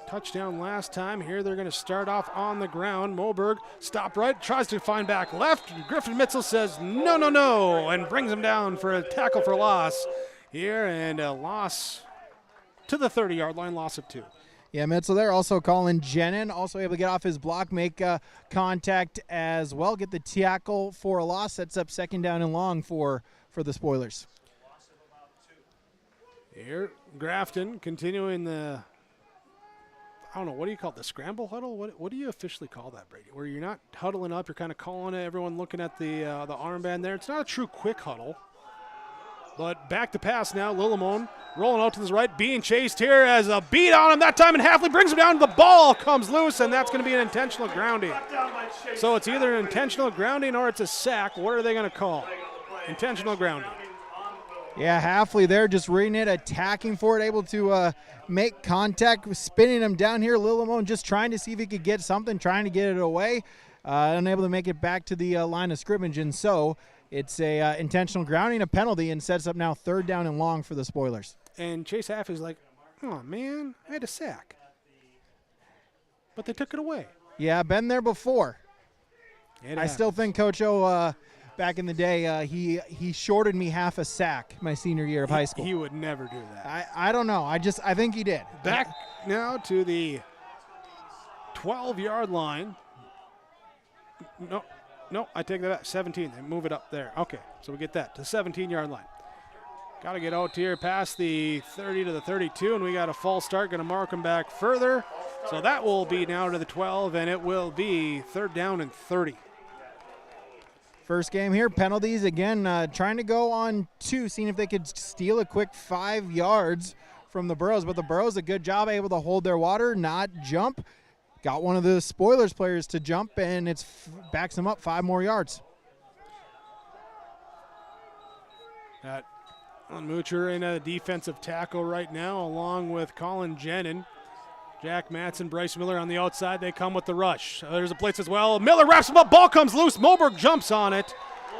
touchdown last time. Here they're going to start off on the ground. Moberg stop right, tries to find back left. Griffin Mitzel says no, no, no, and brings him down for a tackle for loss here, and a loss to the 30-yard line, loss of 2. Yeah, Mitzel there. Also Colin Jenin, also able to get off his block, make contact as well. Get the tackle for a loss. Sets up second down and long for the Spoilers. Here, Grafton continuing the, I don't know, what do you call it, the scramble huddle? What do you officially call that, Brady? Where you're not huddling up, you're kind of calling it, everyone looking at the armband there. It's not a true quick huddle. But back to pass now, Lillimon rolling out to his right, being chased here as a beat on him that time, and Halfley brings him down. The ball comes loose, and that's going to be an intentional grounding. So it's either an intentional grounding or it's a sack. What are they going to call? Intentional grounding. Yeah, Halfley there just reading it, attacking for it, able to make contact, spinning him down here. Lillimon just trying to see if he could get something, trying to get it away, unable to make it back to the line of scrimmage, and so it's a intentional grounding, a penalty, and sets up now third down and long for the Spoilers. And Chase Halfley's like, oh, man, I had a sack. But they took it away. Yeah, been there before. I still think Coach O, back in the day, he shorted me half a sack my senior year of high school. He would never do that. I don't know. I think he did. Back now to the 12-yard line. No, I take that back. 17. They move it up there. Okay, so we get that to the 17-yard line. Got to get out here past the 30 to the 32, and we got a false start. Going to mark them back further. So that will be now to the 12, and it will be third down and 30. First game here, penalties again, trying to go on 2, seeing if they could steal a quick 5 yards from the Burrows, but the Burrows a good job, able to hold their water, not jump. Got one of the Spoilers players to jump, and it's backs them up 5 more yards. That Moocher in a defensive tackle right now, along with Colin Jenin. Jack Matson, Bryce Miller on the outside. They come with the rush. There's a blitz as well. Miller wraps him up. Ball comes loose. Moberg jumps on it,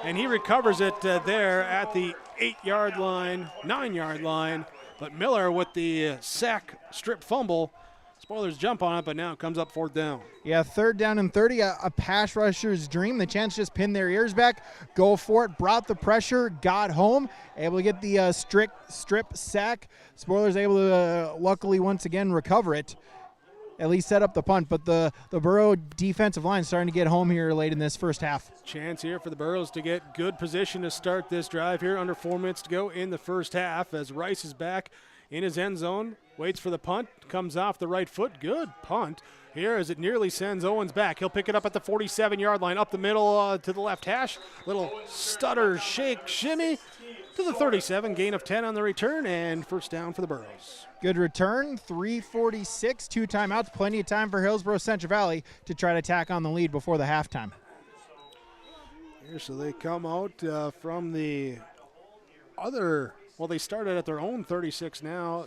and he recovers it there at the 8-yard line, 9-yard line. But Miller with the sack strip fumble. Spoilers jump on it, but now it comes up fourth down. Yeah, third down and 30, a pass rusher's dream. The chance to just pin their ears back, go for it, brought the pressure, got home, able to get the strip sack. Spoilers able to, luckily, once again, recover it, at least set up the punt. But the Burrow defensive line starting to get home here late in this first half. Chance here for the Burrows to get good position to start this drive here. Under 4 minutes to go in the first half as Rice is back in his end zone. Waits for the punt, comes off the right foot. Good punt here as it nearly sends Owens back. He'll pick it up at the 47-yard line, up the middle to the left hash. Little stutter, shake, shimmy to the 37. Gain of 10 on the return, and first down for the Burrows. Good return, 3:46, 2 timeouts. Plenty of time for Hillsboro Central Valley to try to tack on the lead before the halftime. Here, so they come out from the other, well, they started at their own 36 now.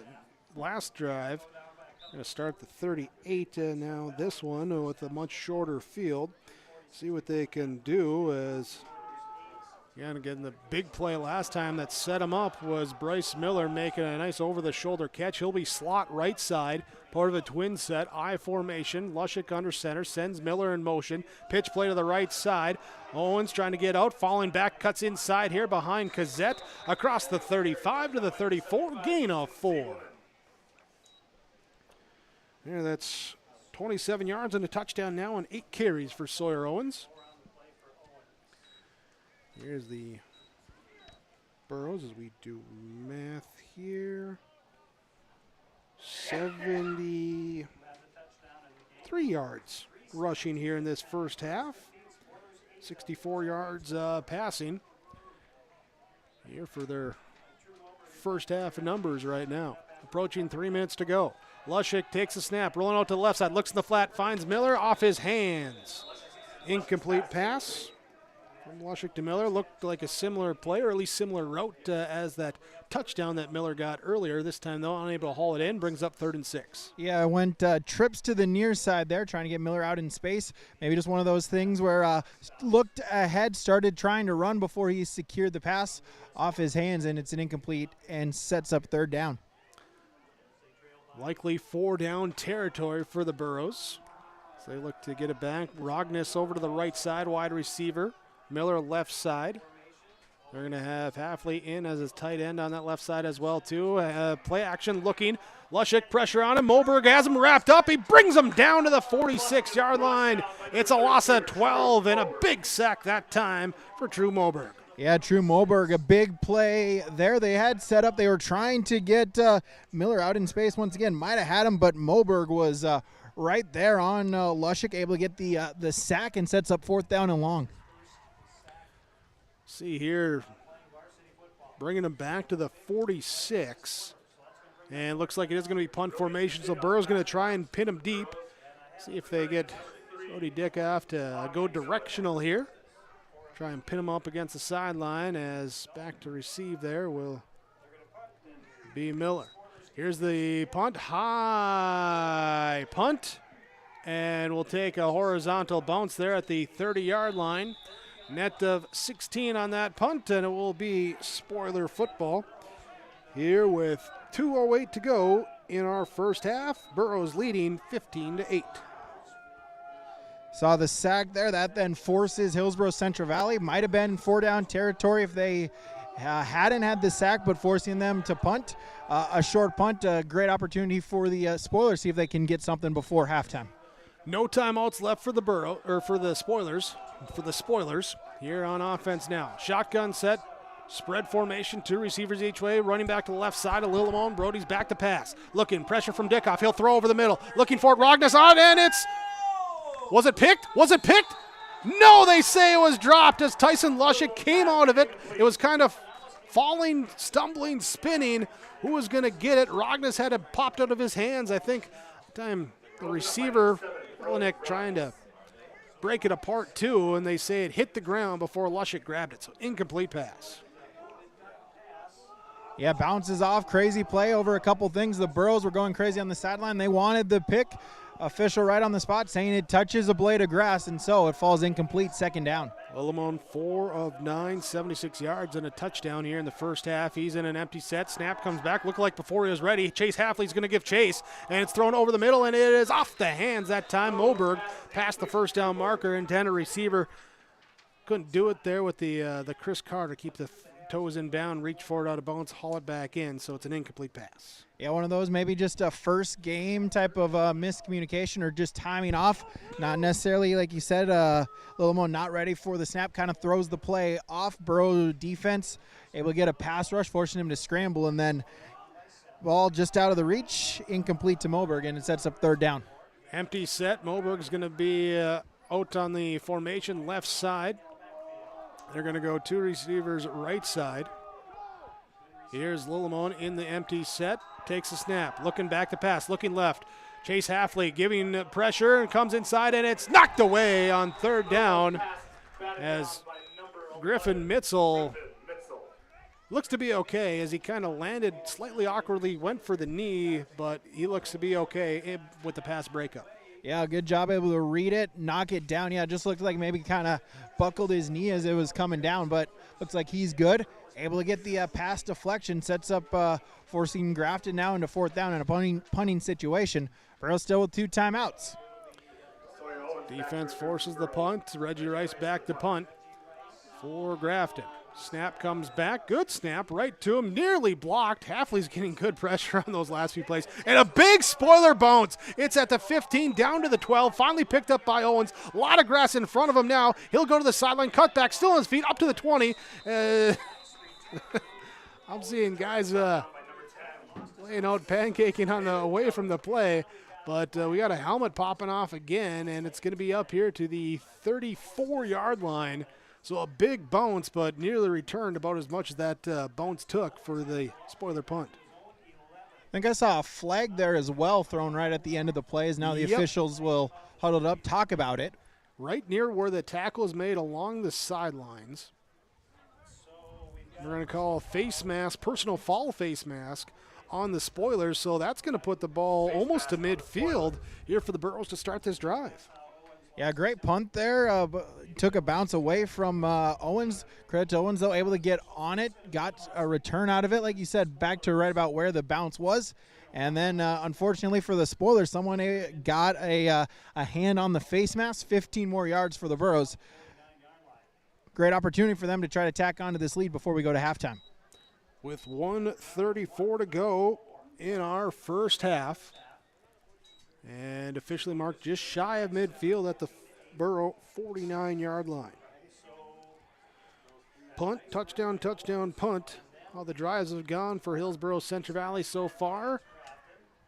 Last drive, going to start the 38 now this one with a much shorter field. See what they can do as, again, the big play last time that set him up was Bryce Miller making a nice over-the-shoulder catch. He'll be slot right side, part of a twin set, I formation. Lushik under center, sends Miller in motion. Pitch play to the right side. Owens trying to get out, falling back, cuts inside here behind Kazette. Across the 35 to the 34, gain of 4. Yeah, that's 27 yards and a touchdown now on 8 carries for Sawyer Owens. Here's the Burrows as we do math here. 73 yards rushing here in this first half. 64 yards passing here for their first half of numbers right now. Approaching 3 minutes to go. Lushik takes a snap, rolling out to the left side, looks in the flat, finds Miller off his hands. Incomplete pass from Lushik to Miller. Looked like a similar play, or at least similar route as that touchdown that Miller got earlier. This time, though, unable to haul it in, brings up 3rd and 6. Yeah, went trips to the near side there, trying to get Miller out in space. Maybe just one of those things where looked ahead, started trying to run before he secured the pass off his hands, and it's an incomplete and sets up 3rd down. Likely 4 down territory for the Burrows. So they look to get it back. Rogness over to the right side, wide receiver. Miller left side. They're going to have Halfley in as his tight end on that left side as well, too. Play action looking. Lushik pressure on him. Moberg has him wrapped up. He brings him down to the 46-yard line. It's a loss of 12 and a big sack that time for Drew Moberg. Yeah, Drew Moberg, a big play there. They had set up. They were trying to get Miller out in space once again. Might have had him, but Moberg was right there on Lushik, able to get the sack and sets up 4th down and long. See here, bringing him back to the 46. And looks like it is going to be punt formation, so Burrow's going to try and pin him deep. See if they get Cody Dickoff to go directional here. Try and pin him up against the sideline, as back to receive there will be Miller. Here's the punt, high punt, and we'll take a horizontal bounce there at the 30-yard line. Net of 16 on that punt, and it will be spoiler football here with 2:08 to go in our first half. Burrows leading 15-8. Saw the sack there. That then forces Hillsboro Central Valley. Might have been 4 down territory if they hadn't had the sack, but forcing them to punt. A short punt, a great opportunity for the Spoilers, see if they can get something before halftime. No timeouts left for the Spoilers. For the Spoilers here on offense now. Shotgun set, spread formation, 2 receivers each way, running back to the left side of Lillimon. Brody's back to pass. Looking, pressure from Dickoff. He'll throw over the middle. Looking for it, Rogness on, and it's... Was it picked? Was it picked? No, they say it was dropped as Tyson Lushik came out of it. It was kind of falling, stumbling, spinning. Who was going to get it? Rogness had it popped out of his hands. I think time the receiver, Olenek, trying to break it apart too, and they say it hit the ground before Lushik grabbed it. So incomplete pass. Yeah, bounces off. Crazy play over a couple things. The Burrows were going crazy on the sideline. They wanted the pick. Official right on the spot saying it touches a blade of grass, and so it falls incomplete, 2nd down. Lillimon 4 of 9, 76 yards and a touchdown here in the first half. He's in an empty set. Snap comes back. Looked like before he was ready. Chase Halfley's going to give chase, and it's thrown over the middle, and it is off the hands that time. Moberg past the first down marker, intended receiver. Couldn't do it there with the Chris Carter. Keep the toes in bound, reach for it out of bounds, haul it back in, so it's an incomplete pass. Yeah, one of those, maybe just a first game type of miscommunication or just timing off. Not necessarily, like you said, Lillimon not ready for the snap, kind of throws the play off. Burrow defense able to get a pass rush, forcing him to scramble, and then ball just out of the reach, incomplete to Moberg, and it sets up 3rd down. Empty set. Moberg's going to be out on the formation left side. They're going to go 2 receivers right side. Here's Lillimon in the empty set. Takes a snap. Looking back to pass. Looking left. Chase Halfley giving pressure and comes inside, and it's knocked away on 3rd down as Griffin Mitzel looks to be okay as he kind of landed slightly awkwardly, went for the knee, but he looks to be okay with the pass breakup. Yeah, good job able to read it, knock it down. Yeah, it just looked like maybe kind of buckled his knee as it was coming down, but looks like he's good. Able to get the pass deflection, sets up forcing Grafton now into 4th down in a punting situation. Burrows still with 2 timeouts. Defense forces the punt. Reggie Rice back to punt for Grafton. Snap comes back. Good snap right to him. Nearly blocked. Halfley's getting good pressure on those last few plays. And a big spoiler bounce. It's at the 15, down to the 12. Finally picked up by Owens. A lot of grass in front of him now. He'll go to the sideline. Cut back. Still on his feet. Up to the 20. I'm seeing guys laying out, pancaking on the away from the play. But we got a helmet popping off again, and it's going to be up here to the 34-yard line. So a big bounce, but nearly returned about as much as that bounce took for the spoiler punt. I think I saw a flag there as well thrown right at the end of the plays. Now the officials will huddle up, talk about it. Right near where the tackle is made along the sidelines. We're going to call a face mask, personal foul face mask on the spoilers. So that's going to put the ball almost to midfield here for the Burrows to start this drive. Yeah, great punt there. Took a bounce away from Owens. Credit to Owens, though, able to get on it. Got a return out of it, like you said, back to right about where the bounce was. And then, unfortunately for the spoilers, someone got a hand on the face mask. 15 more yards for the Burrows. Great opportunity for them to try to tack onto this lead before we go to halftime. With 1:34 to go in our first half. And officially marked just shy of midfield at the Burrow 49-yard line. Punt, touchdown, touchdown, punt. All the drives have gone for Hillsboro Central Valley so far.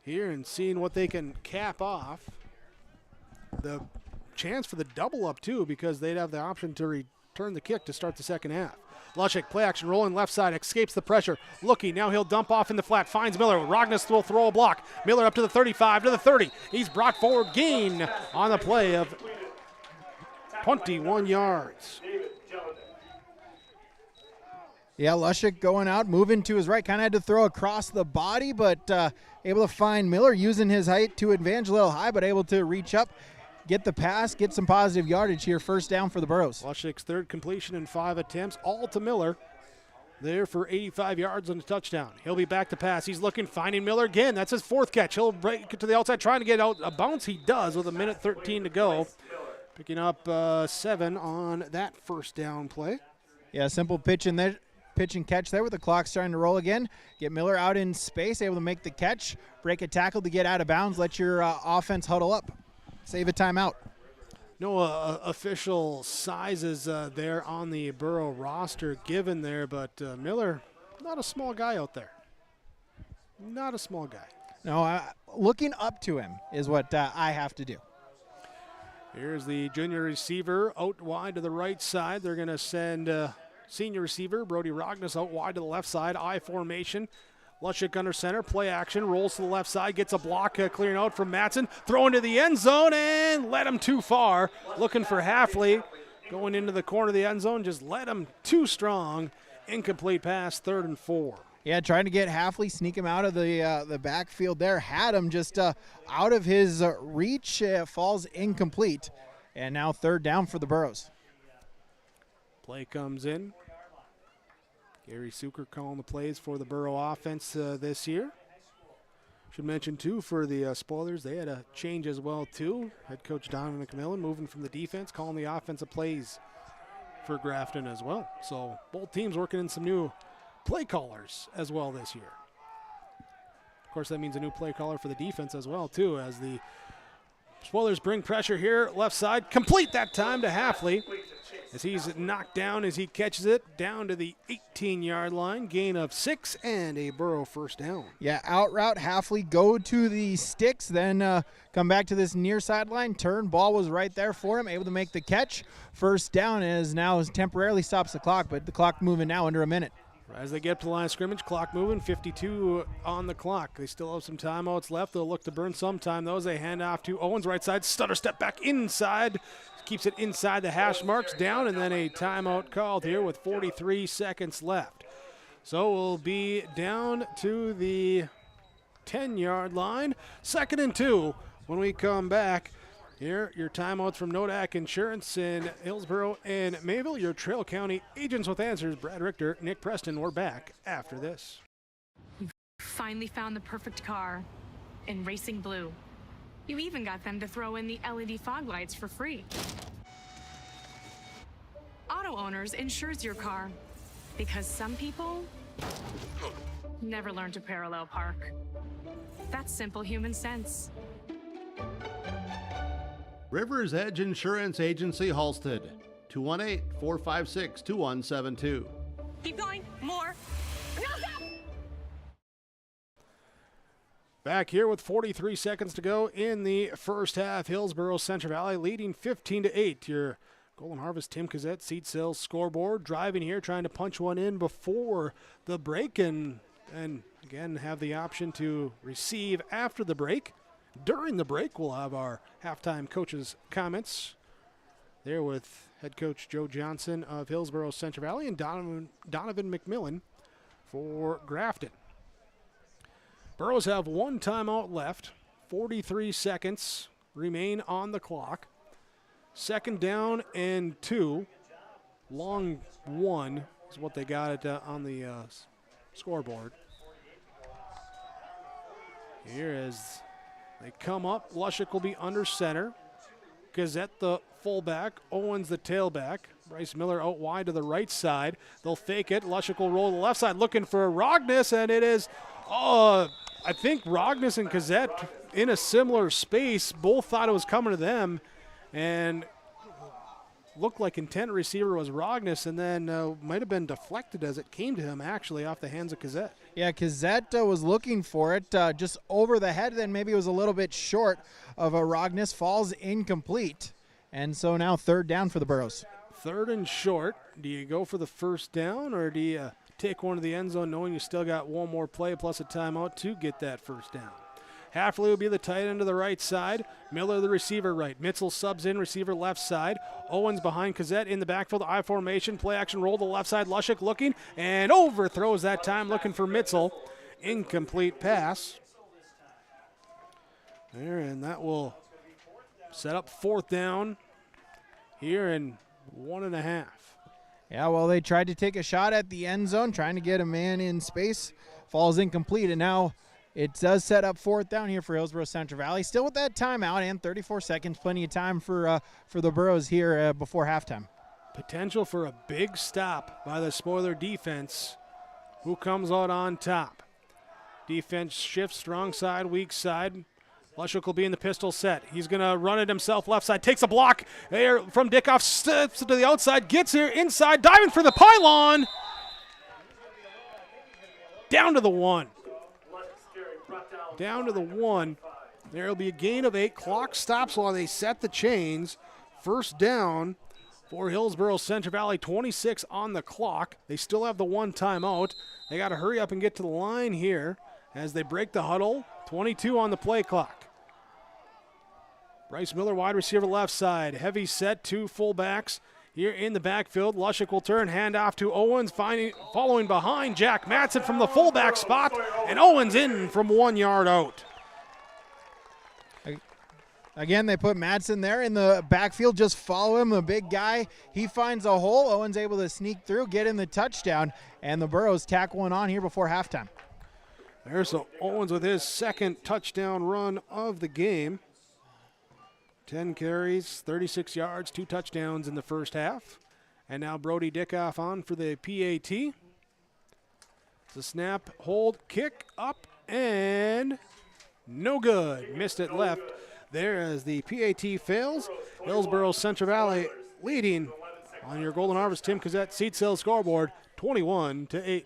Here and seeing what they can cap off. The chance for the double up too, because they'd have the option to return the kick to start the second half. Lushik, play action, rolling left side, escapes the pressure. Looking, now he'll dump off in the flat, finds Miller. Rognes will throw a block. Miller up to the 35, to the 30. He's brought forward, gain on the play of 21 yards. Yeah, Lushik going out, moving to his right. Kind of had to throw across the body, but able to find Miller, using his height to advantage a little high, but able to reach up, get the pass, get some positive yardage here. First down for the Burrows. Lushik's third completion in 5 attempts, all to Miller. There for 85 yards on the touchdown. He'll be back to pass. He's looking, finding Miller again. That's his fourth catch. He'll break it to the outside, trying to get out a bounce. He does with 1:13 to go. Picking up 7 on that first down play. Yeah, simple pitch in there. Pitch and catch there with the clock starting to roll again. Get Miller out in space, able to make the catch, break a tackle to get out of bounds, let your offense huddle up. Save a timeout. No official sizes there on the Burrow roster given there, but Miller, not a small guy out there. Not a small guy. No, looking up to him is what I have to do. Here's the junior receiver out wide to the right side. They're going to send senior receiver Brody Rognes out wide to the left side. I formation. Lushik under center, play action, rolls to the left side, gets a block clearing out from Matson, throwing to the end zone and led him too far. Looking for Halfley, going into the corner of the end zone, just led him too strong. Incomplete pass, 3rd and 4. Yeah, trying to get Halfley, sneak him out of the backfield there. Had him just out of his reach, falls incomplete. And now 3rd down for the Burrows. Play comes in. Gary Suker calling the plays for the Burrow offense this year. Should mention, too, for the spoilers, they had a change as well, too. Head coach Donovan McMillan moving from the defense, calling the offensive plays for Grafton as well. So both teams working in some new play callers as well this year. Of course, that means a new play caller for the defense as well, too, as the spoilers bring pressure here, left side. Complete that time to Halfley. As he's knocked down as he catches it down to the 18-yard line. Gain of 6 and a Burrow first down. Yeah, out route, Halfley go to the sticks, then come back to this near sideline. Turn, ball was right there for him, able to make the catch. First down is now temporarily stops the clock, but the clock moving now under a minute. As they get up to the line of scrimmage, clock moving, 52 on the clock. They still have some timeouts left. They'll look to burn some time. Those they hand off to Owens, right side, stutter step back inside. Keeps it inside the hash marks, down, and then a timeout called here with 43 seconds left. So we'll be down to the 10-yard line. 2nd and 2 when we come back. Here, your timeouts from Nodak Insurance in Hillsboro and Mayville. Your Trail County agents with answers, Brad Richter, Nick Preston. We're back after this. You've finally found the perfect car in racing blue. You even got them to throw in the LED fog lights for free. Auto Owners insures your car because some people never learn to parallel park. That's simple human sense. Rivers Edge Insurance Agency, Halsted, 218-456-2172. Keep going, more. Back here with 43 seconds to go in the first half. Hillsboro Central Valley leading 15-8. Your Golden Harvest Tim Cassette seat sales scoreboard. Driving here, trying to punch one in before the break and again have the option to receive after the break. During the break, we'll have our halftime coaches' comments there with head coach Joe Johnson of Hillsboro Central Valley and Donovan McMillan for Grafton. Burrows have one timeout left. 43 seconds remain on the clock. Second down and 2. Long 1 is what they got on the scoreboard. Here as they come up, Lushik will be under center. Gazette the fullback, Owens the tailback. Bryce Miller out wide to the right side. They'll fake it. Lushik will roll to the left side looking for Rognes, and it is, I think Rognes and Gazette in a similar space. Both thought it was coming to them, and looked like intent receiver was Rognes, and then might have been deflected as it came to him, actually, off the hands of Gazette. Yeah, Gazette was looking for it just over the head, then maybe it was a little bit short of a Rognes, falls incomplete. And so now third down for the Burrows. Third and short. Do you go for the first down, or do you take one to the end zone knowing you still got one more play plus a timeout to get that first down? Hafley will be the tight end to the right side. Miller the receiver right. Mitzel subs in, receiver left side. Owens behind Cassette in the backfield, I formation. Play action roll to the left side. Lushik looking and overthrows that time looking for Mitzel. Incomplete pass. There, and that will set up fourth down here in 1.5. Yeah, well, they tried to take a shot at the end zone, trying to get a man in space. Falls incomplete, and now it does set up fourth down here for Hillsboro Central Valley. Still with that timeout and 34 seconds. Plenty of time for the Burrows here before halftime. Potential for a big stop by the spoiler defense. Who comes out on top? Defense shifts, strong side, weak side. Lushik will be in the pistol set. He's going to run it himself left side. Takes a block there from Dickoff. Steps to the outside. Gets here inside. Diving for the pylon. Down to the 1. Down to the 1. There will be a gain of 8. Clock stops while they set the chains. First down for Hillsboro Central Valley. 26 on the clock. They still have the one timeout. They got to hurry up and get to the line here as they break the huddle. 22 on the play clock. Bryce Miller, wide receiver left side. Heavy set, 2 fullbacks here in the backfield. Lushik will turn, hand off to Owens, following behind Jack Matson from the fullback spot, and Owens in from 1 yard out. Again, they put Matson there in the backfield. Just follow him, the big guy. He finds a hole. Owens able to sneak through, get in the touchdown, and the Burrows tack one on here before halftime. There's Owens with his second touchdown run of the game. 10 carries, 36 yards, 2 touchdowns in the first half. And now Brody Dickoff on for the PAT. It's a snap, hold, kick, up, and no good. Missed it left there as the PAT fails. Hillsboro Central Valley leading on your Golden Harvest Tim Cassette seat sales scoreboard, 21-8.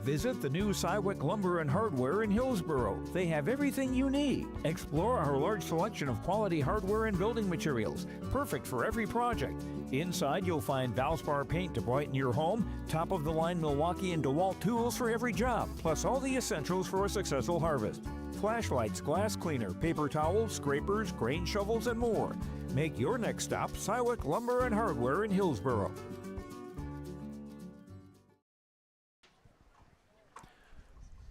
Visit the new Cywick Lumber and Hardware in Hillsboro. They have everything you need. Explore our large selection of quality hardware and building materials, perfect for every project. Inside, you'll find Valspar paint to brighten your home, top-of-the-line Milwaukee and DeWalt tools for every job, plus all the essentials for a successful harvest. Flashlights, glass cleaner, paper towels, scrapers, grain shovels, and more. Make your next stop Cywick Lumber and Hardware in Hillsboro.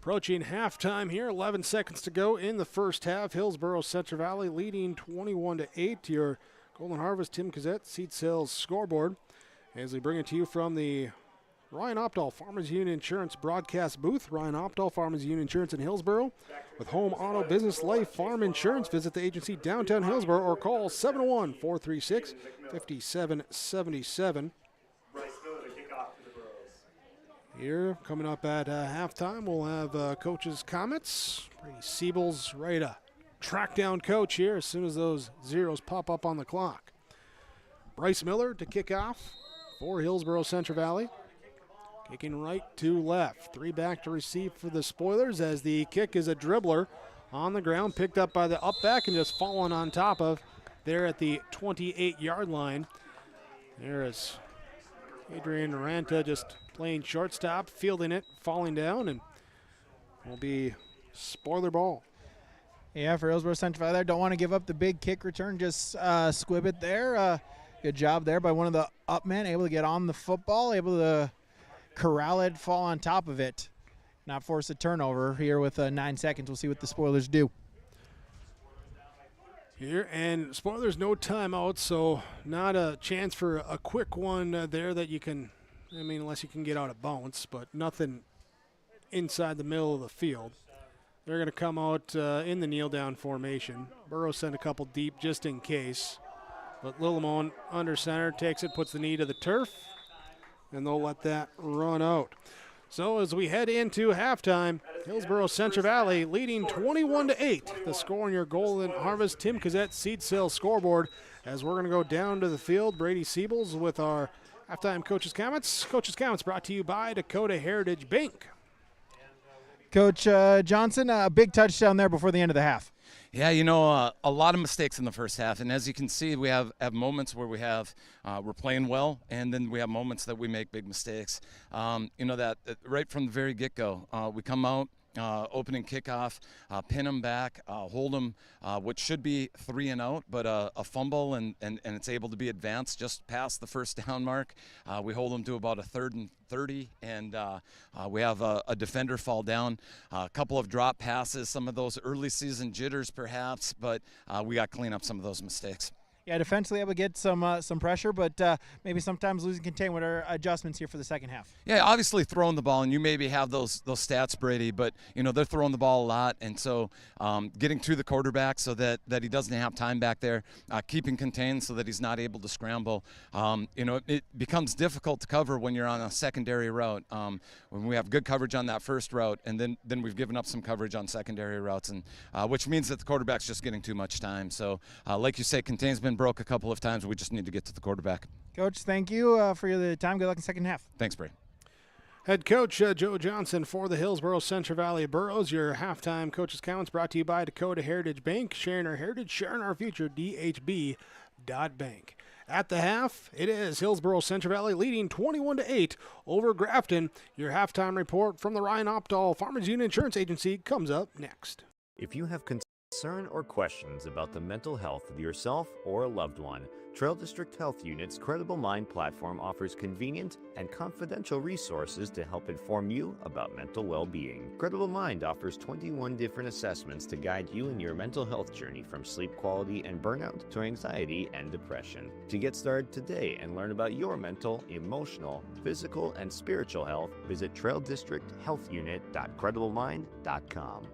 Approaching halftime here, 11 seconds to go in the first half. Hillsboro Central Valley leading 21-8. Your Golden Harvest Tim Cassette seat sales scoreboard as we bring it to you from the Ryan Opdahl Farmers Union Insurance broadcast booth. Ryan Opdahl Farmers Union Insurance in Hillsboro with home, auto, business, life, farm insurance. Visit the agency downtown Hillsboro or call 701-436-5777. Here, coming up at halftime, we'll have coaches' comments. Brady Siebel's ready to track down coach here as soon as those zeros pop up on the clock. Bryce Miller to kick off for Hillsboro Central Valley. Kicking right to left. 3 back to receive for the Spoilers as the kick is a dribbler on the ground, picked up by the up back and just fallen on top of there at the 28-yard line. There is Adrian Ranta just playing shortstop, fielding it, falling down, and will be spoiler ball. Yeah, for Hillsboro Central Valley there, don't want to give up the big kick return, just squib it there. Good job there by one of the up men, able to get on the football, able to corral it, fall on top of it, not force a turnover here with 9 seconds. We'll see what the Spoilers do. Here, and Spoilers no timeout, so not a chance for a quick one there that you can, I mean, unless you can get out of bounds, but nothing inside the middle of the field. They're going to come out in the kneel-down formation. Burrows sent a couple deep just in case, but Lillimon under center takes it, puts the knee to the turf, and they'll let that run out. So as we head into halftime, Hillsboro Central Valley leading 21-8. The score on your Golden Harvest Tim Cassette seed sale scoreboard. As we're going to go down to the field, Brady Siebels with our halftime coaches' comments. Coaches' comments brought to you by Dakota Heritage Bank. Coach Johnson, a big touchdown there before the end of the half. Yeah, you know, a lot of mistakes in the first half, and as you can see, we have moments where we're playing well, and then we have moments that we make big mistakes. You know, that right from the very get-go, we come out, opening kickoff, pin them back, hold them, what should be 3 and out, but a fumble, and it's able to be advanced just past the first down mark. We hold them to about a 3rd and 30, and we have a defender fall down, a couple of drop passes, some of those early season jitters perhaps, but we got to clean up some of those mistakes. Yeah, defensively able to get some pressure, but maybe sometimes losing contain. What are adjustments here for the second half? Yeah, obviously throwing the ball, and you maybe have those stats, Brady, but you know they're throwing the ball a lot, and so getting through the quarterback so that he doesn't have time back there, keeping contained so that he's not able to scramble. You know, it becomes difficult to cover when you're on a secondary route. When we have good coverage on that first route, and then we've given up some coverage on secondary routes, and which means that the quarterback's just getting too much time. So, like you say, contain's been broke a couple of times. We just need to get to the quarterback. Coach, thank you for the time. Good luck in the second half. Thanks, Brady. Head coach Joe Johnson for the Hillsboro Central Valley Burrows. Your halftime coaches' comments brought to you by Dakota Heritage Bank. Sharing our heritage, sharing our future, dhb.bank. At the half, it is Hillsboro Central Valley leading 21-8 over Grafton. Your halftime report from the Ryan Opdahl Farmers Union Insurance Agency comes up next. If you have concern or questions about the mental health of yourself or a loved one, Trail District Health Unit's Credible Mind platform offers convenient and confidential resources to help inform you about mental well-being. Credible Mind offers 21 different assessments to guide you in your mental health journey, from sleep quality and burnout to anxiety and depression. To get started today and learn about your mental, emotional, physical, and spiritual health, visit traildistricthealthunit.crediblemmind.com.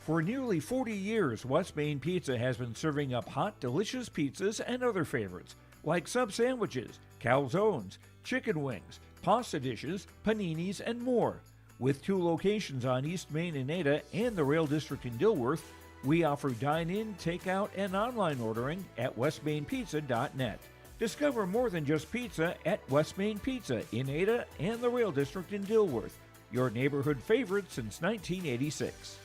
For nearly 40 years, West Main Pizza has been serving up hot, delicious pizzas and other favorites, like sub sandwiches, calzones, chicken wings, pasta dishes, paninis, and more. With 2 locations on East Main in Ada and the Rail District in Dilworth, we offer dine-in, takeout, and online ordering at westmainpizza.net. Discover more than just pizza at West Main Pizza in Ada and the Rail District in Dilworth, your neighborhood favorite since 1986.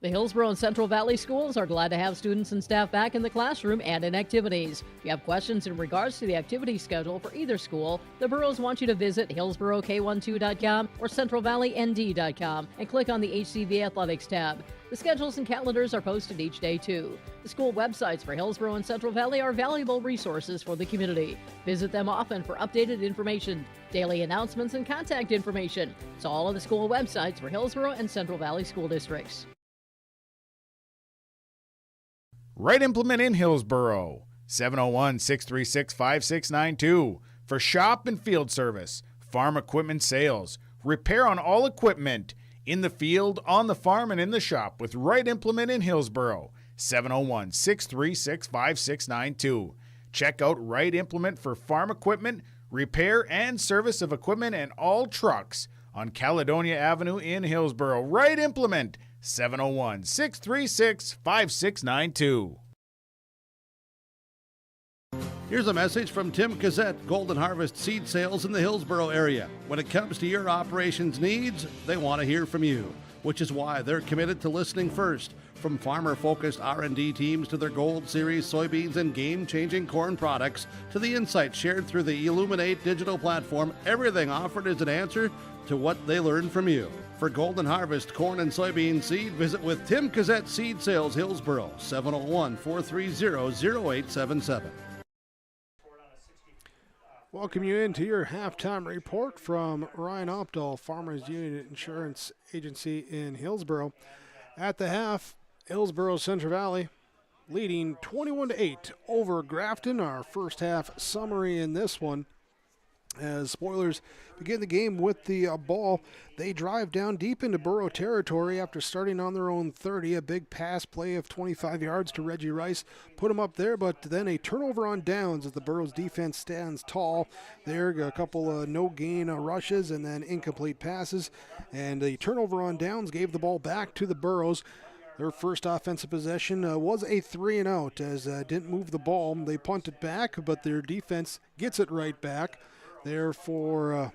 The Hillsboro and Central Valley Schools are glad to have students and staff back in the classroom and in activities. If you have questions in regards to the activity schedule for either school, the Burrows want you to visit HillsboroK12.com or CentralValleyND.com and click on the HCV Athletics tab. The schedules and calendars are posted each day, too. The school websites for Hillsboro and Central Valley are valuable resources for the community. Visit them often for updated information, daily announcements, and contact information. It's all on the school websites for Hillsboro and Central Valley School Districts. Right Implement in Hillsboro, 701-636-5692 for shop and field service, farm equipment sales, repair on all equipment, in the field, on the farm, and in the shop with Right Implement in Hillsboro, 701-636-5692. Check out Right Implement for farm equipment, repair and service of equipment and all trucks on Caledonia Avenue in Hillsboro. Right Implement, 701-636-5692. Here's a message from Tim Cassette, Golden Harvest Seed Sales in the Hillsboro area. When it comes to your operations needs, they want to hear from you, which is why they're committed to listening first. From farmer-focused R&D teams to their Gold Series soybeans and game-changing corn products to the insights shared through the Illuminate digital platform, everything offered is an answer to what they learned from you. For Golden Harvest corn and soybean seed, visit with Tim Cassette Seed Sales Hillsboro, 701-430-0877. Welcome you into your halftime report from Ryan Opdahl, Farmers Union Insurance Agency in Hillsboro. At the half, Hillsboro Central Valley leading 21-8 over Grafton. Our first half summary in this one. As Spoilers begin the game with the ball, they drive down deep into Burrow territory after starting on their own 30. A big pass play of 25 yards to Reggie Rice put him up there, but then a turnover on downs as the Burrows defense stands tall. There, a couple no-gain rushes and then incomplete passes, and the turnover on downs gave the ball back to the Burrows. Their first offensive possession was a 3-and-out as didn't move the ball. They punt it back, but their defense gets it right back. There for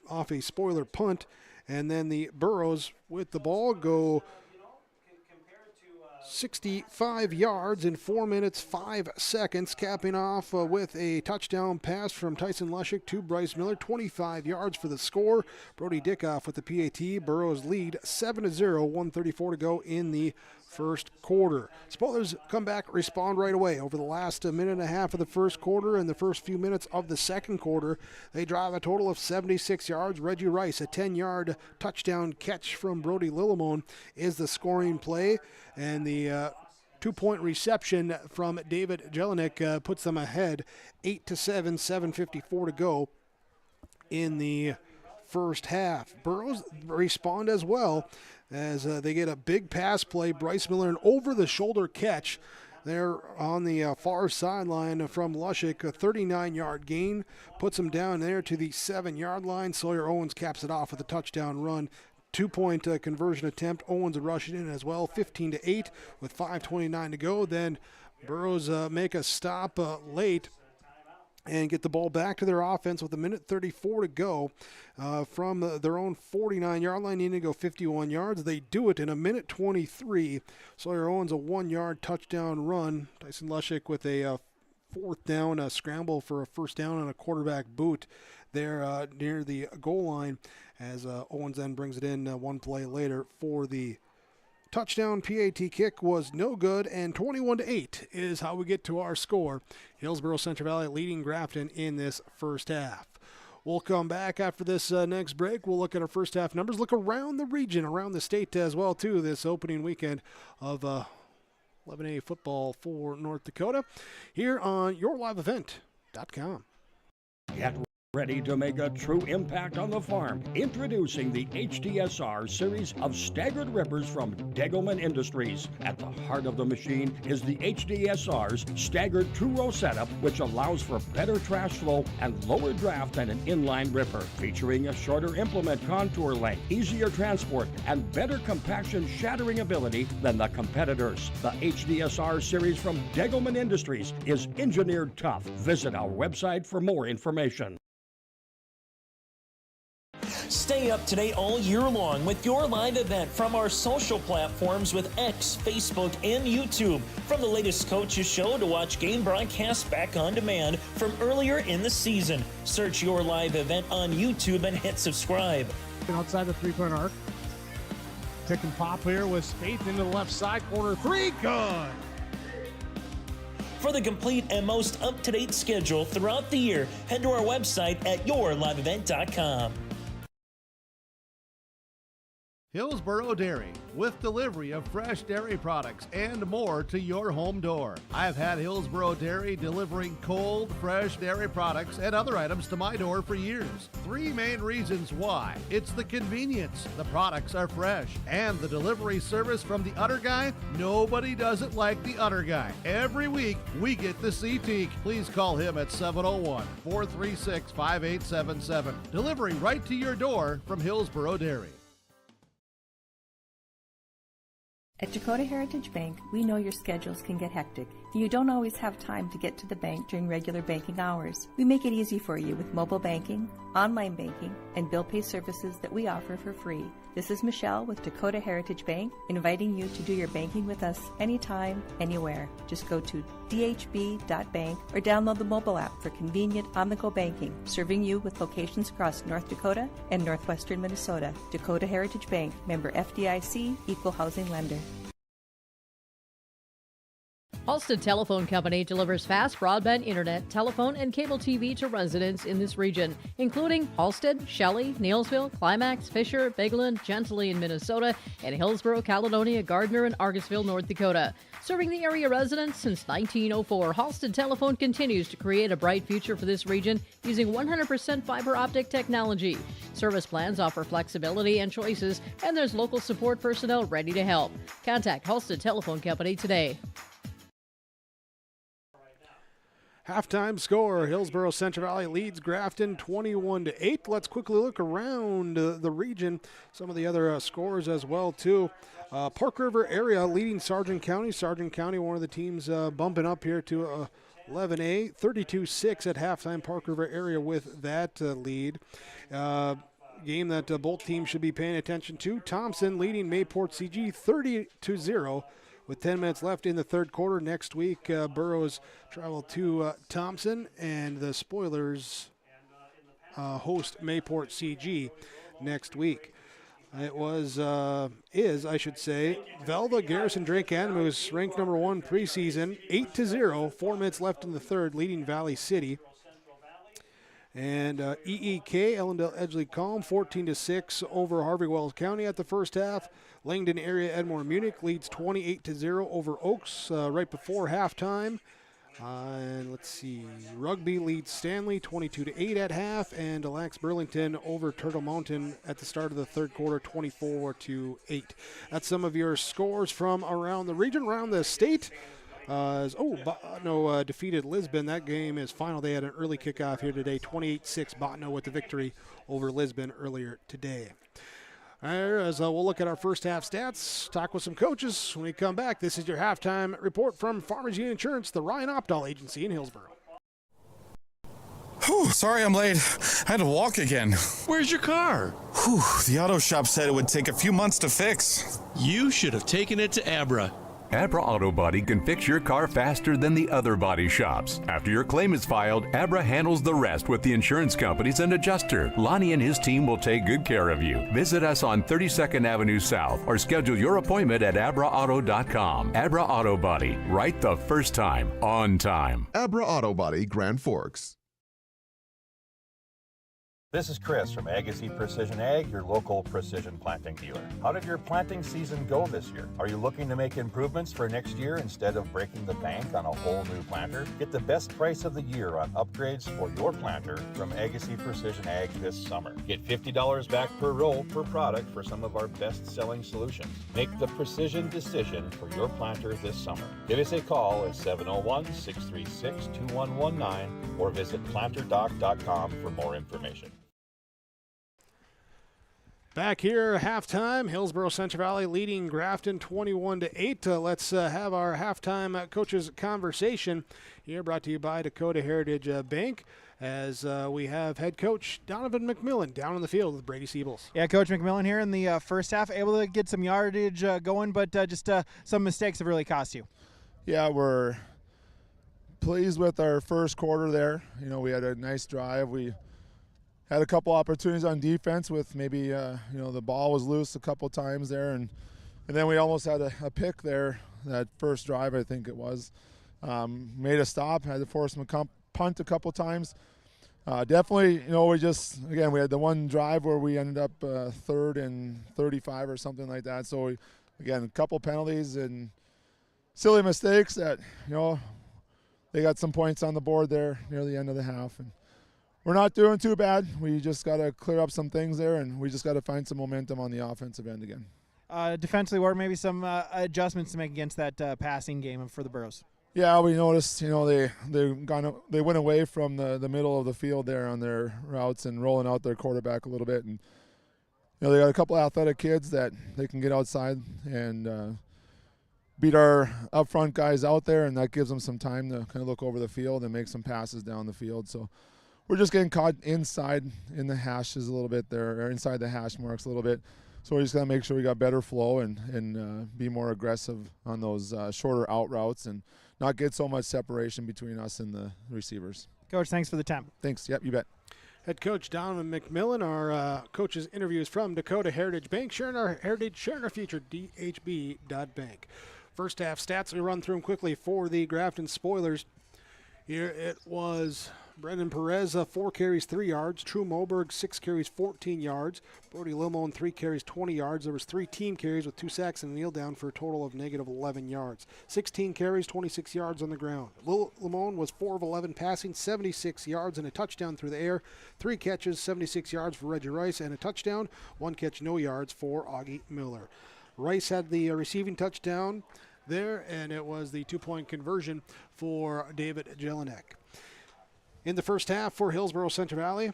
off a spoiler punt, and then the Burrows with the ball go 65 yards in 4 minutes 5 seconds, capping off with a touchdown pass from Tyson Lushik to Bryce Miller, 25 yards for the score. Brody Dickoff with the PAT. Burrows lead 7-0, 1:34 to go in the first quarter. Spoilers come back, respond right away. Over the last minute and a half of the first quarter and the first few minutes of the second quarter, they drive a total of 76 yards. Reggie Rice, a 10-yard touchdown catch from Brody Delelman is the scoring play, and the 2-point reception from David Jelinek puts them ahead 8-7, 7:54 to go in the first half. Burrows respond as well as they get a big pass play. Bryce Miller, an over-the-shoulder catch there on the far sideline from Lushik. A 39-yard gain puts him down there to the 7-yard line. Sawyer Owens caps it off with a touchdown run. 2-point conversion attempt. Owens rushed it in as well, 15-8 with 5:29 to go. Then Burrows make a stop late and get the ball back to their offense with 1:34 to go from their own 49-yard line, needing to go 51 yards. They do it in 1:23. Sawyer Owens a 1-yard touchdown run. Tyson Lushik with a fourth down scramble for a first down and a quarterback boot there near the goal line as Owens then brings it in one play later for the touchdown. PAT kick was no good, and 21-8 is how we get to our score. Hillsboro Central Valley leading Grafton in this first half. We'll come back after this next break. We'll look at our first half numbers, look around the region, around the state as well, too, this opening weekend of 11A football for North Dakota here on YourLiveEvent.com. Ready to make a true impact on the farm? Introducing the HDSR series of staggered rippers from Delelman Industries. At the heart of the machine is the HDSR's staggered two-row setup, which allows for better trash flow and lower draft than an inline ripper. Featuring a shorter implement contour length, easier transport, and better compaction shattering ability than the competitors. The HDSR series from Delelman Industries is engineered tough. Visit our website for more information. Stay up to date all year long with your live event from our social platforms with X, Facebook, and YouTube. From the latest coaches show to watch game broadcasts back on demand from earlier in the season. Search your live event on YouTube and hit subscribe. Outside the three-point arc. Pick and pop here with Spaeth into the left side corner. Three, good. For the complete and most up-to-date schedule throughout the year, head to our website at yourliveevent.com. Hillsboro Dairy, with delivery of fresh dairy products and more to your home door. I've had Hillsboro Dairy delivering cold, fresh dairy products and other items to my door for years. 3 main reasons why. It's the convenience, the products are fresh, and the delivery service from the Udder Guy. Nobody does it like the Udder Guy. Every week, we get the CT. Please call him at 701-436-5877. Delivery right to your door from Hillsboro Dairy. At Dakota Heritage Bank, we know your schedules can get hectic. You don't always have time to get to the bank during regular banking hours. We make it easy for you with mobile banking, online banking, and bill pay services that we offer for free. This is Michelle with Dakota Heritage Bank, inviting you to do your banking with us anytime, anywhere. Just go to dhb.bank or download the mobile app for convenient on-the-go banking, serving you with locations across North Dakota and northwestern Minnesota. Dakota Heritage Bank, member FDIC, equal housing lender. Halstead Telephone Company delivers fast broadband internet, telephone, and cable TV to residents in this region, including Halstead, Shelley, Neilsville, Climax, Fisher, Bigland, Gentilly in Minnesota, and Hillsboro, Caledonia, Gardner, and Argosville, North Dakota. Serving the area residents since 1904, Halstead Telephone continues to create a bright future for this region using 100% fiber optic technology. Service plans offer flexibility and choices, and there's local support personnel ready to help. Contact Halstead Telephone Company today. Halftime score, Hillsboro Central Valley leads Grafton 21-8. Let's quickly look around the region. Some of the other scores as well, too. Park River area leading Sargent County. Sargent County, one of the teams bumping up here to 11A. 32-6 at halftime. Park River area with that lead. Game that both teams should be paying attention to. Thompson leading Mayport CG 30-0. With 10 minutes left in the third quarter. Next week, Burrows travel to Thompson, and the Spoilers host Mayport CG next week. It is, Velva, Garrison, Drake Animus, ranked number 1 preseason, 8-0, 4 minutes left in the third, leading Valley City. And EEK, Ellendale Edgeley Calm, 14-6 over Harvey Wells County at the first half. Langdon area Edmore Munich leads 28-0 over Oaks right before halftime. And let's see, Rugby leads Stanley 22-8 at half, and Lax Burlington over Turtle Mountain at the start of the third quarter 24-8. That's some of your scores from around the region, around the state. Defeated Lisbon. That game is final. They had an early kickoff here today. 28-6 Botno with the victory over Lisbon earlier today. As we'll look at our first half stats, talk with some coaches. When we come back, this is your halftime report from Farmers Union Insurance, the Ryan Opdahl agency in Hillsboro. Whew, sorry I'm late. I had to walk again. Where's your car? Whew, the auto shop said it would take a few months to fix. You should have taken it to Abra. Abra Auto Body can fix your car faster than the other body shops. After your claim is filed, Abra handles the rest with the insurance companies and adjuster. Lonnie and his team will take good care of you. Visit us on 32nd Avenue South or schedule your appointment at abraauto.com. Abra Auto Body, right the first time, on time. Abra Auto Body, Grand Forks. This is Chris from Agassy Precision Ag, your local precision planting dealer. How did your planting season go this year? Are you looking to make improvements for next year instead of breaking the bank on a whole new planter? Get the best price of the year on upgrades for your planter from Agassy Precision Ag this summer. Get $50 back per roll per product for some of our best-selling solutions. Make the precision decision for your planter this summer. Give us a call at 701-636-2119 or visit planterdoc.com for more information. Back here, halftime, Hillsboro Central Valley leading Grafton 21-8. Let's have our halftime coaches conversation here, brought to you by Dakota Heritage Bank, as we have head coach Donovan McMillan down on the field with Brady Siebels. Yeah, Coach McMillan here in the first half, able to get some yardage going, but just some mistakes have really cost you. Yeah, we're pleased with our first quarter there. You know, we had a nice drive. We had a couple opportunities on defense with maybe, the ball was loose a couple times there. And then we almost had a pick there, that first drive, I think it was. Made a stop, had to force them to punt a couple times. Definitely, we had the one drive where we ended up 3rd and 35 or something like that. So, a couple penalties and silly mistakes that, they got some points on the board there near the end of the half. And we're not doing too bad. We just got to clear up some things there, and we just got to find some momentum on the offensive end again. Defensively, what are maybe some adjustments to make against that passing game for the Burrows? Yeah, we noticed, they went away from the middle of the field there on their routes and rolling out their quarterback a little bit. And, they got a couple of athletic kids that they can get outside and, beat our up front guys out there, and that gives them some time to kind of look over the field and make some passes down the field. So we're just getting caught inside in the hashes a little bit there, or inside the hash marks a little bit. So we're just going to make sure we got better flow and be more aggressive on those shorter out routes and not get so much separation between us and the receivers. Coach, thanks for the time. Thanks. Yep, you bet. Head coach Donovan McMillan, our coaches' interviews from Dakota Heritage Bank, sharing our heritage, sharing our future, dhb.bank. First half stats, we run through them quickly for the Grafton Spoilers. Here it was Brendan Perez, 4 carries, 3 yards. True Moberg, 6 carries, 14 yards. Brody Limon, 3 carries, 20 yards. There was 3 team carries with 2 sacks and a kneel down for a total of negative 11 yards. 16 carries, 26 yards on the ground. Limon was 4 of 11 passing, 76 yards and a touchdown through the air. 3 catches, 76 yards for Reggie Rice and a touchdown. 1 catch, no yards for Augie Miller. Rice had the receiving touchdown there, and it was the 2-point conversion for David Jelinek. In the first half for Hillsboro Central Valley,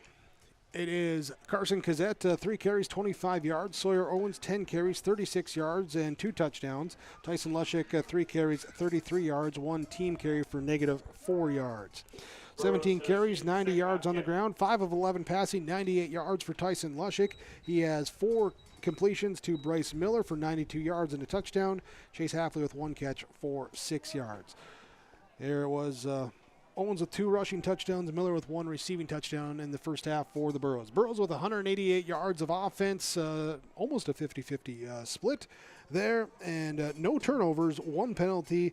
it is Carson Kazette, 3 carries, 25 yards. Sawyer Owens, 10 carries, 36 yards, and 2 touchdowns. Tyson Lushik, 3 carries, 33 yards, 1 team carry for negative 4 yards. 17 carries, 90 yards on the ground, 5 of 11 passing, 98 yards for Tyson Lushik. He has 4 completions to Bryce Miller for 92 yards and a touchdown. Chase Halfley with 1 catch for 6 yards. There was Owens with 2 rushing touchdowns, Miller with 1 receiving touchdown in the first half for the Burrows. Burrows with 188 yards of offense, almost a 50-50 split there, and no turnovers, 1 penalty,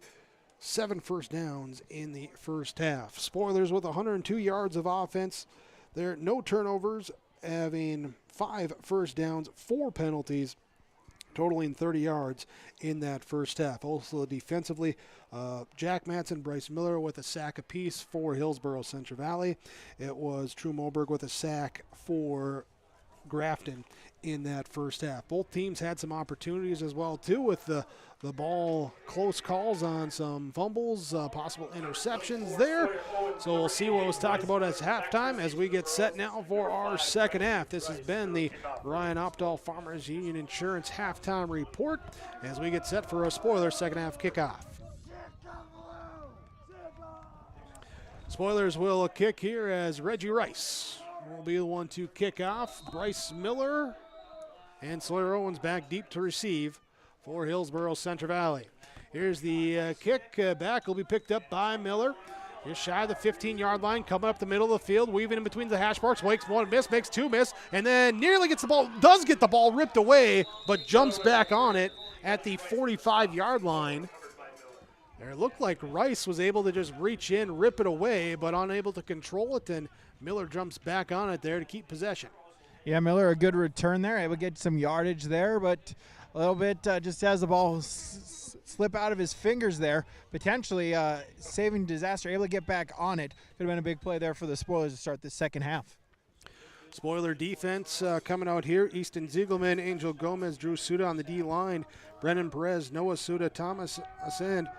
7 first downs in the first half. Spoilers with 102 yards of offense there, no turnovers, having 5 first downs, 4 penalties, totaling 30 yards in that first half. Also defensively, Jack Matson, Bryce Miller with a sack apiece for Hillsboro Central Valley. It was True Moberg with a sack for Grafton in that first half. Both teams had some opportunities as well too, with the ball close calls on some fumbles, possible interceptions there. So we'll see what was talked about as halftime as we get set now for our second half. This has been the Ryan Opdahl Farmers Union Insurance halftime report as we get set for a spoiler second half kickoff. Spoilers will kick here as Reggie Rice will be the one to kick off. Bryce Miller and Sawyer Owens back deep to receive for Hillsboro Central Valley. Here's the kick. Back will be picked up by Miller. Just shy of the 15-yard line, coming up the middle of the field, weaving in between the hash marks. Makes 1 miss, makes 2 miss, and then nearly gets the ball, does get the ball ripped away, but jumps back on it at the 45-yard line. There it looked like Rice was able to just reach in, rip it away, but unable to control it, and Miller jumps back on it there to keep possession. Yeah, Miller, a good return there. Able to get some yardage there, but a little bit just as the ball slip out of his fingers there, potentially saving disaster, able to get back on it. Could have been a big play there for the Spoilers to start the second half. Spoiler defense coming out here. Easton Ziegelman, Angel Gomez, Drew Suda on the D-line. Brennan Perez, Noah Suda, Thomas Ascend,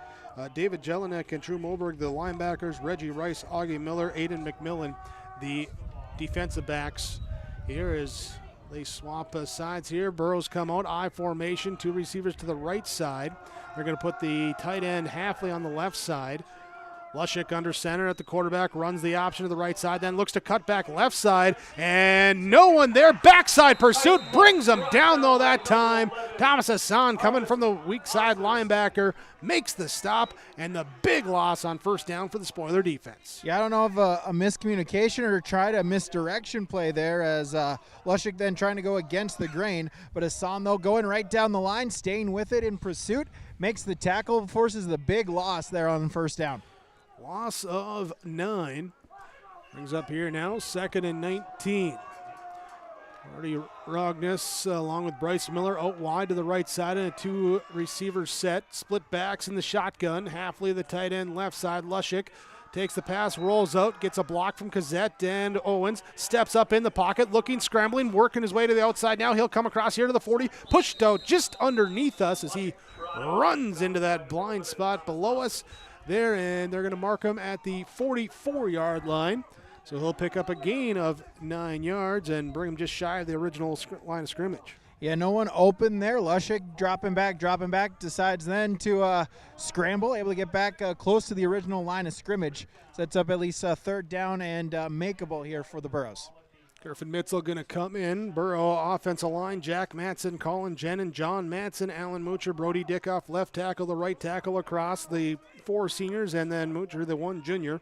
David Jelinek, and Drew Moberg, the linebackers. Reggie Rice, Augie Miller, Aiden McMillan, the defensive backs. Here is they swap sides here. Burrows come out, I formation, 2 receivers to the right side. They're going to put the tight end Halfley on the left side. Lushik under center at the quarterback, runs the option to the right side, then looks to cut back left side, and no one there. Backside pursuit brings him down, though, that time. Thomas Hassan coming from the weak side linebacker makes the stop, and the big loss on first down for the Spoiler defense. Yeah, I don't know if a miscommunication or tried a misdirection play there as Lushik then trying to go against the grain, but Hassan, though, going right down the line, staying with it in pursuit, makes the tackle, forces the big loss there on first down. Loss of 9. Brings up here now, 2nd and 19. Marty Rogness along with Bryce Miller out wide to the right side in a 2 receiver set. Split backs in the shotgun. Halfley the tight end left side. Lushik takes the pass, rolls out, gets a block from Kazette, and Owens steps up in the pocket, looking, scrambling, working his way to the outside now. He'll come across here to the 40, pushed out just underneath us as he runs into that blind spot below us there, and they're going to mark him at the 44-yard line. So he'll pick up a gain of 9 yards and bring him just shy of the original line of scrimmage. Yeah, no one open there. Lushik dropping back, decides then to scramble, able to get back close to the original line of scrimmage. Sets up at least a third down and makeable here for the Burrows. Griffin Mitzel going to come in. Burrow offensive line, Jack Matson, Colin Jenin, John Matson, Alan Moocher, Brody Dickoff, left tackle, the right tackle across, the 4 seniors, and then Moocher, the 1 junior.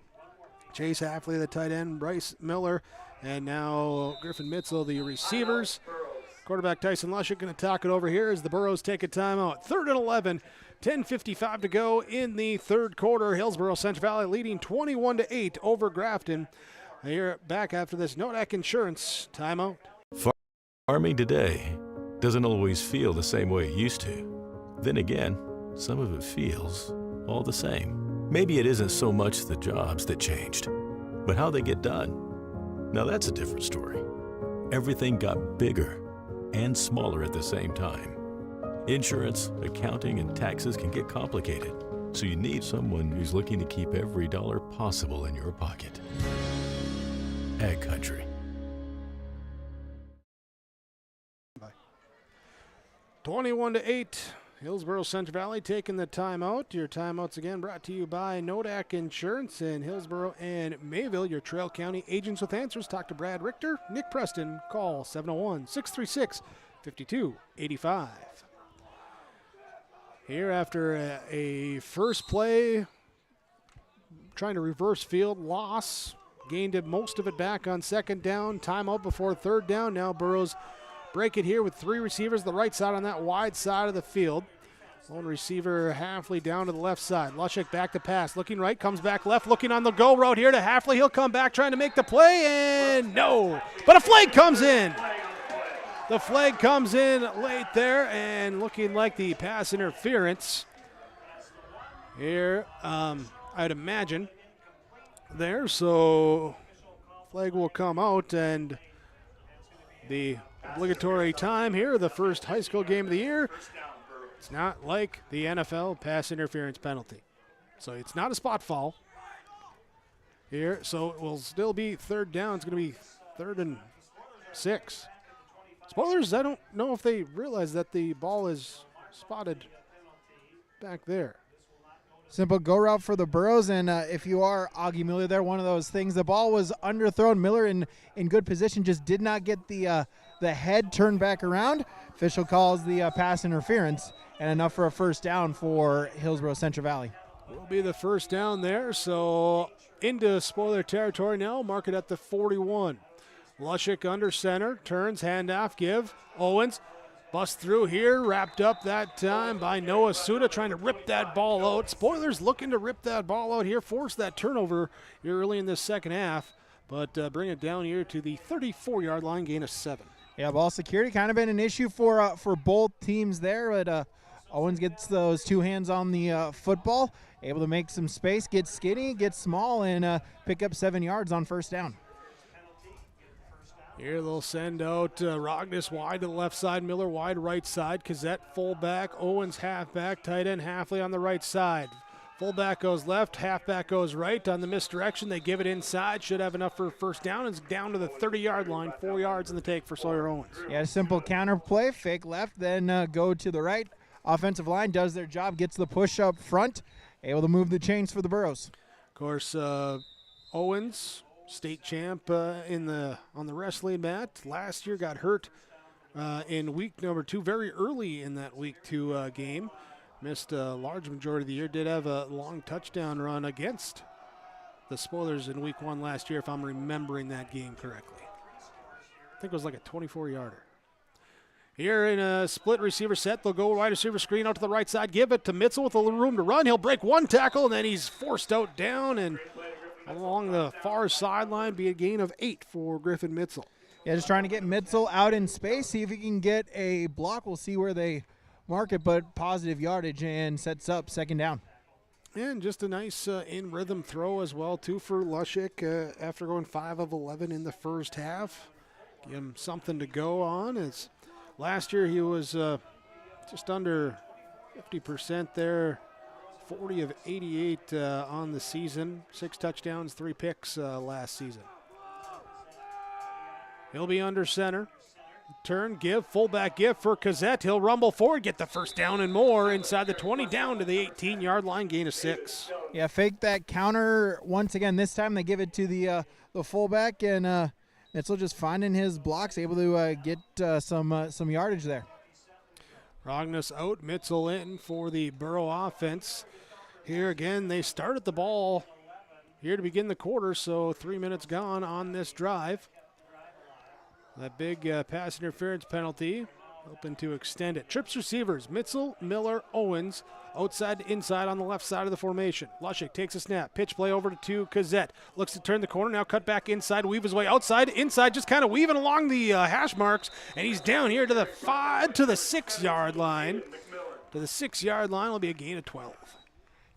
Chase Hafley, the tight end, Bryce Miller, and now Griffin Mitzel, the receivers. Quarterback Tyson Lushik going to talk it over here as the Burrows take a timeout. 3rd and 11, 10:55 to go in the third quarter. Hillsboro Central Valley leading 21-8 over Grafton. Here back after this Nodak Insurance timeout. Farming today doesn't always feel the same way it used to. Then again, some of it feels all the same. Maybe it isn't so much the jobs that changed, but how they get done. Now that's a different story. Everything got bigger and smaller at the same time. Insurance, accounting, and taxes can get complicated, so you need someone who's looking to keep every dollar possible in your pocket. Ag Country. 21-8, Hillsboro Central Valley taking the timeout. Your timeouts again brought to you by Nodak Insurance in Hillsboro and Mayville. Your Trail County agents with answers. Talk to Brad Richter, Nick Preston. Call 701-636-5285. Here after a first play, trying to reverse field, loss. Gained most of it back on second down. Timeout before third down. Now Burrows break it here with 3 receivers. The right side on that wide side of the field. Lone receiver Hafley down to the left side. Lushik back to pass. Looking right, comes back left. Looking on the go route here to Hafley. He'll come back trying to make the play, and no. But a flag comes in. The flag comes in late there, and looking like the pass interference here, I'd imagine. There, so flag will come out, and the obligatory time here, the first high school game of the year. It's not like the NFL pass interference penalty, so it's not a spot foul here, so it will still be third down. It's going to be 3rd and 6. Spoilers, I don't know if they realize that the ball is spotted back there. Simple go route for the Burrows, and if you are Augie Miller there, one of those things, the ball was underthrown. Miller in good position, just did not get the head turned back around. Official calls the pass interference, and enough for a first down for Hillsboro Central Valley. Will be the first down there, so into spoiler territory now, mark it at the 41. Lushik under center, turns, handoff, give, Owens. Bust through here, wrapped up that time by Noah Suda, trying to rip that ball out. Spoilers looking to rip that ball out here, force that turnover here early in this second half, but bring it down here to the 34-yard line, gain of 7. Yeah, ball security kind of been an issue for both teams there, but Owens gets those 2 hands on the football, able to make some space, get skinny, get small, and pick up 7 yards on first down. Here they'll send out Rognus wide to the left side, Miller wide right side, Kazette fullback, Owens halfback, tight end Hafley on the right side. Fullback goes left, halfback goes right. On the misdirection, they give it inside. Should have enough for a first down. It's down to the 30-yard line, 4 yards in the take for Sawyer Owens. Yeah, a simple counter play, fake left, then go to the right. Offensive line does their job, gets the push up front, able to move the chains for the Burrows. Of course, Owens, state champ on the wrestling mat. Last year got hurt in week number 2, very early in that week 2 game. Missed a large majority of the year. Did have a long touchdown run against the Spoilers in week 1 last year, if I'm remembering that game correctly. I think it was like a 24-yarder. Here in a split receiver set, they'll go wide receiver screen out to the right side. Give it to Mitzel with a little room to run. He'll break 1 tackle, and then he's forced out down and along the far sideline, be a gain of 8 for Griffin Mitzel. Yeah, just trying to get Mitzel out in space, see if he can get a block. We'll see where they mark it, but positive yardage, and sets up second down. And just a nice in-rhythm throw as well, too, for Lushik after going 5 of 11 in the first half. Give him something to go on. As last year he was just under 50% there. 40 of 88 on the season. 6 touchdowns, 3 picks last season. He'll be under center. Turn, give, fullback give for Cassette. He'll rumble forward, get the first down and more inside the 20, down to the 18-yard line, gain of 6. Yeah, fake that counter once again. This time they give it to the fullback, and Mitzel just finding his blocks, able to get some yardage there. Rognes out, Mitzel in for the Burrow offense. Here again, they started the ball here to begin the quarter, so 3 minutes gone on this drive. That big pass interference penalty, hoping to extend it. Trips receivers, Mitzel, Miller, Owens, outside to inside on the left side of the formation. Lushik takes a snap, pitch play over to Cassette. Looks to turn the corner, now cut back inside, weave his way outside, inside, just kind of weaving along the hash marks, and he's down here to the 6-yard line. To the 6-yard line will be a gain of 12.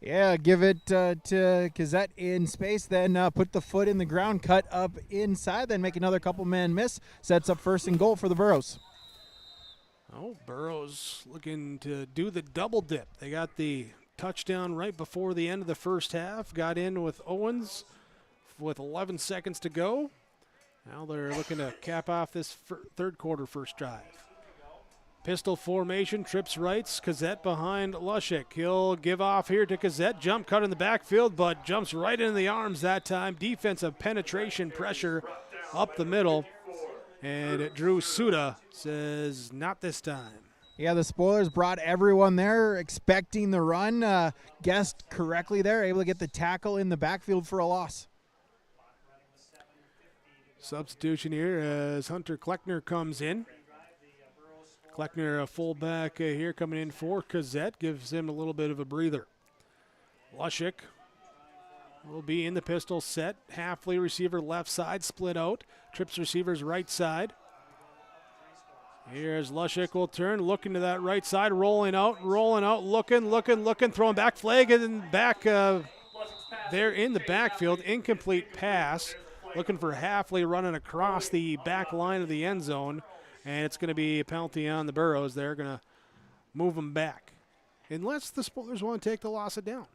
Yeah, give it to Cassette in space, then put the foot in the ground, cut up inside, then make another couple man miss. Sets up 1st and goal for the Burrows. Oh, Burrows looking to do the double dip. They got the touchdown right before the end of the first half. Got in with Owens with 11 seconds to go. Now they're looking to cap off this third quarter first drive. Pistol formation, trips rights, Cassette behind Lushik. He'll give off here to Cassette, jump cut in the backfield, but jumps right into the arms that time. Defensive penetration pressure up the middle, and Drew Suda says not this time. Yeah, the spoilers brought everyone there expecting the run, guessed correctly there, able to get the tackle in the backfield for a loss. Substitution here as Hunter Kleckner comes in. Kleckner, a fullback here coming in for Cassette, gives him a little bit of a breather. Lushik will be in the pistol set. Halfley receiver left side, split out. Trips receivers right side. Here's Lushik will turn, looking to that right side, rolling out, looking, throwing back, flag and back there in the backfield. Incomplete pass. Looking for Halfley running across the back line of the end zone. And it's going to be a penalty on the Burrows. They're going to move them back. Unless the Spoilers want to take the loss down.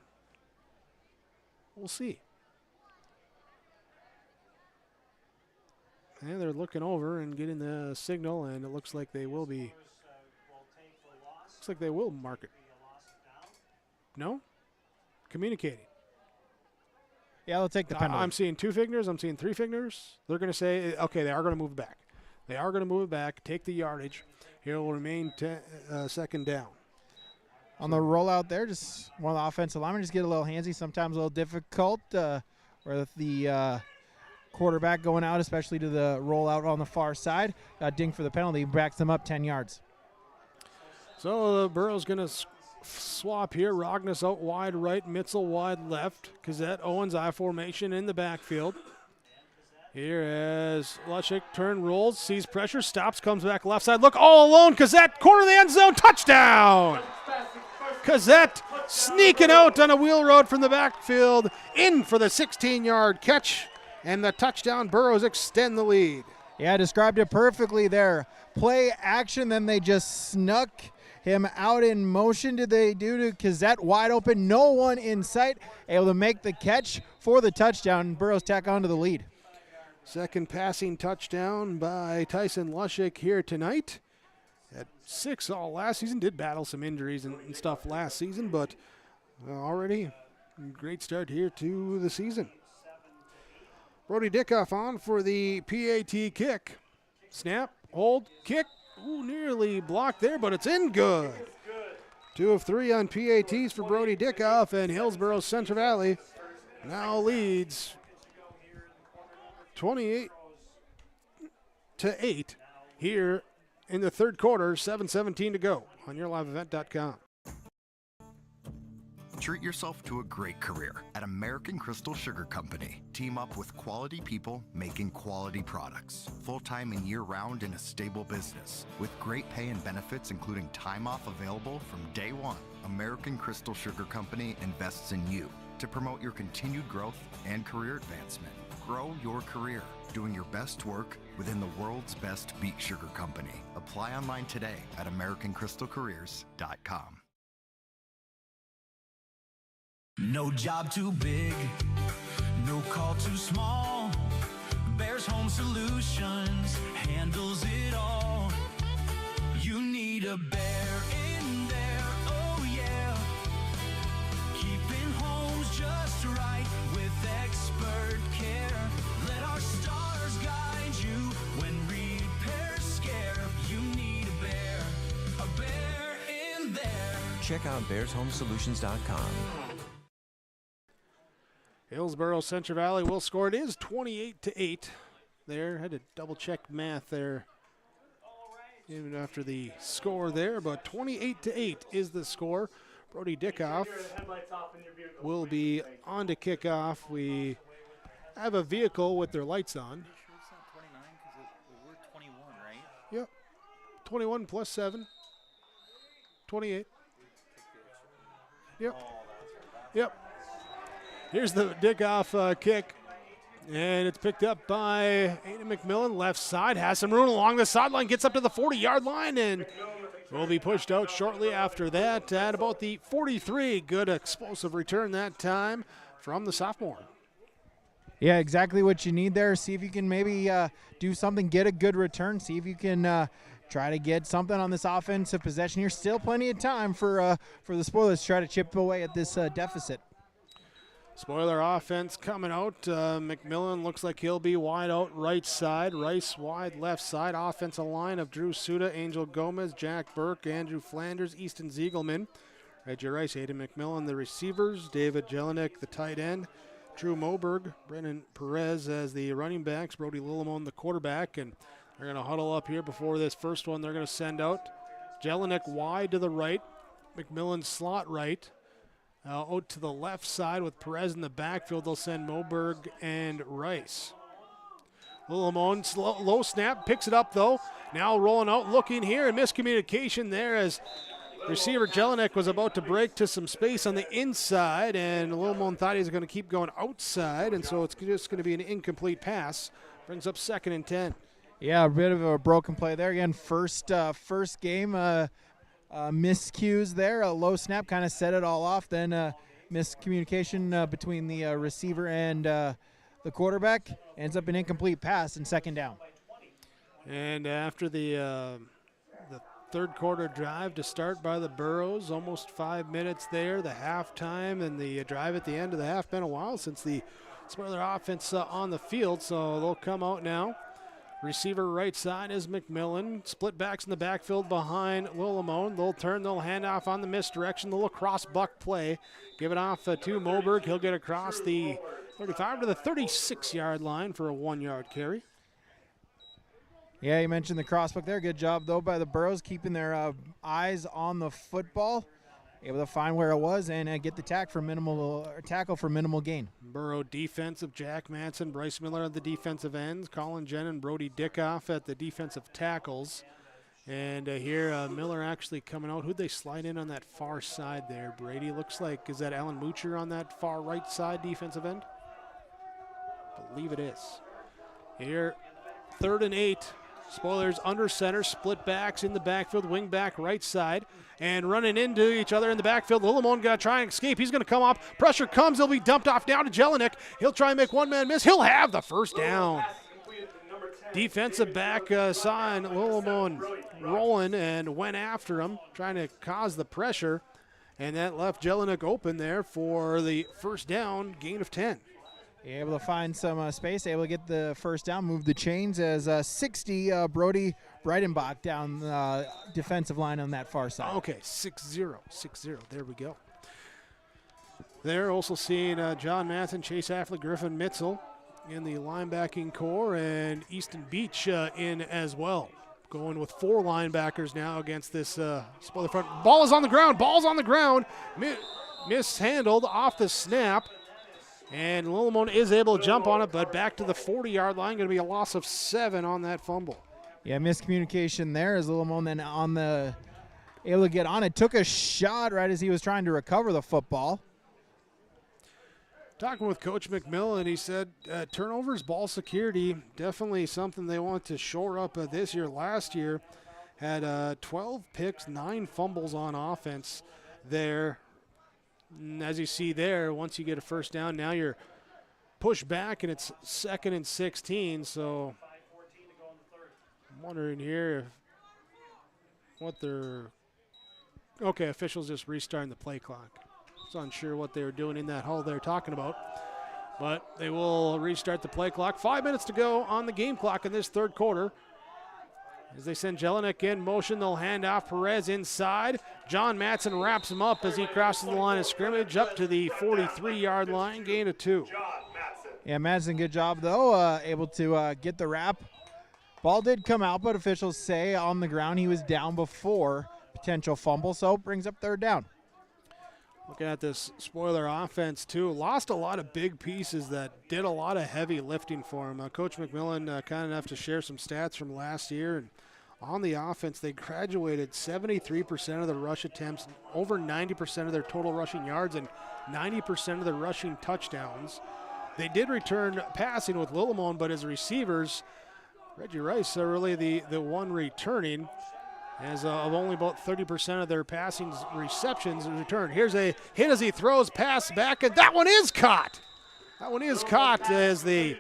We'll see. And they're looking over and getting the signal, and it looks like they will be. Looks like they will mark it. No? Communicating. Yeah, they'll take the penalty. I'm seeing 2 fingers. I'm seeing 3 fingers. They're going to say, okay, they are going to move it back. They are going to move it back, take the yardage. Here will remain second down. On the rollout there, just one of the offensive linemen just get a little handsy, sometimes a little difficult. Where the quarterback going out, especially to the rollout on the far side. Got dinged for the penalty, backs them up 10 yards. So the Burrow's going to swap here. Rognes out wide right, Mitzel wide left. Cassette, Owens, I formation in the backfield. Here as Lushik turn, rolls, sees pressure, stops, comes back left side. Look, all alone, Cassette, corner of the end zone, touchdown! Cassette sneaking out on a wheel road from the backfield, in for the 16-yard catch, and the touchdown. Burrows extend the lead. Yeah, described it perfectly there. Play action, then they just snuck him out in motion. Did they do to Cassette? Wide open, no one in sight, able to make the catch for the touchdown. Burrows tack on to the lead. Second passing touchdown by Tyson Lushik here tonight. At 6 all last season, did battle some injuries and stuff last season, but already great start here to the season. Brody Dickoff on for the PAT kick. Snap, hold, kick. Ooh, nearly blocked there, but it's in good. 2 of 3 on PATs for Brody Dickoff, and Hillsboro Central Valley now leads 28-8 here in the third quarter, 7:17 to go on yourliveevent.com. Treat yourself to a great career at American Crystal Sugar Company. Team up with quality people making quality products. Full-time and year-round in a stable business. With great pay and benefits including time off available from day one. American Crystal Sugar Company invests in you to promote your continued growth and career advancement. Grow your career, doing your best work within the world's best beet sugar company. Apply online today at AmericanCrystalCareers.com. No job too big, no call too small. Bears Home Solutions handles it all. need a bear in there, oh yeah. Keeping homes just right with expert care. Let our stars guide you when repairs scare. You need a bear in there. Check out bearshomesolutions.com. Hillsboro Central Valley will score. It is 28-8. There, had to double check math there even after the score there, but 28-8 is the score. Brody Dickoff will be on to kickoff. We have a vehicle with their lights on. We're 21, right? Yep. 21 plus 7. 28. Yep. Yep. Here's the Dickoff kick. And it's picked up by Aiden McMillan, left side. Has some room along the sideline, gets up to the 40-yard line, and will be pushed out shortly after that at about the 43. Good explosive return that time from the sophomore. Yeah, exactly what you need there. See if you can maybe do something, get a good return. See if you can try to get something on this offensive possession here. Still plenty of time for the Spoilers to try to chip away at this deficit. Spoiler offense coming out. McMillan looks like he'll be wide out right side. Rice wide left side. Offensive line of Drew Suda, Angel Gomez, Jack Burke, Andrew Flanders, Easton Ziegelman. Reggie Rice, Aiden McMillan, the receivers. David Jelinek, the tight end. Drew Moberg, Brennan Perez as the running backs. Brody Lillimon, the quarterback. And they're going to huddle up here before this first one. They're going to send out Jelinek wide to the right. McMillan slot right. Out to the left side with Perez in the backfield. They'll send Moberg and Rice. Lillimon, low snap, picks it up though. Now rolling out, looking here, and miscommunication there as receiver Jelinek was about to break to some space on the inside, and Lillimon thought he was going to keep going outside, and so it's just going to be an incomplete pass. Brings up 2nd and 10. Yeah, a bit of a broken play there. Again, first game. Miscues there, a low snap kind of set it all off, then miscommunication between the receiver and the quarterback, ends up an incomplete pass and 2nd down. And after the third quarter drive to start by the Burrows, almost 5 minutes there, the halftime and the drive at the end of the half. Been a while since the Spoiler offense on the field, so they'll come out now. Receiver right side is McMillan. Split backs in the backfield behind Lillimon. They'll turn, they'll hand off on the misdirection. The lacrosse buck play. Give it off to Moberg. He'll get across the 35 to the 36-yard line for a 1-yard carry. Yeah, you mentioned the crossbuck there. Good job, though, by the Burrows, keeping their eyes on the football. Able to find where it was and get the tackle for minimal gain. Burrow defensive, Jack Manson, Bryce Miller at the defensive ends, Colin Jen and Brody Dickoff at the defensive tackles. And here Miller actually coming out. Who'd they slide in on that far side there, Brady? Looks like, is that Alan Moocher on that far right side defensive end? I believe it is. Here, 3rd and 8. Spoilers under center, split backs in the backfield, wing back right side, and running into each other in the backfield. Lillimon going to try and escape. He's going to come off. Pressure comes. He'll be dumped off down to Jelinek. He'll try and make one-man miss. He'll have the first down. Defensive back saw Lillimon rolling and went after him, trying to cause the pressure, and that left Jelinek open there for the first down, gain of 10. Able to find some space, able to get the first down, move the chains as 60 Brody Breidenbach down the defensive line on that far side. Okay, 6-0. There we go. There also seeing John Matson, Chase Affley, Griffin Mitzel in the linebacking core, and Easton Beach in as well. Going with 4 linebackers now against this spoiler front. Ball is on the ground. Mishandled off the snap. And Lillimon is able to jump on it, but back to the 40-yard line. Going to be a loss of 7 on that fumble. Yeah, miscommunication there as Lillimon then able to get on it. Took a shot right as he was trying to recover the football. Talking with Coach McMillan, he said turnovers, ball security, definitely something they want to shore up this year. Last year had 12 picks, 9 fumbles on offense there. And as you see there, once you get a first down, now you're pushed back and it's 2nd and 16. So I'm wondering here if what they're. Okay, officials just restarting the play clock. I was unsure what they were doing in that hull they're talking about. But they will restart the play clock. 5 minutes to go on the game clock in this third quarter. As they send Jelinek in motion, they'll hand off Perez inside. John Matson wraps him up as he crosses the line of scrimmage up to the 43-yard line, gain of 2. Yeah, Matson, good job, though, able to get the wrap. Ball did come out, but officials say on the ground he was down before potential fumble, so brings up third down. Looking at this spoiler offense, too, lost a lot of big pieces that did a lot of heavy lifting for him. Coach McMillan kind enough to share some stats from last year. And on the offense, they graduated 73% of the rush attempts, over 90% of their total rushing yards, and 90% of their rushing touchdowns. They did return passing with Lillimon, but as receivers, Reggie Rice are really the one returning. As of only about 30% of their passing receptions returned. Here's a hit as he throws, pass back, and that one is caught. That one is caught as the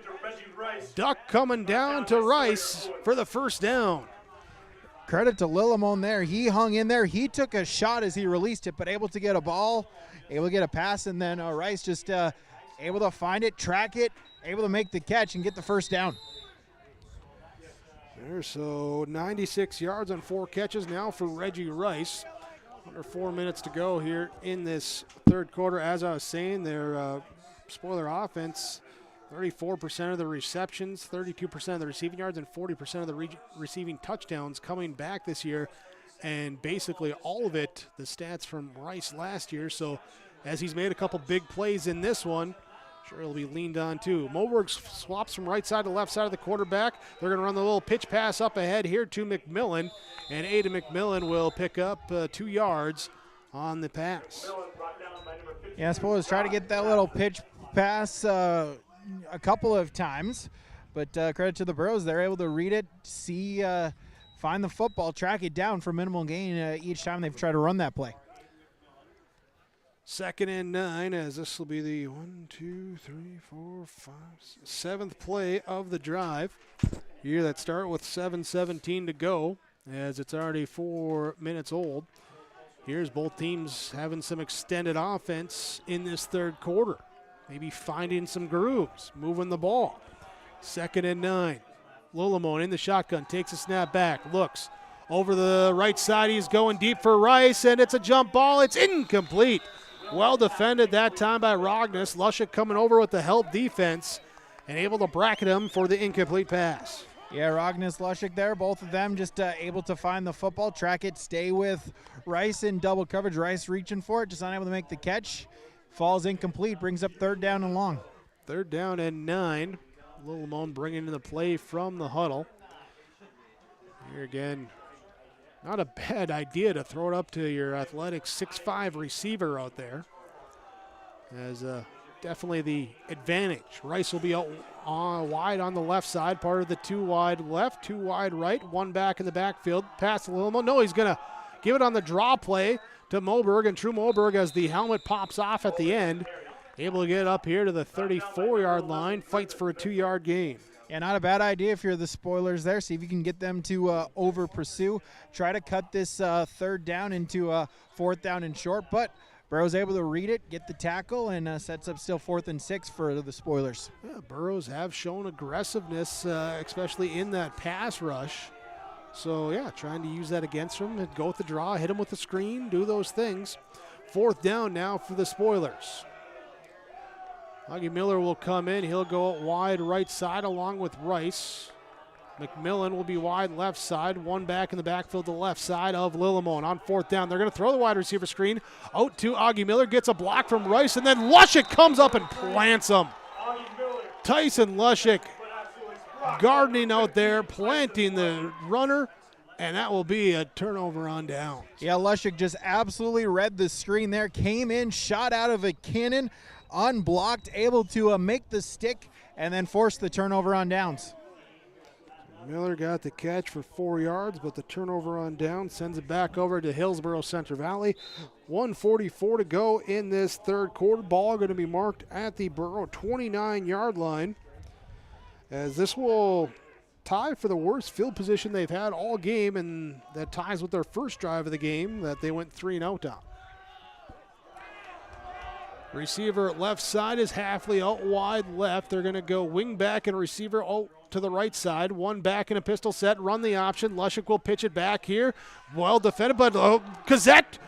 duck coming down to Rice for the first down. Credit to Lillimon there. He hung in there. He took a shot as he released it, but able to get a ball, able to get a pass, and then Rice just able to find it, track it, able to make the catch and get the first down. So 96 yards on 4 catches now for Reggie Rice. Under 4 minutes to go here in this third quarter. As I was saying, their spoiler offense, 34% of the receptions, 32% of the receiving yards, and 40% of the receiving touchdowns coming back this year. And basically all of it, the stats from Rice last year. So as he's made a couple big plays in this one, sure he'll be leaned on too. Moberg swaps from right side to left side of the quarterback. They're going to run the little pitch pass up ahead here to McMillan. And Aiden McMillan will pick up 2 yards on the pass. Yeah, I suppose try to get that little pitch pass a couple of times. But credit to the Burrows. They're able to read it, see, find the football, track it down for minimal gain each time they've tried to run that play. 2nd and 9, as this will be the 7th play of the drive. Here that start with 7:17 to go, as it's already 4 minutes old. Here's both teams having some extended offense in this third quarter. Maybe finding some grooves, moving the ball. 2nd and 9. Lillimon in the shotgun, takes a snap back, looks. Over the right side, he's going deep for Rice, and it's a jump ball. It's incomplete. Well defended that time by Rognus. Lushik coming over with the help defense and able to bracket him for the incomplete pass. Yeah, Rognus, Lushik there, both of them just able to find the football, track it, stay with Rice in double coverage. Rice reaching for it, just unable to make the catch. Falls incomplete, brings up 3rd down and long. 3rd down and 9. Lillimon bringing in the play from the huddle. Here again, not a bad idea to throw it up to your athletic 6'5" receiver out there. As definitely the advantage. Rice will be out wide on the left side, part of the 2 wide left, 2 wide right, 1 back in the backfield. Pass to Lillimon. No, he's going to give it on the draw play to Moberg, and True Moberg, as the helmet pops off at the end, able to get up here to the 34-yard line, fights for a 2-yard gain. Yeah, not a bad idea if you're the spoilers there. See if you can get them to over pursue. Try to cut this 3rd down into 4th down and short, but Burrows able to read it, get the tackle, and sets up still 4th and 6 for the spoilers. Yeah, Burrows have shown aggressiveness, especially in that pass rush. So, yeah, trying to use that against him, go with the draw, hit him with the screen, do those things. 4th down now for the spoilers. Augie Miller will come in. He'll go out wide right side along with Rice. McMillan will be wide left side. 1 back in the backfield to the left side of Lillimon. On 4th down, they're going to throw the wide receiver screen out to Augie Miller. Gets a block from Rice, and then Lushik comes up and plants him. Tyson Lushik gardening out there, planting the runner, and that will be a turnover on downs. Yeah, Lushik just absolutely read the screen there. Came in, shot out of a cannon, unblocked, able to make the stick, and then force the turnover on downs. Miller got the catch for 4 yards, but the turnover on down sends it back over to Hillsboro Central Valley. 1:44 to go in this third quarter. Ball going to be marked at the Burrow 29-yard line. As this will tie for the worst field position they've had all game, and that ties with their first drive of the game that they went 3-and-out on. Receiver left side is Halfley out wide left. They're going to go wing back and receiver out to the right side. One back in a pistol set. Run the option. Lushik will pitch it back here. Well defended, but Cassette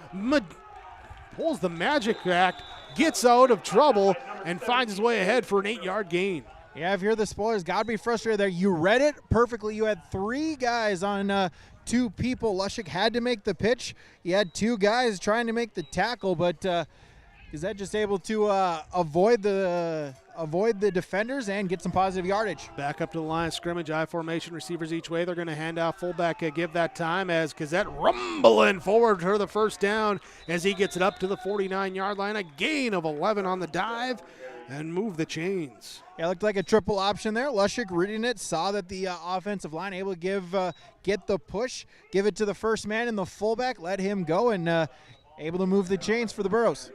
pulls the magic act, gets out of trouble, and finds his way ahead for an 8-yard gain. Yeah, if you're the Spoilers, got to be frustrated there. You read it perfectly. You had 3 guys on 2 people. Lushik had to make the pitch. You had 2 guys trying to make the tackle, but is that just able to avoid the defenders and get some positive yardage? Back up to the line of scrimmage, I formation, receivers each way. They're going to hand off fullback, give that time as Cassette rumbling forward for the first down as he gets it up to the 49-yard line. A gain of 11 on the dive and move the chains. Yeah, it looked like a triple option there. Lushik reading it, saw that the offensive line able to get the push, give it to the first man and the fullback, let him go, and able to move the chains for the Burrows.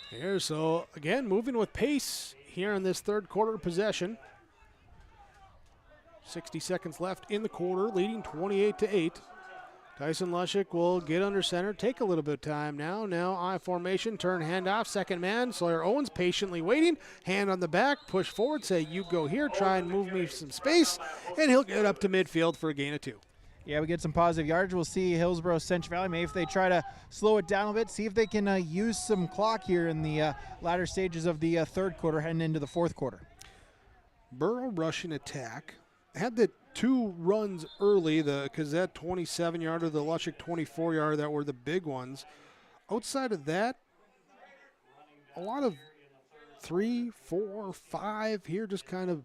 Here, so again, moving with pace here in this third quarter possession. 60 seconds left in the quarter, leading 28-8. Tyson Lushik will get under center, take a little bit of time now. Now I formation, turn handoff, second man. Sawyer Owens patiently waiting, hand on the back, push forward, say you go here, try and move me some space, and he'll get up to midfield for a gain of 2. Yeah, we get some positive yardage. We'll see Hillsboro Central Valley. Maybe if they try to slow it down a bit, see if they can use some clock here in the latter stages of the third quarter, heading into the fourth quarter. Burrow rushing attack. Had the 2 runs early, the Cassette 27-yarder, the Lushik 24-yarder that were the big ones. Outside of that, a lot of 3, 4, 5 here, just kind of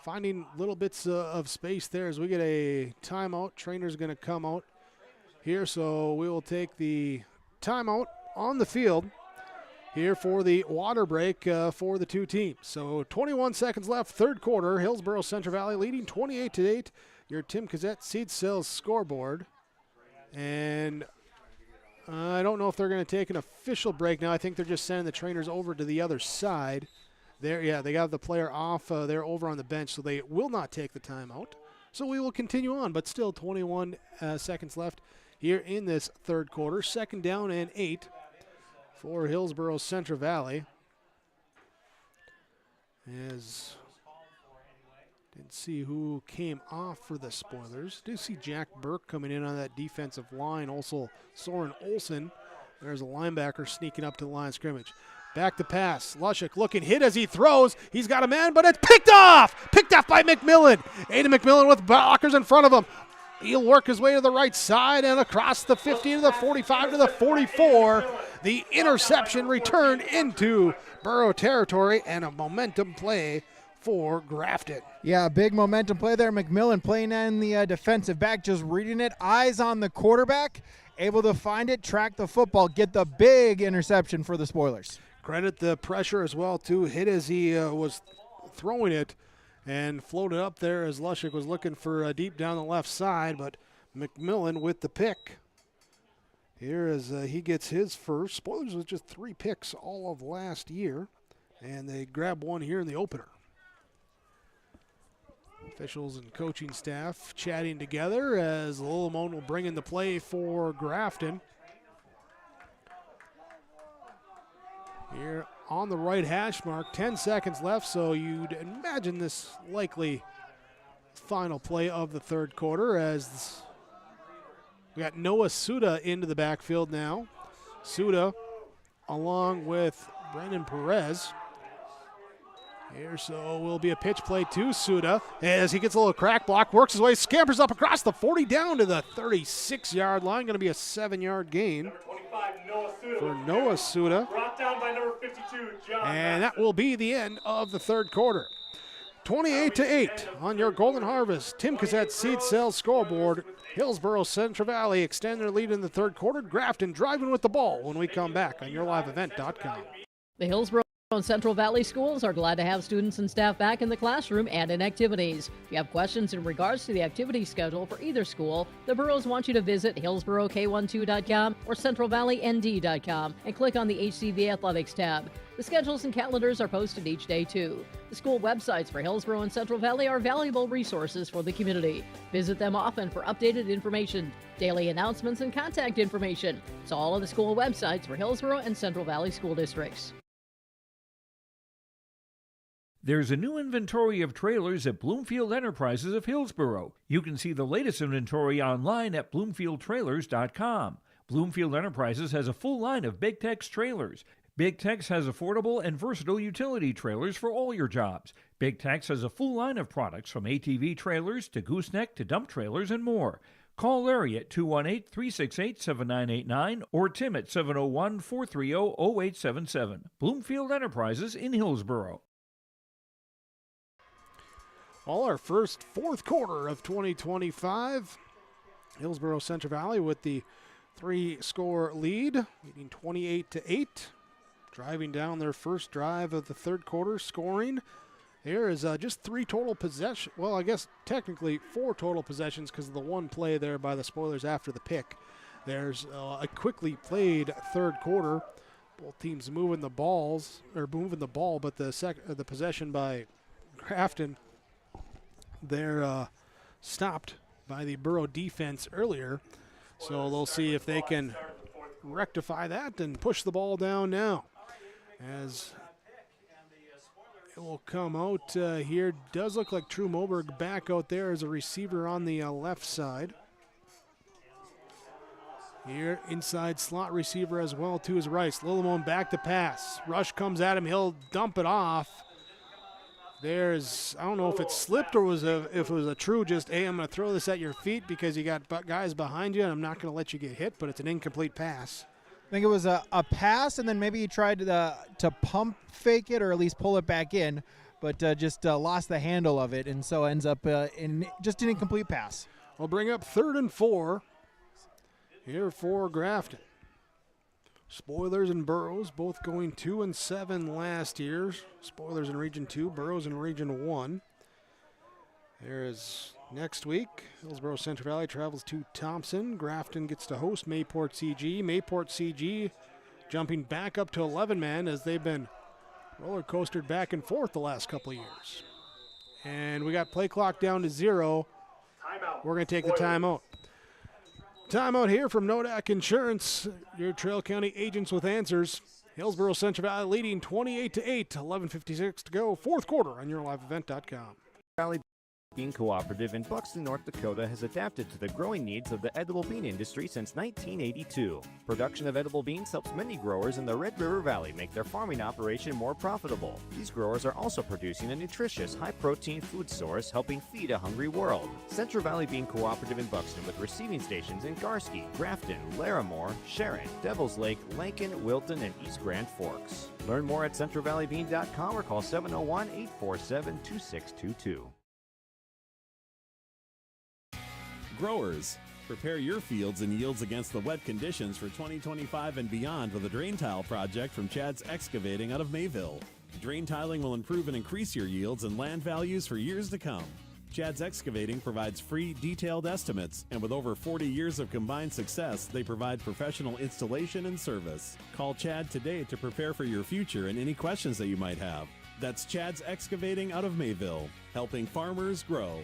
finding little bits of space there as we get a timeout. Trainer's going to come out here, so we will take the timeout on the field here for the water break for the 2 teams. So 21 seconds left, third quarter. Hillsboro Central Valley leading 28-8. Your Tim Cassette Seed Sales scoreboard. And I don't know if they're going to take an official break now. I think they're just sending the trainers over to the other side. There, yeah, they got the player off. They're over on the bench, so they will not take the timeout. So we will continue on, but still 21 seconds left here in this third quarter. Second down and 8 for Hillsboro Central Valley. As didn't see who came off for the Spoilers. Do see Jack Burke coming in on that defensive line. Also Soren Olsen. There's a linebacker sneaking up to the line of scrimmage. Back to pass. Lushik looking, hit as he throws. He's got a man, but it's picked off! Picked off by McMillan. Aiden McMillan with blockers in front of him. He'll work his way to the right side and across the 50 to the 45 to the 44. The interception returned into Burrow territory and a momentum play for Grafton. Yeah, big momentum play there. McMillan playing in the defensive back, just reading it. Eyes on the quarterback, able to find it, track the football, get the big interception for the Spoilers. Credit the pressure as well, too. Hit as he was throwing it and floated up there as Lushik was looking for deep down the left side, but McMillan with the pick. Here as he gets his first. Spoilers with just 3 picks all of last year, and they grab one here in the opener. Officials and coaching staff chatting together as Delelman will bring in the play for Grafton. Here on the right hash mark, 10 seconds left, so you'd imagine this likely final play of the third quarter as we got Noah Suda into the backfield now. Suda along with Brandon Perez. Here, so will be a pitch play to Suda as he gets a little crack block, works his way, scampers up across the 40 down to the 36-yard line. Going to be a 7-yard gain for Noah Suda. Brought down by number 52, John. And that will be the end of the third quarter. 28-8 on your Golden Harvest Tim Cassette Seed Sales scoreboard. Hillsboro Central Valley extend their lead in the third quarter. Grafton driving with the ball when we come back on yourliveevent.com. The Hillsboro and Central Valley schools are glad to have students and staff back in the classroom and in activities. If you have questions in regards to the activity schedule for either school, the Burrows want you to visit hillsborok12.com or centralvalleynd.com and click on the HCV Athletics tab. The schedules and calendars are posted each day, too. The school websites for Hillsboro and Central Valley are valuable resources for the community. Visit them often for updated information, daily announcements, and contact information. It's all on the school websites for Hillsboro and Central Valley school districts. There's a new inventory of trailers at Bloomfield Enterprises of Hillsboro. You can see the latest inventory online at bloomfieldtrailers.com. Bloomfield Enterprises has a full line of Big Tex trailers. Big Tex has affordable and versatile utility trailers for all your jobs. Big Tex has a full line of products from ATV trailers to gooseneck to dump trailers and more. Call Larry at 218-368-7989 or Tim at 701-430-0877. Bloomfield Enterprises in Hillsboro. All our fourth quarter of 2025. Hillsboro Central Valley with the 3-score lead, leading 28-8. Driving down their first drive of the third quarter, scoring. There is just 3 total possessions. Well, I guess technically 4 total possessions because of the one play there by the Spoilers after the pick. There's a quickly played third quarter. Both teams moving the ball, but the possession by Grafton, they're stopped by the Burrow defense earlier. So they'll see if they can rectify that and push the ball down now. As it will come out here. Does look like True Moberg back out there as a receiver on the left side. Here, inside slot receiver as well to his right. Delelman back to pass. Rush comes at him. He'll dump it off. There's, I don't know if it slipped or if it was a true just, hey, I'm going to throw this at your feet because you got guys behind you and I'm not going to let you get hit, but it's an incomplete pass. I think it was a pass, and then maybe he tried to pump fake it or at least pull it back in, but just lost the handle of it, and so ends up in just an incomplete pass. We'll bring up 3rd and 4 here for Grafton. Spoilers and Burrows both going 2-7 last year. Spoilers in Region 2, Burrows in Region 1. There is next week, Hillsboro Central Valley travels to Thompson. Grafton gets to host Mayport CG. Mayport CG jumping back up to 11-man as they've been roller coastered back and forth the last couple of years. And we got play clock down to 0. Timeout. We're going to take the timeout. Timeout here from Nodak Insurance, your Trail County agents with answers. Hillsboro Central Valley leading 28-8, 11:56 to go, fourth quarter on yourliveevent.com. Valley Bean Cooperative in Buxton, North Dakota has adapted to the growing needs of the edible bean industry since 1982. Production of edible beans helps many growers in the Red River Valley make their farming operation more profitable. These growers are also producing a nutritious, high-protein food source helping feed a hungry world. Central Valley Bean Cooperative in Buxton with receiving stations in Garsky, Grafton, Larimore, Sharon, Devils Lake, Lincoln, Wilton, and East Grand Forks. Learn more at centralvalleybean.com or call 701-847-2622. Growers, prepare your fields and yields against the wet conditions for 2025 and beyond with a drain tile project from Chad's Excavating out of Mayville. Drain tiling will improve and increase your yields and land values for years to come. Chad's Excavating provides free, detailed estimates, and with over 40 years of combined success, they provide professional installation and service. Call Chad today to prepare for your future and any questions that you might have. That's Chad's Excavating out of Mayville, helping farmers grow.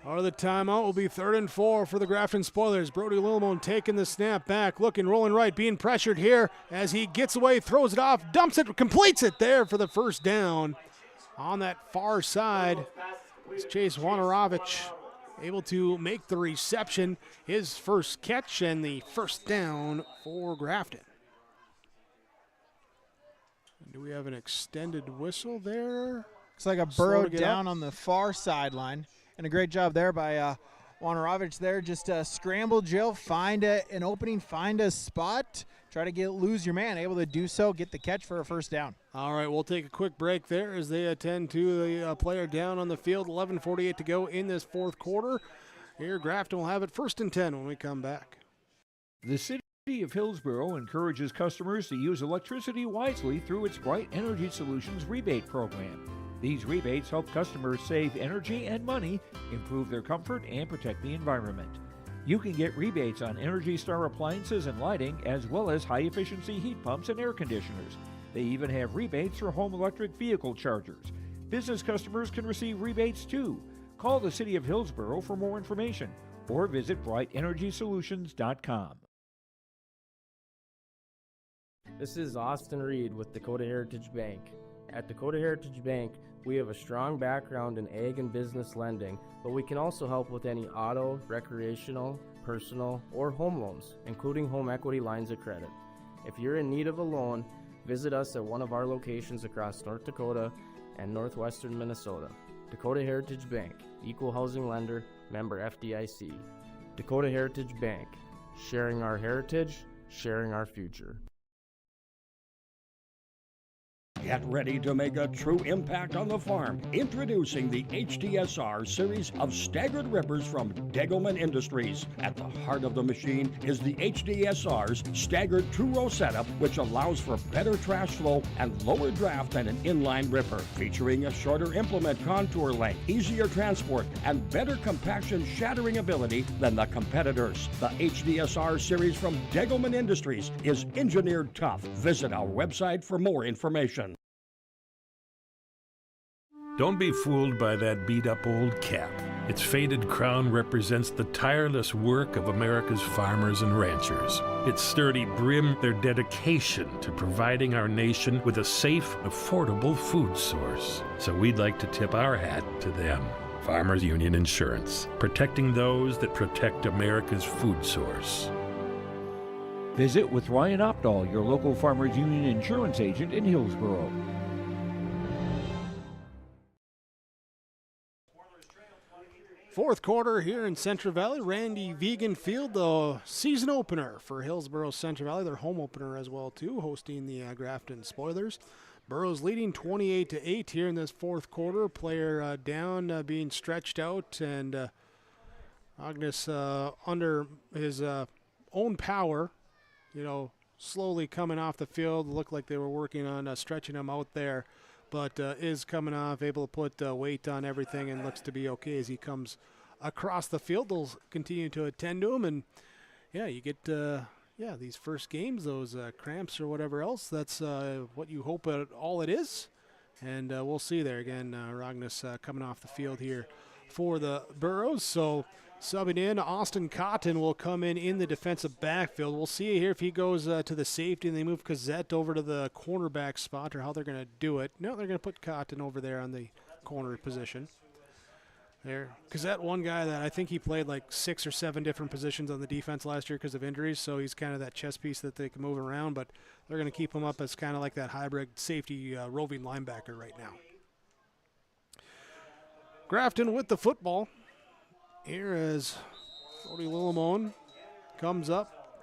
Out of the timeout will be 3rd and 4 for the Grafton Spoilers. Brody Delelman taking the snap back, looking, rolling right, being pressured here as he gets away, throws it off, dumps it, completes it there for the first down. On that far side, it's Chase Wanarovich able to make the reception, his first catch, and the first down for Grafton. Do we have an extended whistle there? Looks like a Burrow down on the far sideline. And a great job there by Wanarovich there. Just scramble, Jill, find an opening, find a spot, try to lose your man. Able to do so, get the catch for a first down. All right, we'll take a quick break there as they attend to the player down on the field. 11:48 to go in this fourth quarter. Here, Grafton will have it 1st and 10 when we come back. The city of Hillsboro encourages customers to use electricity wisely through its Bright Energy Solutions rebate program. These rebates help customers save energy and money, improve their comfort, and protect the environment. You can get rebates on Energy Star appliances and lighting, as well as high-efficiency heat pumps and air conditioners. They even have rebates for home electric vehicle chargers. Business customers can receive rebates too. Call the City of Hillsboro for more information or visit brightenergysolutions.com. This is Austin Reed with Dakota Heritage Bank. At Dakota Heritage Bank, we have a strong background in ag and business lending, but we can also help with any auto, recreational, personal, or home loans, including home equity lines of credit. If you're in need of a loan, visit us at one of our locations across North Dakota and northwestern Minnesota. Dakota Heritage Bank, equal housing lender, member FDIC. Dakota Heritage Bank, sharing our heritage, sharing our future. Get ready to make a true impact on the farm. Introducing the HDSR series of staggered rippers from Delelman Industries. At the heart of the machine is the HDSR's staggered two-row setup, which allows for better trash flow and lower draft than an inline ripper. Featuring a shorter implement contour length, easier transport, and better compaction shattering ability than the competitors. The HDSR series from Delelman Industries is engineered tough. Visit our website for more information. Don't be fooled by that beat-up old cap. Its faded crown represents the tireless work of America's farmers and ranchers. Its sturdy brim, their dedication to providing our nation with a safe, affordable food source. So we'd like to tip our hat to them. Farmers Union Insurance, protecting those that protect America's food source. Visit with Ryan Opdahl, your local Farmers Union insurance agent in Hillsboro. Fourth quarter here in Central Valley. Randy Vegan Field, the season opener for Hillsboro Central Valley. Their home opener as well, too, hosting the Grafton Spoilers. Burrows leading 28-8 here in this fourth quarter. Player down, being stretched out, and Agnes under his own power, slowly coming off the field. Looked like they were working on stretching him out there, but is coming off, able to put weight on everything, and looks to be okay as he comes across the field. They'll continue to attend to him, and you get these first games, those cramps or whatever else. That's what you hope all it is, and we'll see there again. Ragnas coming off the field here for the Burrows. So subbing in, Austin Cotton will come in the defensive backfield. We'll see here if he goes to the safety and they move Cazette over to the cornerback spot, or how they're going to do it. No, they're going to put Cotton over there on the corner position. There, Cazette, one guy that I think he played like 6 or 7 different positions on the defense last year because of injuries, so he's kind of that chess piece that they can move around, but they're going to keep him up as kind of like that hybrid safety roving linebacker right now. Grafton with the football. Here is Cody Lillamone comes up,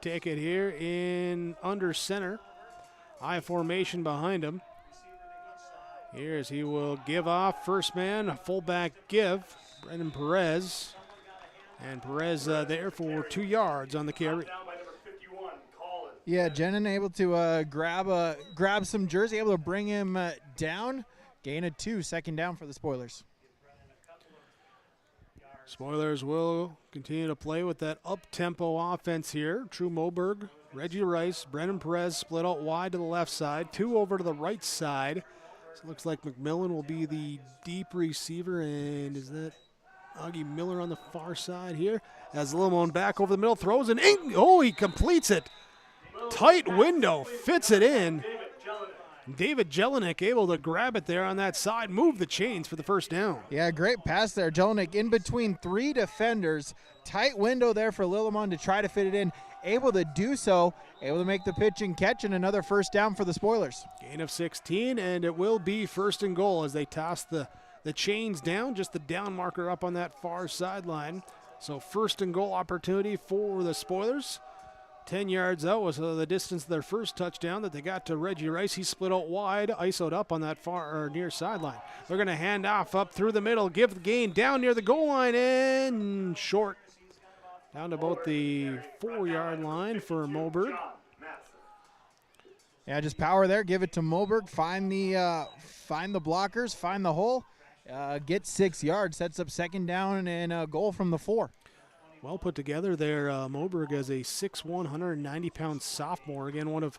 take it here in under center. High formation behind him. Here's he will give off first man, fullback give, Brendan Perez. And Perez there for 2 yards on the carry. Yeah, Jenin able to grab some jersey, able to bring him down. Gain of 2, second down for the Spoilers. Spoilers will continue to play with that up-tempo offense here. True Moberg, Reggie Rice, Brendan Perez split out wide to the left side. 2 over to the right side. So it looks like McMillan will be the deep receiver, and is that Augie Miller on the far side here? As Lillamone back over the middle, throws an he completes it. Tight window, fits it in. David Jelinek able to grab it there on that side, move the chains for the first down. Yeah, great pass there. Jelinek in between 3 defenders. Tight window there for Lillamone to try to fit it in. Able to do so, able to make the pitch and catch, and another first down for the Spoilers. Gain of 16, and it will be first and goal as they toss the chains down, just the down marker up on that far sideline. So first and goal opportunity for the Spoilers. 10 yards out was the distance of their first touchdown that they got to Reggie Rice. He split out wide, isoed up on that far or near sideline. They're going to hand off up through the middle, give the gain down near the goal line, and short. Down to about the 4-yard line for Moberg. Yeah, just power there. Give it to Moberg. Find the blockers. Find the hole. Get 6 yards. Sets up second down and a goal from the 4. Well put together there. Moberg as a 6'1", 190-pound sophomore. Again, one of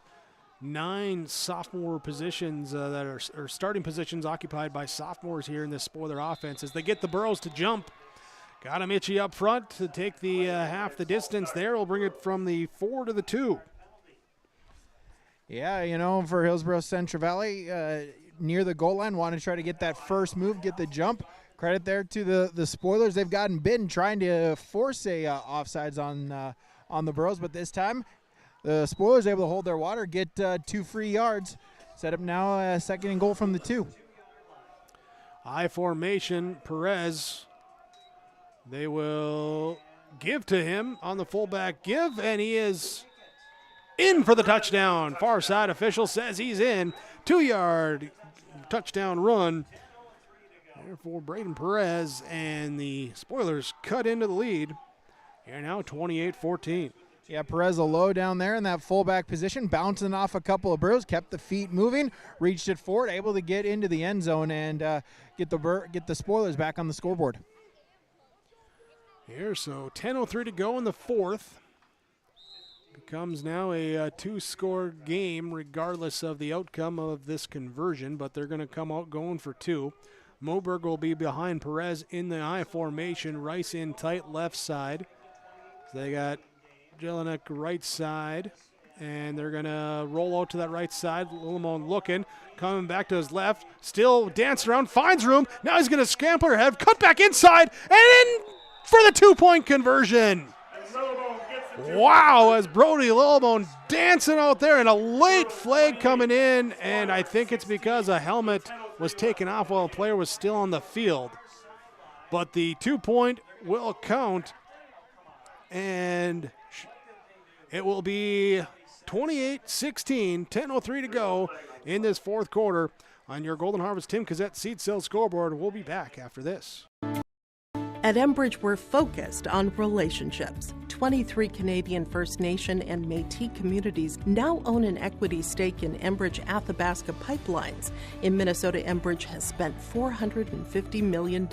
9 sophomore positions that are starting positions occupied by sophomores here in this spoiler offense as they get the Burrows to jump. Got him itchy up front to take the half the distance there. We'll bring it from the 4 to the 2. Yeah, for Hillsboro Central Valley, near the goal line, want to try to get that first move, get the jump. Credit there to the spoilers. They've gotten bitten trying to force a offsides on the Burrows, but this time the spoilers able to hold their water, get 2 free yards. Set up now second and goal from the 2. I formation, Perez. They will give to him on the fullback give, and he is in for the touchdown. Far side official says he's in. 2-yard touchdown run there for Braden Perez, and the spoilers cut into the lead. Here now 28-14. Yeah, Perez a low down there in that fullback position, bouncing off a couple of Burrows, kept the feet moving, reached it forward, able to get into the end zone and get the spoilers back on the scoreboard. Here, so 10:03 to go in the 4th. Becomes now a 2-score game regardless of the outcome of this conversion, but they're going to come out going for 2. Moberg will be behind Perez in the I formation. Rice in tight left side. So they got Jelinek right side, and they're going to roll out to that right side. Lillimon looking, coming back to his left, still dancing around, finds room. Now he's going to scamper ahead, cut back inside, and in for the 2-point conversion. Wow, as Brody Lillimon dancing out there, and a late flag coming in, and I think it's because a helmet was taken off while a player was still on the field. But the 2-point will count, and it will be 28-16, 10:03 to go in this 4th quarter. On your Golden Harvest Tim Cassette Seed Sales scoreboard, we'll be back after this. At Enbridge, we're focused on relationships. 23 Canadian First Nation and Métis communities now own an equity stake in Enbridge Athabasca Pipelines. In Minnesota, Enbridge has spent $450 million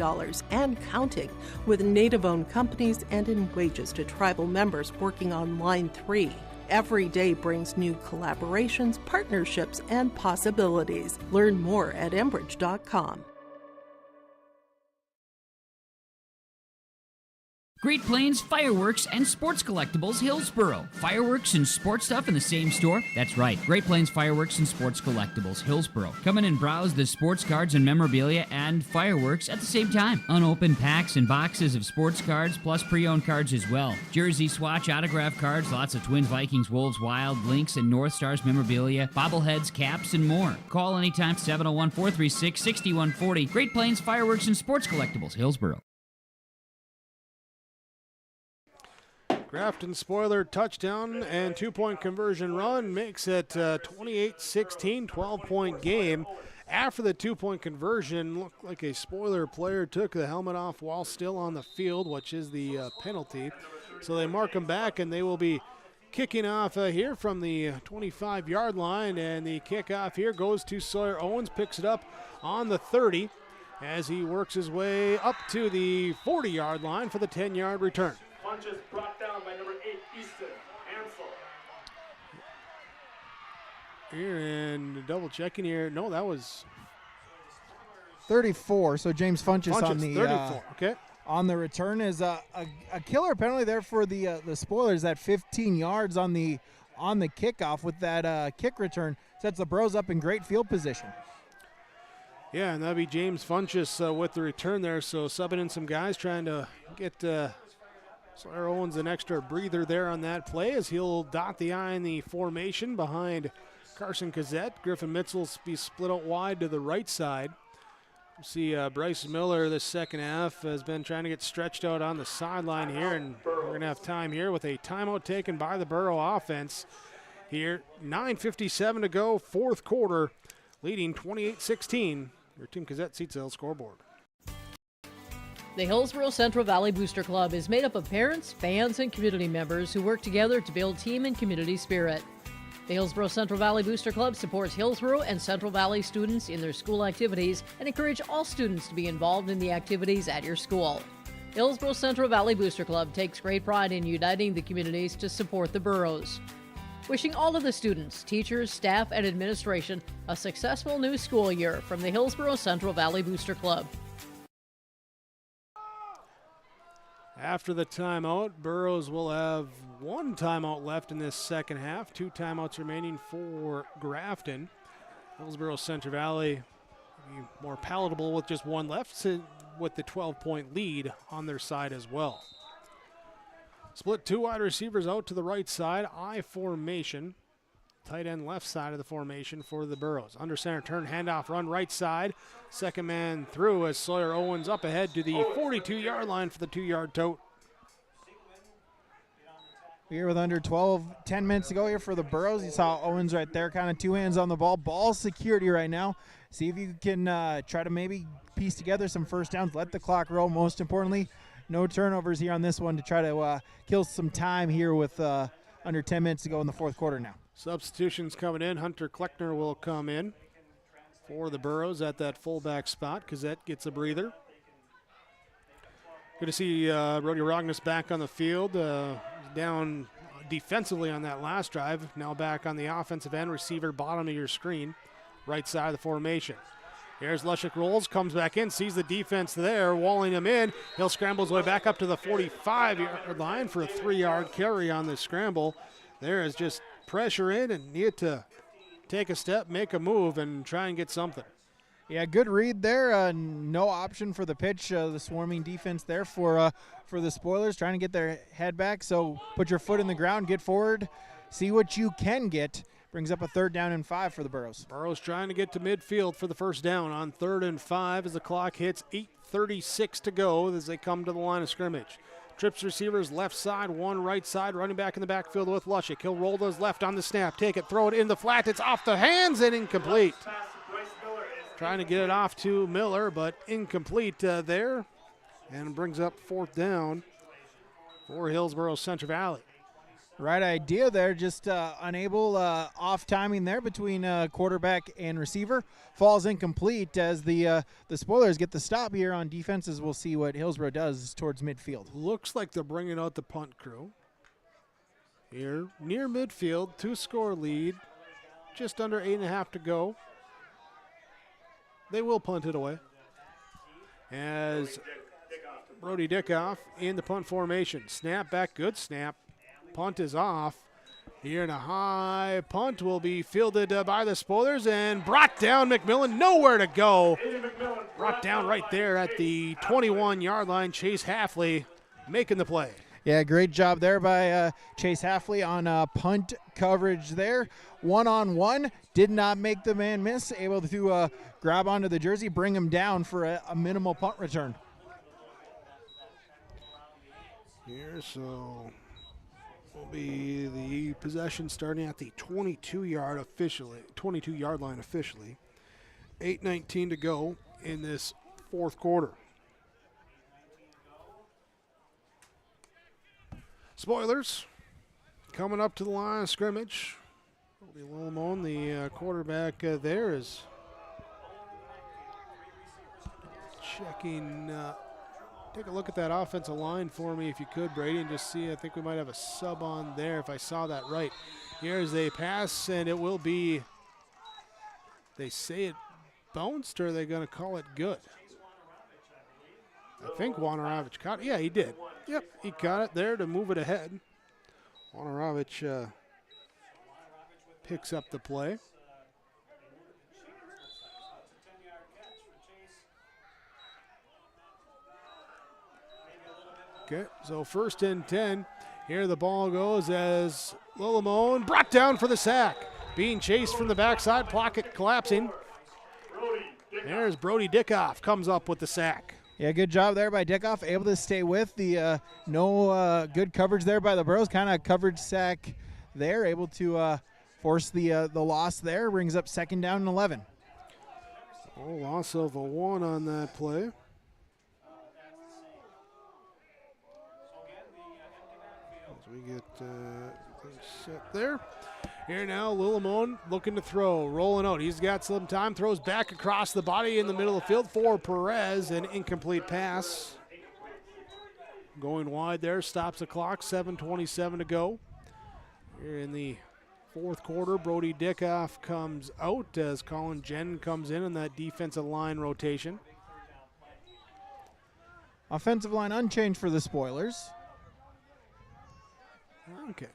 and counting with Native-owned companies and in wages to tribal members working on Line 3. Every day brings new collaborations, partnerships, and possibilities. Learn more at Enbridge.com. Great Plains Fireworks and Sports Collectibles Hillsboro. Fireworks and sports stuff in the same store? That's right. Great Plains Fireworks and Sports Collectibles Hillsboro. Come in and browse the sports cards and memorabilia and fireworks at the same time. Unopened packs and boxes of sports cards plus pre-owned cards as well. Jersey, swatch, autograph cards, lots of Twins, Vikings, Wolves, Wild, Lynx, and North Stars memorabilia, bobbleheads, caps, and more. Call anytime 701-436-6140. Great Plains Fireworks and Sports Collectibles Hillsboro. Grafton spoiler touchdown and 2-point conversion run makes it 28-16, 12-point game. After the 2-point conversion, looked like a spoiler player took the helmet off while still on the field, which is the penalty. So they mark him back, and they will be kicking off here from the 25-yard line. And the kickoff here goes to Sawyer Owens, picks it up on the 30 as he works his way up to the 40-yard line for the 10-yard return. Punches brought down by number 8, Easton Ansel. Here, and double checking here. No, that was 34. So James Funches on the 34. Okay. On the return is a killer penalty there for the spoilers. That 15 yards on the kickoff with that kick return sets the Bros up in great field position. Yeah, and that'd be James Funches with the return there. So subbing in some guys trying to get Sawyer Owens an extra breather there on that play as he'll dot the I in the formation behind Carson Cassette. Griffin Mitchell will be split out wide to the right side. You see Bryce Miller this second half has been trying to get stretched out on the sideline here, and we're going to have time here with a timeout taken by the Burrow offense here. 9:57 to go, 4th quarter, leading 28-16. Your Tim Cassette Seat Sales scoreboard. The Hillsboro Central Valley Booster Club is mmade up of parents, fans, and community members who work together to build team and community spirit. The Hillsboro Central Valley Booster Club supports Hillsboro and Central Valley students in their school activities and encourage all students to be involved in the activities at your school. Hillsboro Central Valley Booster Club takes great pride in uniting the communities to support the Burrows. Wishing all of the students, teachers, staff, and administration a successful new school year from the Hillsboro Central Valley Booster Club. After the timeout, Burrows will have one timeout left in this second half. 2 timeouts remaining for Grafton. Hillsboro Central Valley more palatable with just one left, with the 12-point lead on their side as well. Split 2 wide receivers out to the right side, I formation. Tight end left side of the formation for the Burrows. Under center turn, handoff, run right side. Second man through as Sawyer Owens up ahead to the 42-yard line for the 2-yard tote. Here with under 10 minutes to go here for the Burrows. You saw Owens right there, kind of 2 hands on the ball. Ball security right now. See if you can try to maybe piece together some first downs. Let the clock roll, most importantly. No turnovers here on this one to try to kill some time here with under 10 minutes to go in the fourth quarter now. Substitutions coming in. Hunter Kleckner will come in for the Burrows at that fullback spot. Cazette gets a breather. Good to see Brody Rognus back on the field. Down defensively on that last drive. Now back on the offensive end. Receiver bottom of your screen. Right side of the formation. Here's Lushik rolls, comes back in, sees the defense there, walling him in. He'll scramble his way back up to the 45-yard line for a 3-yard carry on the scramble. There is just pressure in and need to take a step, make a move, and try and get something. Yeah, good read there. No option for the pitch. The swarming defense there for the Spoilers, trying to get their head back. So put your foot in the ground, get forward, see what you can get. Brings up a 3rd down and 5 for the Burrows. Burrows trying to get to midfield for the first down on 3rd and 5 as the clock hits 8:36 to go as they come to the line of scrimmage. Trips receivers left side, one right side, running back in the backfield with Lushik. He'll roll those left on the snap, take it, throw it in the flat. It's off the hands and incomplete. Trying to get it off to Miller, but incomplete there. And brings up 4th down for Hillsboro Central Valley. Right idea there, just unable, off timing there between quarterback and receiver. Falls incomplete as the Spoilers get the stop here on defenses. We'll see what Hillsboro does towards midfield. Looks like they're bringing out the punt crew. Here, near midfield, 2-score lead, just under 8.5 to go. They will punt it away. As Brody Dickoff in the punt formation. Snap back, good snap. Punt is off. Here in a high punt will be fielded by the Spoilers and brought down. McMillan, nowhere to go. Brought down right there at the 21-yard line. Chase Halfley making the play. Yeah, great job there by Chase Halfley on punt coverage there. 1-on-1, did not make the man miss. Able to grab onto the jersey, bring him down for a minimal punt return. Here, so will be the possession starting at the 22-yard line officially. 8:19 to go in this fourth quarter. Spoilers coming up to the line of scrimmage. Delelman, the quarterback there, is checking. Take a look at that offensive line for me if you could, Brady, and just see. I think we might have a sub on there if I saw that right. Here's a pass, and it will be, they say it bounced, or are they going to call it good? I think Wanarovich caught it. Yeah, he did. Yep, he caught it there to move it ahead. Wanarovich picks up the play. Okay, so 1st and 10. Here the ball goes as Delelman brought down for the sack. Being chased from the backside, pocket collapsing. There's Brody Dickoff, comes up with the sack. Yeah, good job there by Dickoff, able to stay with the good coverage there by the Burrows, kind of coverage sack there, able to force the loss there, brings up 2nd down and 11. Oh, loss of a 1 on that play. As we get things set there. Here now, Lillimon looking to throw, rolling out. He's got some time, throws back across the body in the middle of the field for Perez, an incomplete pass. Going wide there, stops the clock, 7:27 to go. Here in the fourth quarter, Brody Dickoff comes out as Colin Jen comes in that defensive line rotation. Offensive line unchanged for the Spoilers. Okay.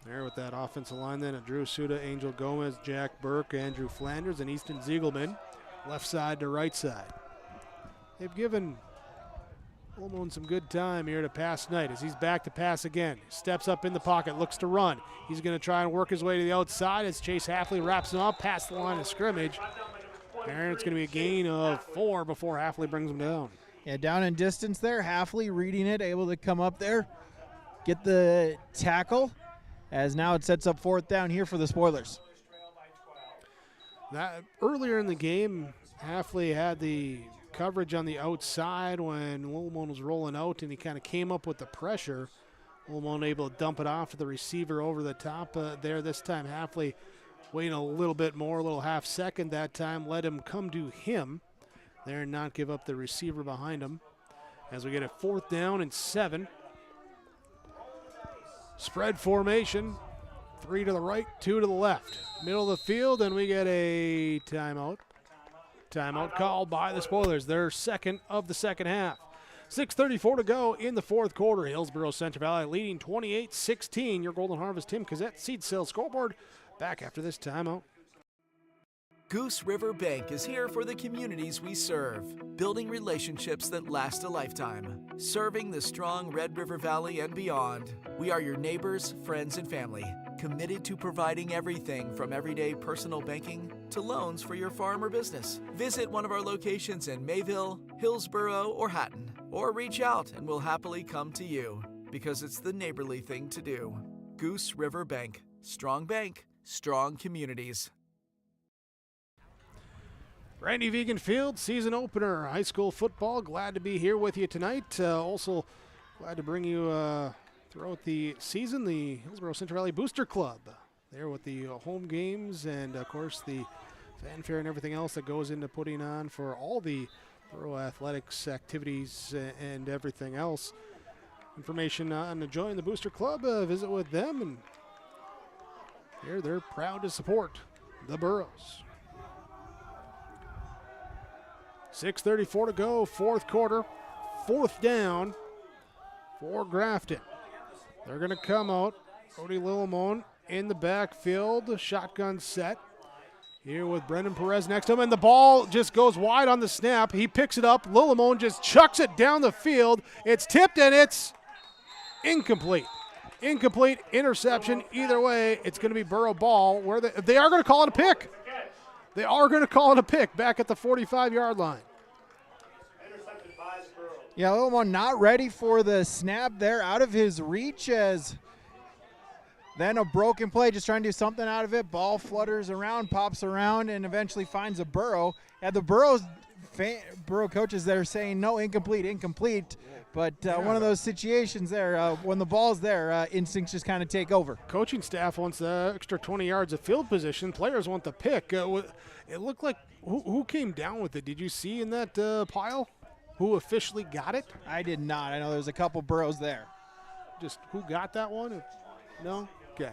There with that offensive line then, Drew Suda, Angel Gomez, Jack Burke, Andrew Flanders, and Easton Ziegelman, left side to right side. They've given Lillimon some good time here to pass tonight as he's back to pass again. Steps up in the pocket, looks to run. He's going to try and work his way to the outside as Chase Halfley wraps him up past the line of scrimmage. And it's going to be a gain of 4 before Halfley brings him down. Yeah, down in distance there. Halfley reading it, able to come up there, get the tackle, as now it sets up 4th down here for the Spoilers. Earlier in the game, Halfley had the coverage on the outside when Lillimon was rolling out, and he kind of came up with the pressure. Lillimon able to dump it off to the receiver over the top there. This time, Halfley waiting a little bit more, a little half second that time, let him come to him there and not give up the receiver behind him. As we get a 4th down and 7. Spread formation, 3 to the right, 2 to the left. Middle of the field, and we get a timeout. Timeout called by the Spoilers, their second of the second half. 6:34 to go in the fourth quarter. Hillsboro Central Valley leading 28-16. Your Golden Harvest Tim Cassette Seed Sales Scoreboard back after this timeout. Goose River Bank is here for the communities we serve, building relationships that last a lifetime, serving the strong Red River Valley and beyond. We are your neighbors, friends, and family, committed to providing everything from everyday personal banking to loans for your farm or business. Visit one of our locations in Mayville, Hillsboro, or Hatton, or reach out and we'll happily come to you, because it's the neighborly thing to do. Goose River Bank, strong communities. Randy Vegan Field, season opener, high school football. Glad to be here with you tonight. Also, glad to bring you throughout the season the Hillsboro Central Valley Booster Club. There with the home games and, of course, the fanfare and everything else that goes into putting on for all the Borough athletics activities and everything else. Information on joining the Booster Club, visit with them. And here they're proud to support the Burrows. 6:34 to go, fourth quarter, 4th down for Grafton. They're going to come out. Cody Lillimon in the backfield, shotgun set. Here with Brendan Perez next to him, and the ball just goes wide on the snap. He picks it up. Lillimon just chucks it down the field. It's tipped, and it's incomplete. Incomplete, interception. Either way, it's going to be Burrow ball. Where they are going to call it a pick. They are going to call it a pick back at the 45-yard line. Yeah, Lillimon not ready for the snap there, out of his reach, as then a broken play, just trying to do something out of it. Ball flutters around, pops around, and eventually finds a Burrow. And the Burrow coaches there saying, no, incomplete. But one of those situations there, when the ball's there, instincts just kind of take over. Coaching staff wants the extra 20 yards of field position. Players want the pick. It looked like, who came down with it? Did you see in that pile who officially got it? I did not. I know there's a couple Burrows there. Just who got that one? No? Okay.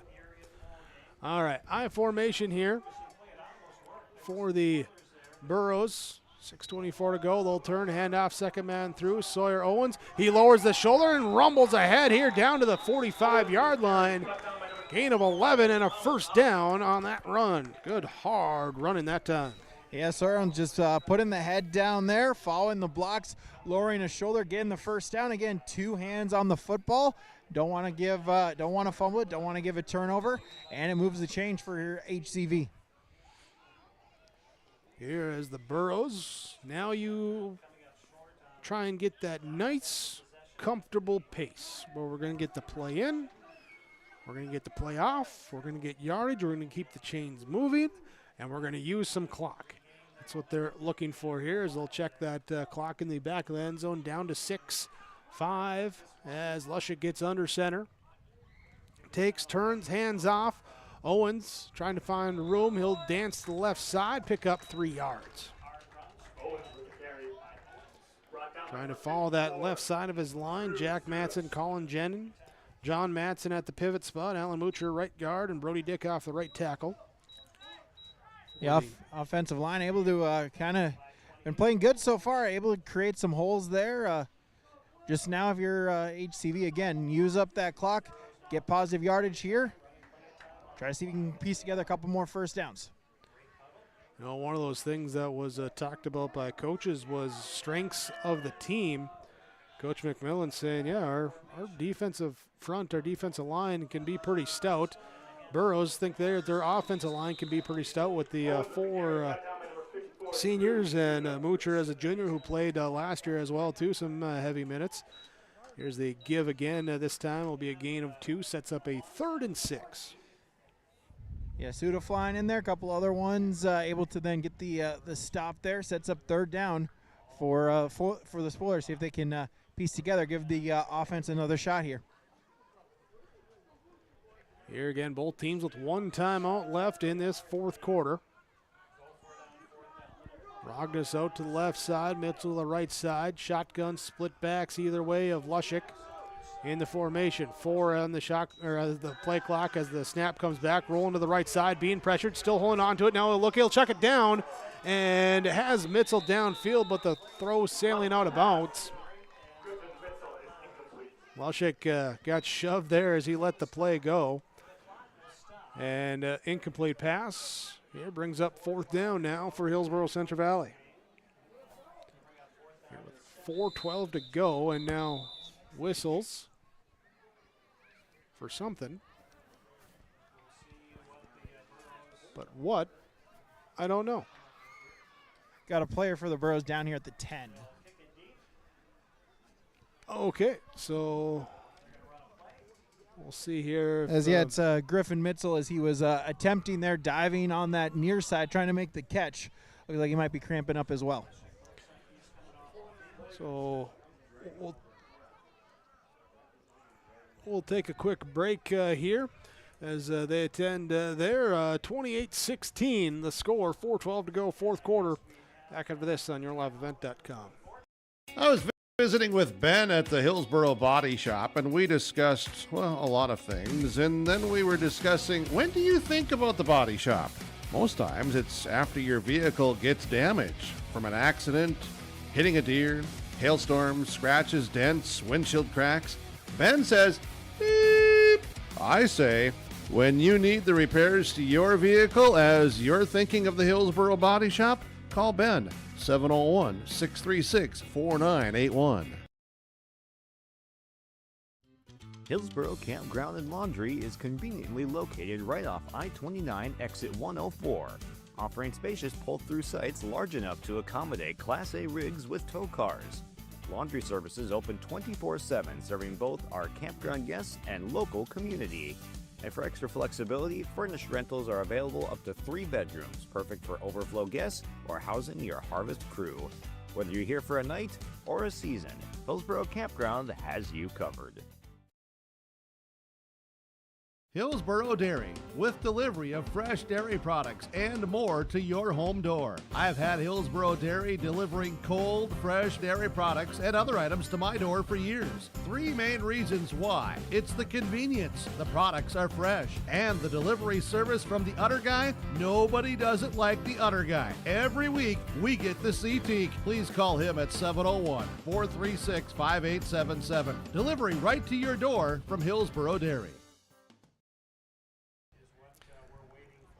All right. I formation here for the Burrows. 6:24 to go. They'll turn, handoff, second man through. Sawyer Owens. He lowers the shoulder and rumbles ahead here down to the 45-yard line. Gain of 11 and a first down on that run. Good hard running that time. Yeah, Sawyer Owens just putting the head down there, following the blocks, lowering his shoulder, getting the first down. Again, 2 hands on the football. Don't want to fumble it, don't want to give a turnover, and it moves the change for your HCV. Here is the Burrows. Now you try and get that nice, comfortable pace where we're going to get the play in, we're going to get the play off, we're going to get yardage, we're going to keep the chains moving, and we're going to use some clock. That's what they're looking for here, is they'll check that clock in the back of the end zone down to 6-5 as Lusha gets under center. takes, turns, hands off. Owens trying to find room. He'll dance to the left side, pick up 3 yards. Trying to follow that left side of his line. Jack Matson, Colin Jenin. John Matson at the pivot spot. Alan Moocher right guard, and Brody Dick off the right tackle. Yeah, offensive line able to kind of been playing good so far, able to create some holes there. Just now, if you're HCV, again, use up that clock, get positive yardage here. Try to see if you can piece together a couple more first downs. You know, one of those things that was talked about by coaches was strengths of the team. Coach McMillan saying, yeah, our defensive front, our defensive line can be pretty stout. Burrows think their offensive line can be pretty stout with the 4 seniors and Moocher as a junior who played last year as well, too, some heavy minutes. Here's the give again. This time will be a gain of 2, sets up a 3rd and 6. Yeah, Suda flying in there, a couple other ones able to then get the stop there, sets up 3rd down for the Spoilers. See if they can piece together, give the offense another shot here. Here again, both teams with 1 timeout left in this 4th quarter. Rognes out to the left side, Mitchell to the right side. Shotgun split backs either way of Lushik in the formation. 4 on the the play clock as the snap comes back, rolling to the right side, being pressured, still holding on to it. Now he'll chuck it down, and has Mitchell downfield, but the throw sailing out of bounds. Lushik got shoved there as he let the play go. And incomplete pass. Here brings up 4th down now for Hillsboro Central Valley. 4:12 to go, and now whistles for something. But what? I don't know. Got a player for the Burrows down here at the 10. Okay, so we'll see here. It's Griffin Mitchell as he was attempting there, diving on that near side, trying to make the catch. Looks like he might be cramping up as well. So we'll take a quick break here as they attend their 28-16, the score, 4:12 to go, 4th quarter. Back after this on yourliveevent.com. I was visiting with Ben at the Hillsboro Body Shop, and we discussed, well, a lot of things. And then we were discussing, when do you think about the body shop? Most times it's after your vehicle gets damaged from an accident, hitting a deer, hailstorms, scratches, dents, windshield cracks. Ben says, beep. I say, when you need the repairs to your vehicle as you're thinking of the Hillsboro Body Shop, call Ben. 701-636-4981. Hillsboro Campground and Laundry is conveniently located right off I-29 exit 104, offering spacious pull-through sites large enough to accommodate Class A rigs with tow cars. Laundry services open 24/7, serving both our campground guests and local community. And for extra flexibility, furnished rentals are available up to 3 bedrooms, perfect for overflow guests or housing your harvest crew. Whether you're here for a night or a season, Hillsboro Campground has you covered. Hillsboro Dairy, with delivery of fresh dairy products and more to your home door. I've had Hillsboro Dairy delivering cold, fresh dairy products and other items to my door for years. 3 main reasons why. It's the convenience, the products are fresh, and the delivery service from the Udder Guy. Nobody does it like the Udder Guy. Every week, we get the CT. Please call him at 701-436-5877. Delivery right to your door from Hillsboro Dairy.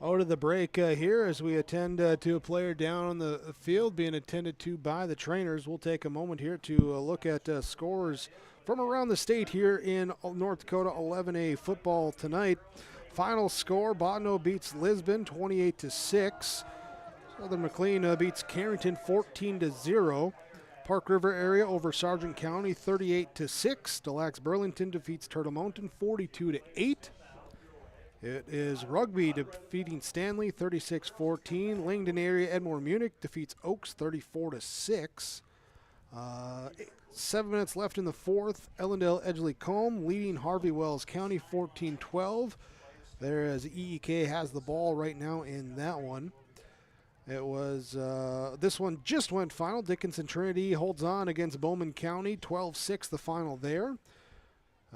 Out of the break here as we attend to a player down on the field being attended to by the trainers. We'll take a moment here to look at scores from around the state here in North Dakota 11A football tonight. Final score, Bottineau beats Lisbon 28-6. Southern McLean beats Carrington 14-0. Park River area over Sargent County 38-6. Des Lacs Burlington defeats Turtle Mountain 42-8. It is Rugby defeating Stanley 36-14. Langdon area Edmore Munich defeats Oaks 34-6. 7 minutes left in the fourth. Ellendale Edgeley Combe leading Harvey Wells County 14-12. There as EEK has the ball right now in that one. It was, this one just went final. Dickinson Trinity holds on against Bowman County, 12-6 the final there.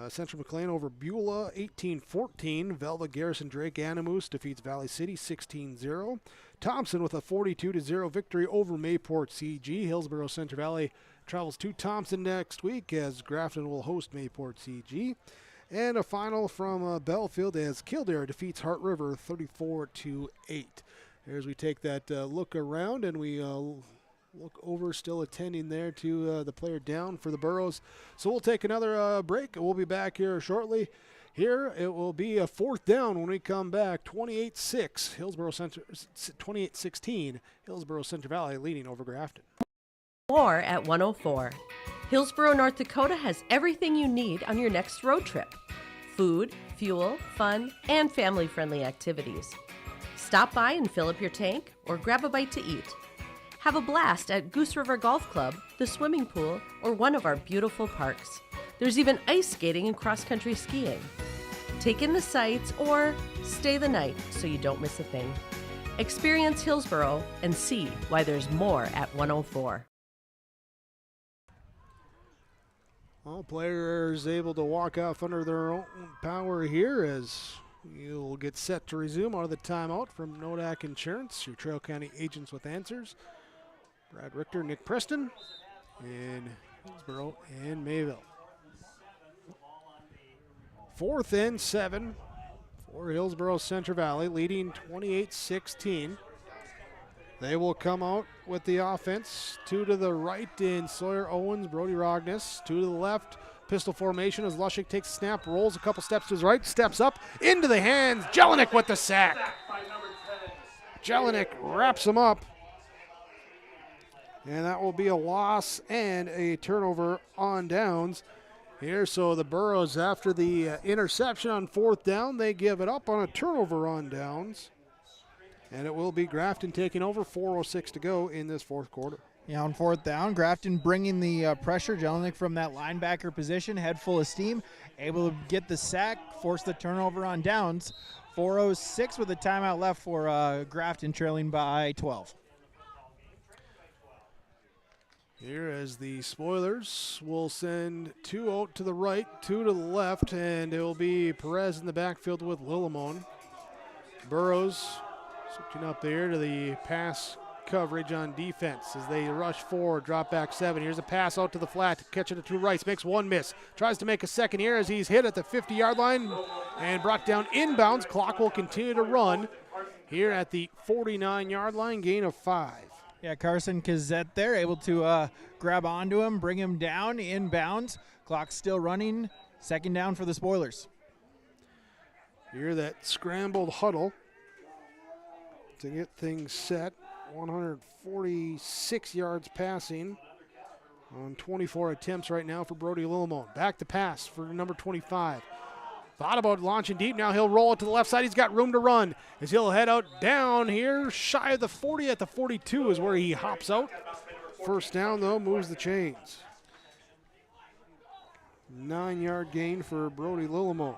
Central McLean over Beulah, 18-14. Velva Garrison Drake Animus defeats Valley City, 16-0. Thompson with a 42-0 victory over Mayport CG. Hillsboro Central Valley travels to Thompson next week as Grafton will host Mayport CG. And a final from Belfield as Kildare defeats Heart River, 34-8. As we take that look around and we look over, still attending there to the player down for the Burrows. So we'll take another break. We'll be back here shortly. Here it will be a fourth down when we come back. 28-6, Hillsboro Center, 28-16, Hillsboro Central Valley leading over Grafton. More at 104. Hillsboro, North Dakota has everything you need on your next road trip. Food, fuel, fun, and family-friendly activities. Stop by and fill up your tank or grab a bite to eat. Have a blast at Goose River Golf Club, the swimming pool, or one of our beautiful parks. There's even ice skating and cross-country skiing. Take in the sights or stay the night so you don't miss a thing. Experience Hillsboro and see why there's more at 104. All players able to walk off under their own power here as you'll get set to resume out of the timeout from Nodak Insurance, your Trail County agents with answers. Brad Richter, Nick Preston, and Hillsboro and Mayville. 4th and 7 for Hillsboro Central Valley, leading 28-16. They will come out with the offense. 2 to the right in Sawyer Owens, Brody Rogness. 2 to the left, pistol formation as Lushik takes a snap, rolls a couple steps to his right, steps up, into the hands. Jelinek with the sack. Jelinek wraps him up. And that will be a loss and a turnover on downs here. So the Burrows, after the interception on 4th down, they give it up on a turnover on downs. And it will be Grafton taking over, 4:06 to go in this 4th quarter. Yeah, on 4th down, Grafton bringing the pressure. Jelinek from that linebacker position, head full of steam, able to get the sack, force the turnover on downs. 4:06 with a timeout left for Grafton, trailing by 12. Here as the Spoilers will send 2 out to the right, 2 to the left, and it will be Perez in the backfield with Lillimon. Burrows switching up there to the pass coverage on defense as they rush forward, drop back 7. Here's a pass out to the flat, catch it to Rice, makes one miss, tries to make a second here as he's hit at the 50-yard line and brought down inbounds. Clock will continue to run here at the 49-yard line, gain of 5. Yeah, Carson Kazette there, able to grab onto him, bring him down, inbounds. Clock still running, 2nd down for the Spoilers. Here that scrambled huddle to get things set. 146 yards passing on 24 attempts right now for Brody Lillimon. Back to pass for number 25. Thought about launching deep. Now he'll roll it to the left side. He's got room to run as he'll head out down here. Shy of the 40 at the 42 is where he hops out. 1st down, though, moves the chains. 9-yard gain for Brody Lillimon.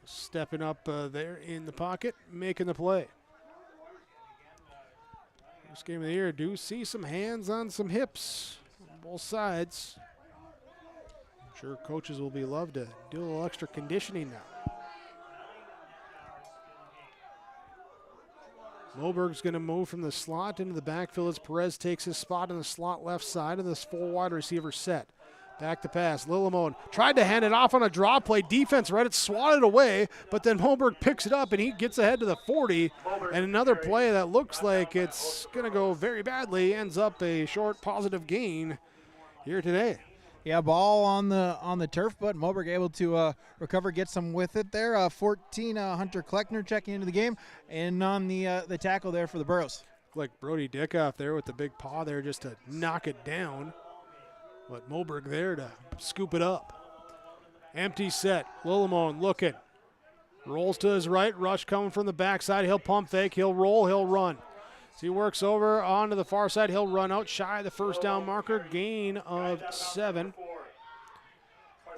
Stepping up there in the pocket, making the play. First game of the year, do see some hands on some hips on both sides. I'm sure coaches will be loved to do a little extra conditioning now. Moberg's going to move from the slot into the backfield as Perez takes his spot in the slot left side of this 4 wide receiver set. Back to pass. Lillimon tried to hand it off on a draw play. Defense read it, swatted away, but then Moberg picks it up and he gets ahead to the 40. And another play that looks like it's going to go very badly ends up a short positive gain here today. Yeah, ball on the turf, but Moberg able to recover, get some with it there. 14, Hunter Kleckner checking into the game, and on the tackle there for the Burrows. Like Brody Dickoff there with the big paw there just to knock it down. But Moberg there to scoop it up. Empty set. Lillimon looking. Rolls to his right. Rush coming from the backside. He'll pump fake. He'll roll. He'll run. So he works over onto the far side. He'll run out shy of the first down marker. Gain of 7.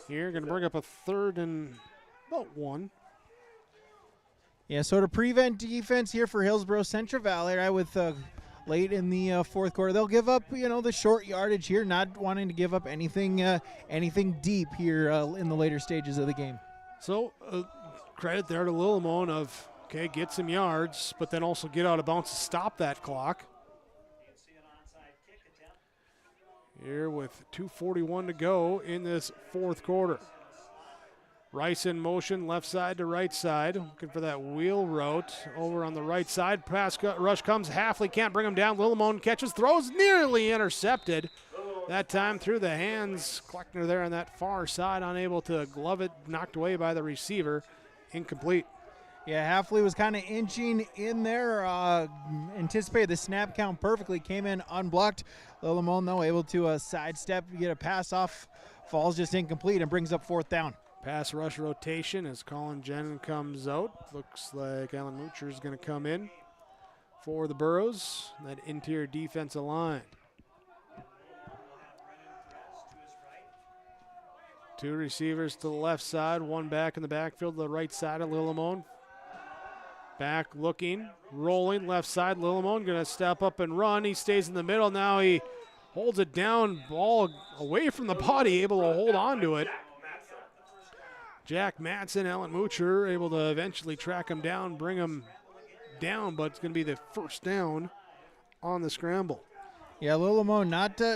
Here, going to bring up a 3rd and about 1. Yeah, so to prevent defense here for Hillsboro Central Valley, right, with late in the fourth quarter, they'll give up, the short yardage here, not wanting to give up anything deep here in the later stages of the game. So credit there to Lillimon of, get some yards, but then also get out of bounds to stop that clock. Here with 2:41 to go in this fourth quarter. Rice in motion, left side to right side. Looking for that wheel route over on the right side. Pass rush comes. Halfley can't bring him down. Lillimon catches, throws, nearly intercepted. That time through the hands. Kleckner there on that far side, unable to glove it. Knocked away by the receiver. Incomplete. Yeah, Halfley was kind of inching in there, anticipated the snap count perfectly, came in unblocked. Lillimon, though, able to sidestep, get a pass off, falls just incomplete and brings up 4th down. Pass rush rotation as Colin Jennen comes out. Looks like Alan Moocher is going to come in for the Burrows, that interior defensive line. 2 receivers to the left side, 1 back in the backfield to the right side of Lillimon. Back looking, rolling, left side. Lillimon going to step up and run. He stays in the middle. Now he holds it down, ball away from the body, able to hold on to it. Jack Matson, Alan Moocher, able to eventually track him down, bring him down, but it's going to be the first down on the scramble. Yeah, Lillimon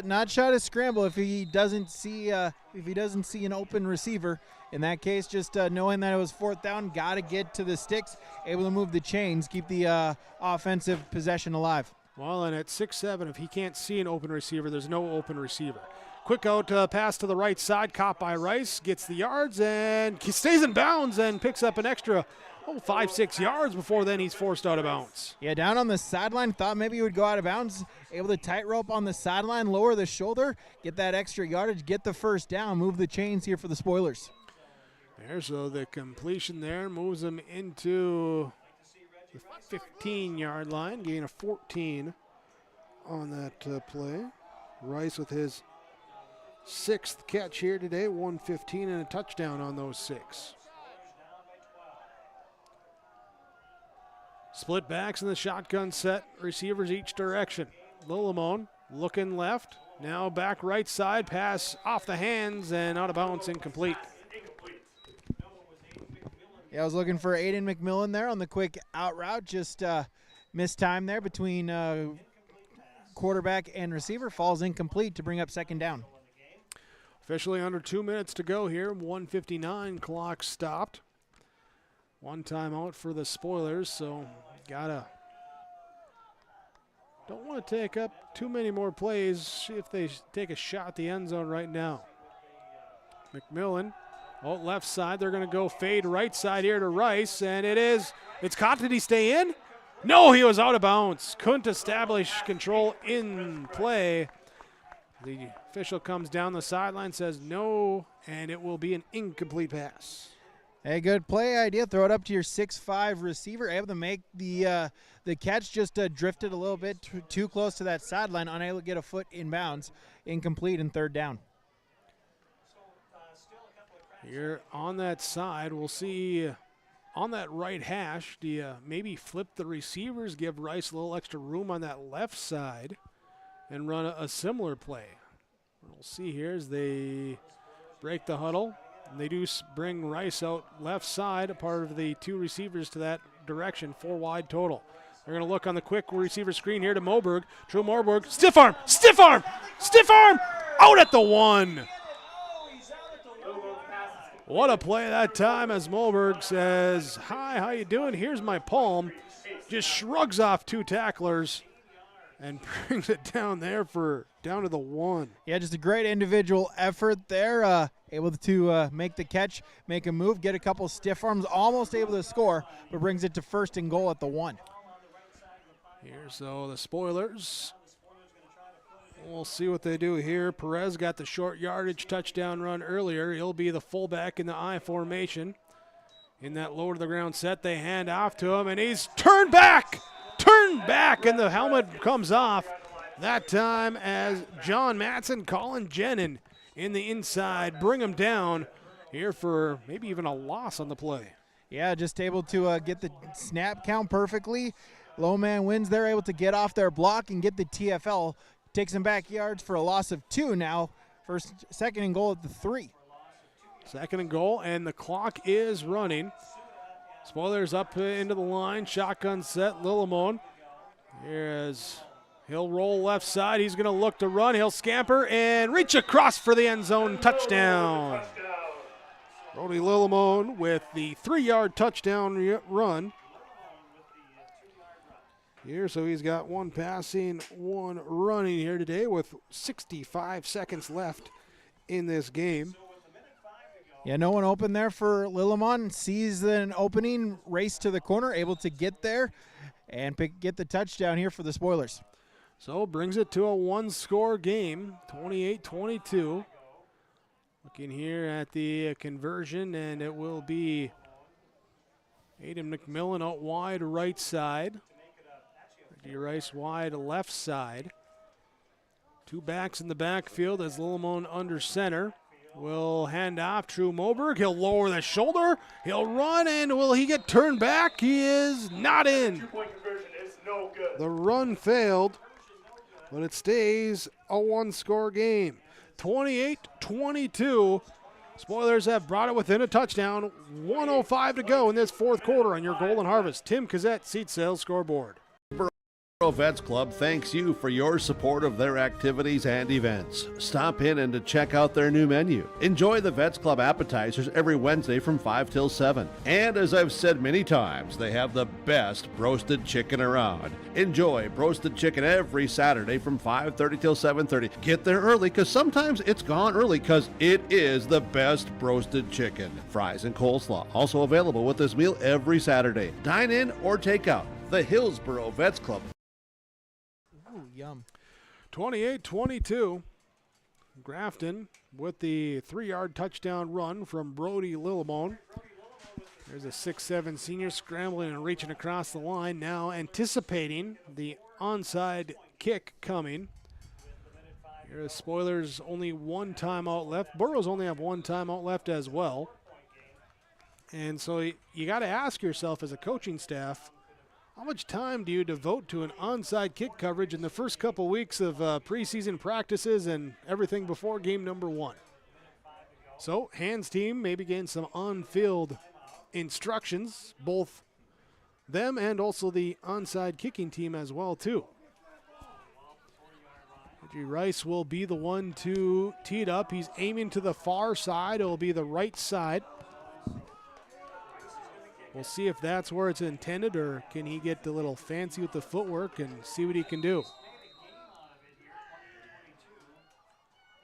not shy to scramble if he doesn't see an open receiver. In that case, just knowing that it was 4th down, got to get to the sticks, able to move the chains, keep the offensive possession alive. Well, and at 6'7", if he can't see an open receiver, there's no open receiver. Quick out pass to the right side, caught by Rice, gets the yards, and he stays in bounds and picks up an extra 5-6 yards before then he's forced out of bounds. Yeah, down on the sideline, thought maybe he would go out of bounds, able to tightrope on the sideline, lower the shoulder, get that extra yardage, get the first down, move the chains here for the Spoilers. So the completion there moves him into the 15-yard line, gain of 14 on that play. Rice with his 6th catch here today, 115 and a touchdown on those 6. Split backs in the shotgun set, receivers each direction. Lillimon looking left, now back right side, pass off the hands and out of bounds, incomplete. Yeah, I was looking for Aiden McMillan there on the quick out route, just missed time there between quarterback and receiver, falls incomplete to bring up 2nd down. Officially under 2 minutes to go here, 1:59, clock stopped. 1 timeout for the Spoilers, so don't want to take up too many more plays. See if they take a shot at the end zone right now. McMillan, left side. They're going to go fade right side here to Rice, and it's caught. Did he stay in? No, he was out of bounds. Couldn't establish control in play. The official comes down the sideline, says no, and it will be an incomplete pass. Hey, good play idea. Throw it up to your 6'5" receiver, able to make the catch. Just drifted a little bit too close to that sideline, unable to get a foot in bounds. Incomplete and 3rd down. Here on that side, we'll see on that right hash, do you maybe flip the receivers, give Rice a little extra room on that left side, and run a similar play? We'll see here as they break the huddle. And they do bring Rice out left side, a part of the 2 receivers to that direction, 4 wide total. They're going to look on the quick receiver screen here to Moberg. Drew Moberg, stiff arm, out at the 1. What a play that time as Moberg says, hi, how you doing? Here's my palm. Just shrugs off 2 tacklers and brings it down there down to the 1. Yeah, just a great individual effort there. Able to make the catch, make a move, get a couple stiff arms, almost able to score, but brings it to 1st and goal at the 1. Here, so the Spoilers, we'll see what they do here. Perez got the short yardage touchdown run earlier. He'll be the fullback in the I formation. In that low to the ground set, they hand off to him, and he's turned thrown back, and the helmet comes off. That time as John Matson, Colin Jenin in the inside, bring him down here for maybe even a loss on the play. Yeah, just able to get the snap count perfectly. Low man wins there, able to get off their block and get the TFL. Takes him back yards for a loss of 2 now. Second and goal at the 3. Second and goal, and the clock is running. Spoilers up into the line, shotgun set, Lillimon. Here's, he'll roll left side, he's gonna look to run, he'll scamper and reach across for the end zone, touchdown. Brody Lillimon with the 3-yard touchdown run. Here, so he's got 1 passing, 1 running here today with 65 seconds left in this game. Yeah, no one open there for Lillimon. Sees an opening, race to the corner, able to get there and get the touchdown here for the Spoilers. So brings it to a 1-score game, 28-22. Looking here at the conversion, and it will be Aiden McMillan out wide right side. Ricky Rice wide left side. 2 backs in the backfield as Lillimon under center. Will hand off True Moberg. He'll lower the shoulder. He'll run, and will he get turned back? He is not in. 2-point conversion is no good. The run failed, but it stays a 1-score game. 28-22. Spoilers have brought it within a touchdown. 1:05 to go in this 4th quarter on your Golden Harvest Tim Cassette Seat Sales Scoreboard. Vets Club thanks you for your support of their activities and events. Stop in and to check out their new menu. Enjoy the Vets Club appetizers every Wednesday from 5 till 7. And as I've said many times, they have the best roasted chicken around. Enjoy roasted chicken every Saturday from 5:30 till 7:30. Get there early because sometimes it's gone early because it is the best roasted chicken. Fries and coleslaw also available with this meal every Saturday. Dine in or take out. The Hillsboro Vets Club. Ooh, yum. 28-22. Grafton with the 3-yard touchdown run from Brody Lillimon. There's a 6'7" senior scrambling and reaching across the line, now anticipating the onside kick coming. Here's Spoilers, only 1 timeout left. Burrows only have 1 timeout left as well. And so you got to ask yourself as a coaching staff, how much time do you devote to an onside kick coverage in the first couple weeks of preseason practices and everything before game number 1? So, Hans team may begin some on-field instructions, both them and also the onside kicking team as well, too. Reggie Rice will be the one to tee it up. He's aiming to the far side. It will be the right side. We'll see if that's where it's intended, or can he get a little fancy with the footwork and see what he can do.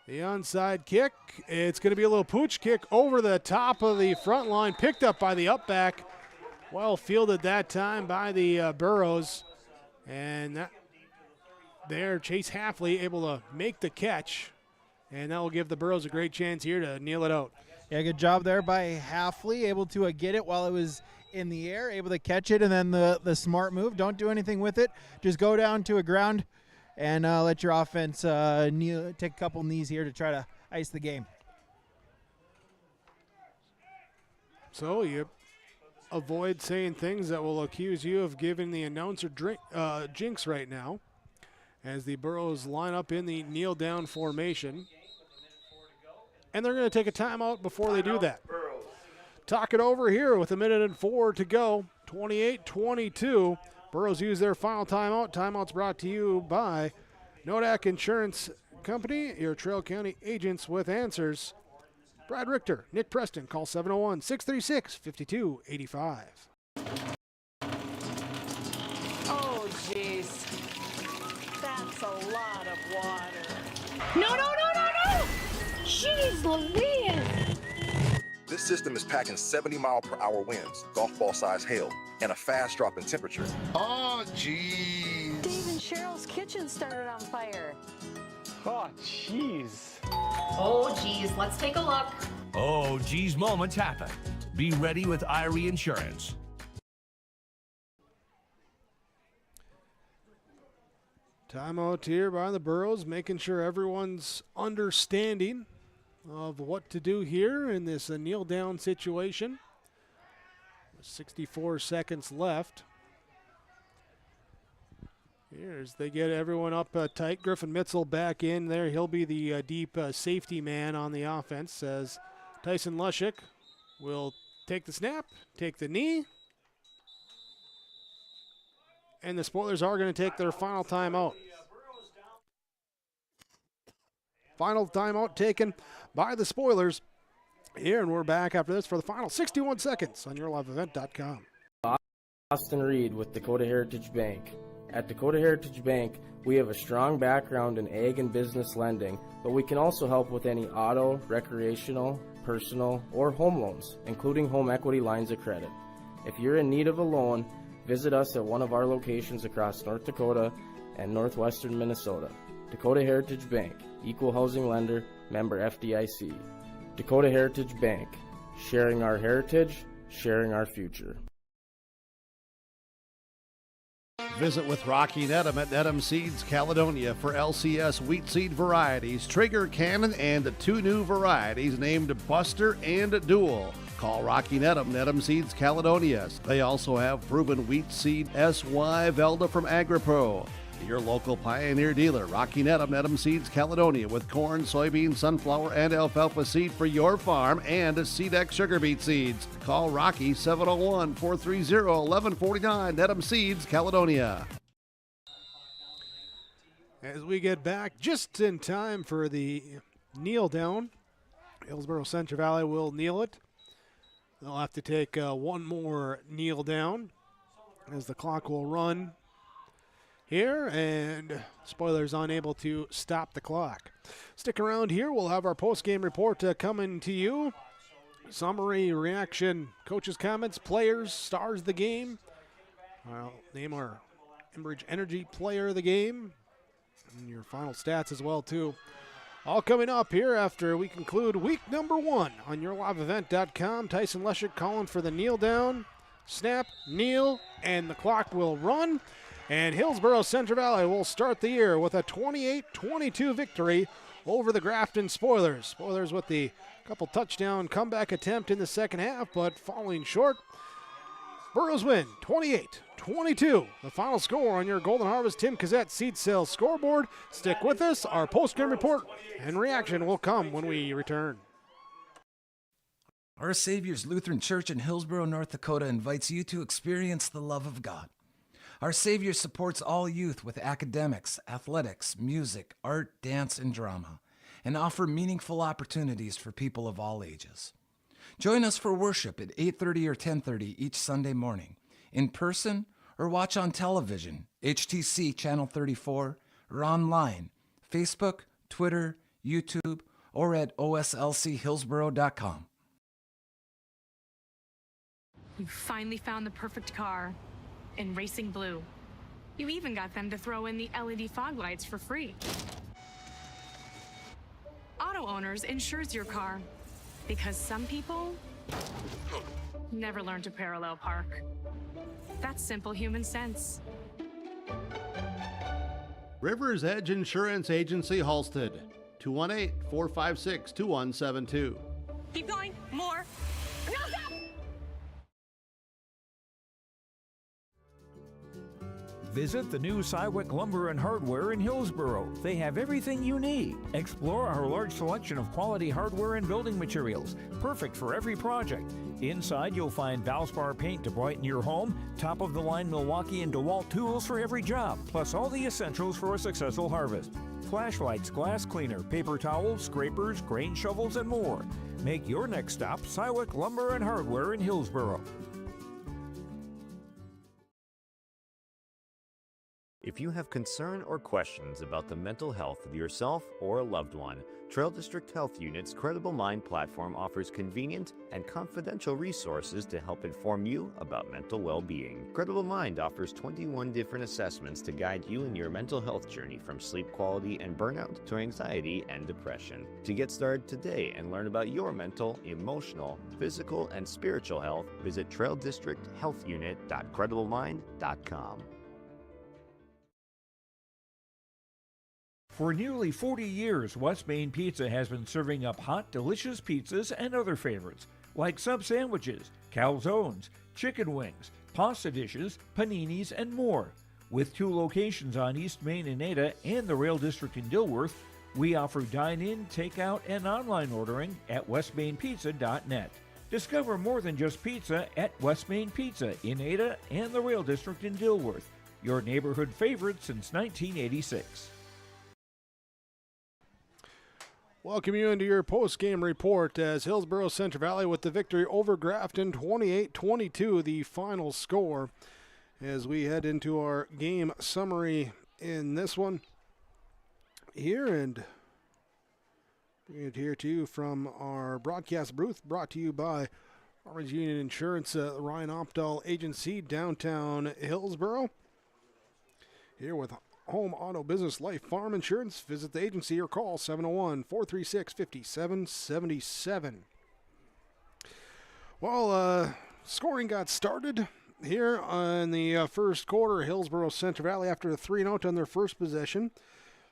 The onside kick, it's going to be a little pooch kick over the top of the front line, picked up by the up back. Well fielded that time by the Burrows. And that there, Chase Halfley able to make the catch. And that will give the Burrows a great chance here to kneel it out. Yeah, good job there by Halfley, able to get it while it was in the air, able to catch it, and then the smart move. Don't do anything with it. Just go down to a ground and let your offense take a couple knees here to try to ice the game. So you avoid saying things that will accuse you of giving the announcer jinx right now as the Burrows line up in the kneel-down formation. And they're going to take a timeout before they do that. Talk it over here with 1:04 to go. 28-22. Burrows use their final timeout. Timeout's brought to you by Nodak Insurance Company, your Trail County agents with answers. Brad Richter, Nick Preston, call 701-636-5285. Oh, jeez. That's a lot of water. No! Jeez Louise! This system is packing 70-mile-per-hour winds, golf ball-sized hail, and a fast drop in temperature. Oh, jeez. Dave and Cheryl's kitchen started on fire. Oh, jeez. Oh, jeez. Let's take a look. Oh, geez, moments happen. Be ready with Irie Insurance. Timeout here by the Burrows, making sure everyone's understanding of what to do here in this kneel down situation. 64 seconds left. Here's they get everyone up tight. Griffin Mitzel back in there. He'll be the deep safety man on the offense as Tyson Lushik will take the snap, take the knee. And the Spoilers are going to take their final timeout. Final timeout taken by the Spoilers. Here, and we're back after this for the final 61 seconds on yourliveevent.com. Austin Reed with Dakota Heritage Bank. At Dakota Heritage Bank, we have a strong background in ag and business lending, but we can also help with any auto, recreational, personal, or home loans, including home equity lines of credit. If you're in need of a loan, visit us at one of our locations across North Dakota and northwestern Minnesota. Dakota Heritage Bank, equal housing lender, member FDIC. Dakota Heritage Bank, sharing our heritage, sharing our future. Visit with Rocky Nedham at Nedham Seeds Caledonia for LCS wheat seed varieties, Trigger Cannon, and 2 new varieties named Buster and Dual. Call Rocky Nedham, Nedham Seeds Caledonia. They also have proven wheat seed SY Velda from AgriPro. Your local Pioneer dealer, Rocky Nedham, Nedham Seeds Caledonia, with corn, soybean, sunflower, and alfalfa seed for your farm and SeedX sugar beet seeds. Call Rocky 701-430-1149, Nedham Seeds Caledonia. As we get back just in time for the kneel down, Hillsboro Central Valley will kneel it. They'll have to take one more kneel down as the clock will run here, and Spoilers unable to stop the clock. Stick around here. We'll have our post-game report coming to you. Summary, reaction, coaches' comments, players, stars of the game. I'll name our Enbridge Energy player of the game, and your final stats as well, too. All coming up here after we conclude week number 1 on yourliveevent.com. Tyson Lushik calling for the kneel down, snap, kneel, and the clock will run. And Hillsboro Central Valley will start the year with a 28-22 victory over the Grafton Spoilers. Spoilers with the couple touchdown comeback attempt in the second half, but falling short. Burrows win 28-22. The final score on your Golden Harvest Tim Cassette seed sales scoreboard. Stick with us. Our post-game report and reaction will come when we return. Our Savior's Lutheran Church in Hillsboro, North Dakota invites you to experience the love of God. Our Savior supports all youth with academics, athletics, music, art, dance, and drama, and offer meaningful opportunities for people of all ages. Join us for worship at 8:30 or 10:30 each Sunday morning, in person or watch on television, HTC Channel 34, or online, Facebook, Twitter, YouTube, or at oslchillsboro.com. You finally found the perfect car. In Racing Blue. You even got them to throw in the LED fog lights for free. Auto Owners insures your car because some people never learn to parallel park. That's simple human sense. Rivers Edge Insurance Agency, Halstead, 218-456-2172. Keep going. More. No, stop! Visit the new Cywick Lumber and Hardware in Hillsboro. They have everything you need. Explore our large selection of quality hardware and building materials, perfect for every project. Inside, you'll find Valspar paint to brighten your home, top-of-the-line Milwaukee and DeWalt tools for every job, plus all the essentials for a successful harvest. Flashlights, glass cleaner, paper towels, scrapers, grain shovels, and more. Make your next stop Cywick Lumber and Hardware in Hillsboro. If you have concern or questions about the mental health of yourself or a loved one, Trail District Health Unit's Credible Mind platform offers convenient and confidential resources to help inform you about mental well-being. Credible Mind offers 21 different assessments to guide you in your mental health journey, from sleep quality and burnout to anxiety and depression. To get started today and learn about your mental, emotional, physical, and spiritual health, visit traildistricthealthunit.crediblemmind.com. For nearly 40 years, West Main Pizza has been serving up hot, delicious pizzas and other favorites, like sub sandwiches, calzones, chicken wings, pasta dishes, paninis, and more. With 2 locations on East Main in Ada and the Rail District in Dilworth, we offer dine-in, takeout, and online ordering at westmainpizza.net. Discover more than just pizza at West Main Pizza in Ada and the Rail District in Dilworth, your neighborhood favorite since 1986. Welcome you into your post-game report as Hillsboro Central Valley with the victory over Grafton, 28-22, the final score. As we head into our game summary in this one here, and bring it here to you from our broadcast booth, brought to you by Orange Union Insurance, Ryan Opdahl Agency, downtown Hillsboro. Here with Home, Auto, Business, Life, Farm Insurance. Visit the agency or call 701-436-5777. Well, scoring got started here in the first quarter. Hillsboro Central Valley, after a 3-0 on their first possession,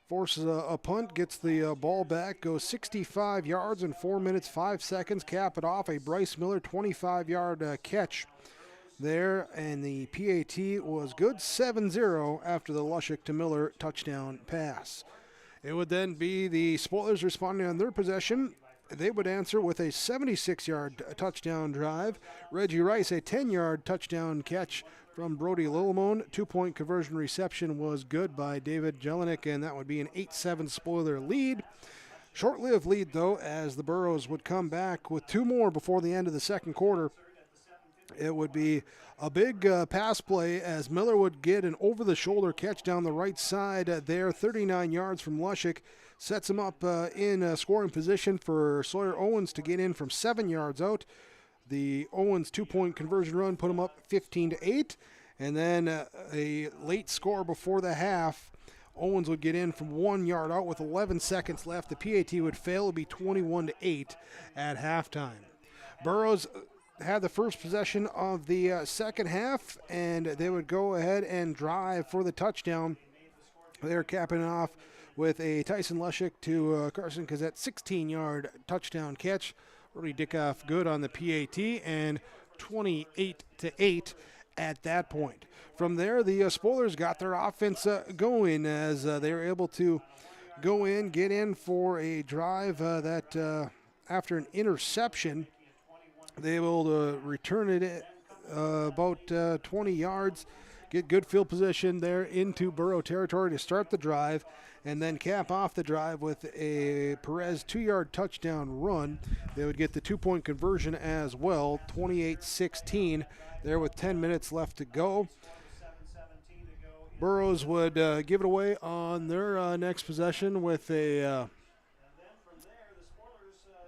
forces a punt, gets the ball back, goes 65 yards in 4 minutes, 5 seconds, cap it off. A Bryce Miller 25-yard catch there, and the PAT was good, 7-0 after the Lushik to Miller touchdown pass. It would then be the Spoilers responding on their possession. They would answer with a 76-yard touchdown drive. Reggie Rice, a 10-yard touchdown catch from Brody Lillemon. 2-point conversion reception was good by David Jelinek, and that would be an 8-7 Spoiler lead. Short-lived lead, though, as the Burrows would come back with 2 more before the end of the second quarter. It would be a big pass play as Miller would get an over-the-shoulder catch down the right side there, 39 yards from Lushik. Sets him up in scoring position for Sawyer Owens to get in from 7 yards out. The Owens 2-point conversion run put him up 15-8. And then a late score before the half. Owens would get in from 1 yard out with 11 seconds left. The PAT would fail. It would be 21-8 at halftime. Burrows had the first possession of the second half, and they would go ahead and drive for the touchdown. They're capping it off with a Tyson Lushik to Carson Kazette 16-yard touchdown catch. Rudy Dickoff good on the PAT, and 28-8 at that point. From there, the Spoilers got their offense going as they were able to go in, get in for a drive that after an interception, they were able to return it about 20 yards, get good field position there into Burrow territory to start the drive, and then cap off the drive with a Perez 2-yard touchdown run. They would get the 2-point conversion as well, 28-16 there with 10 minutes left to go. Burrows would give it away on their next possession with a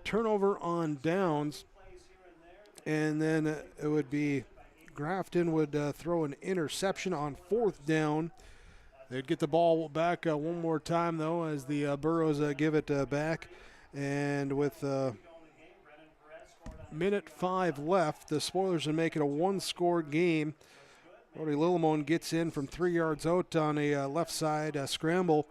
turnover on downs. And then it would be Grafton would throw an interception on 4th down. They'd get the ball back one more time, though, as the Burrows give it back. And with minute 5 left, the Spoilers would make it a 1-score game. Brody Lillemon gets in from 3 yards out on a left side scramble.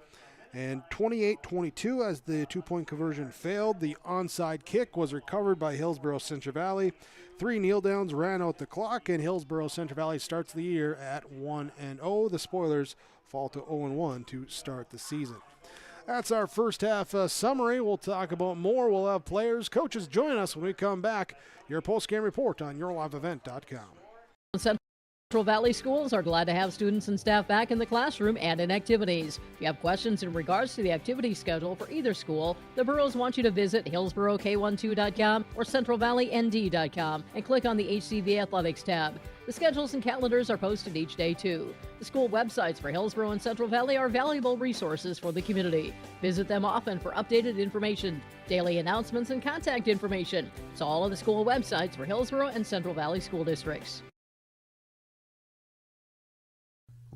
And 28-22 as the 2-point conversion failed. The onside kick was recovered by Hillsboro Central Valley. 3 kneel downs ran out the clock, and Hillsboro Central Valley starts the year at 1-0. The Spoilers fall to 0-1 to start the season. That's our first half summary. We'll talk about more. We'll have players, coaches join us when we come back. Your post-game report on yourliveevent.com. Central Valley Schools are glad to have students and staff back in the classroom and in activities. If you have questions in regards to the activity schedule for either school, the Burrows want you to visit HillsboroK12.com or CentralValleyND.com and click on the HCV Athletics tab. The schedules and calendars are posted each day, too. The school websites for Hillsboro and Central Valley are valuable resources for the community. Visit them often for updated information, daily announcements, and contact information. So all of the school websites for Hillsboro and Central Valley school districts.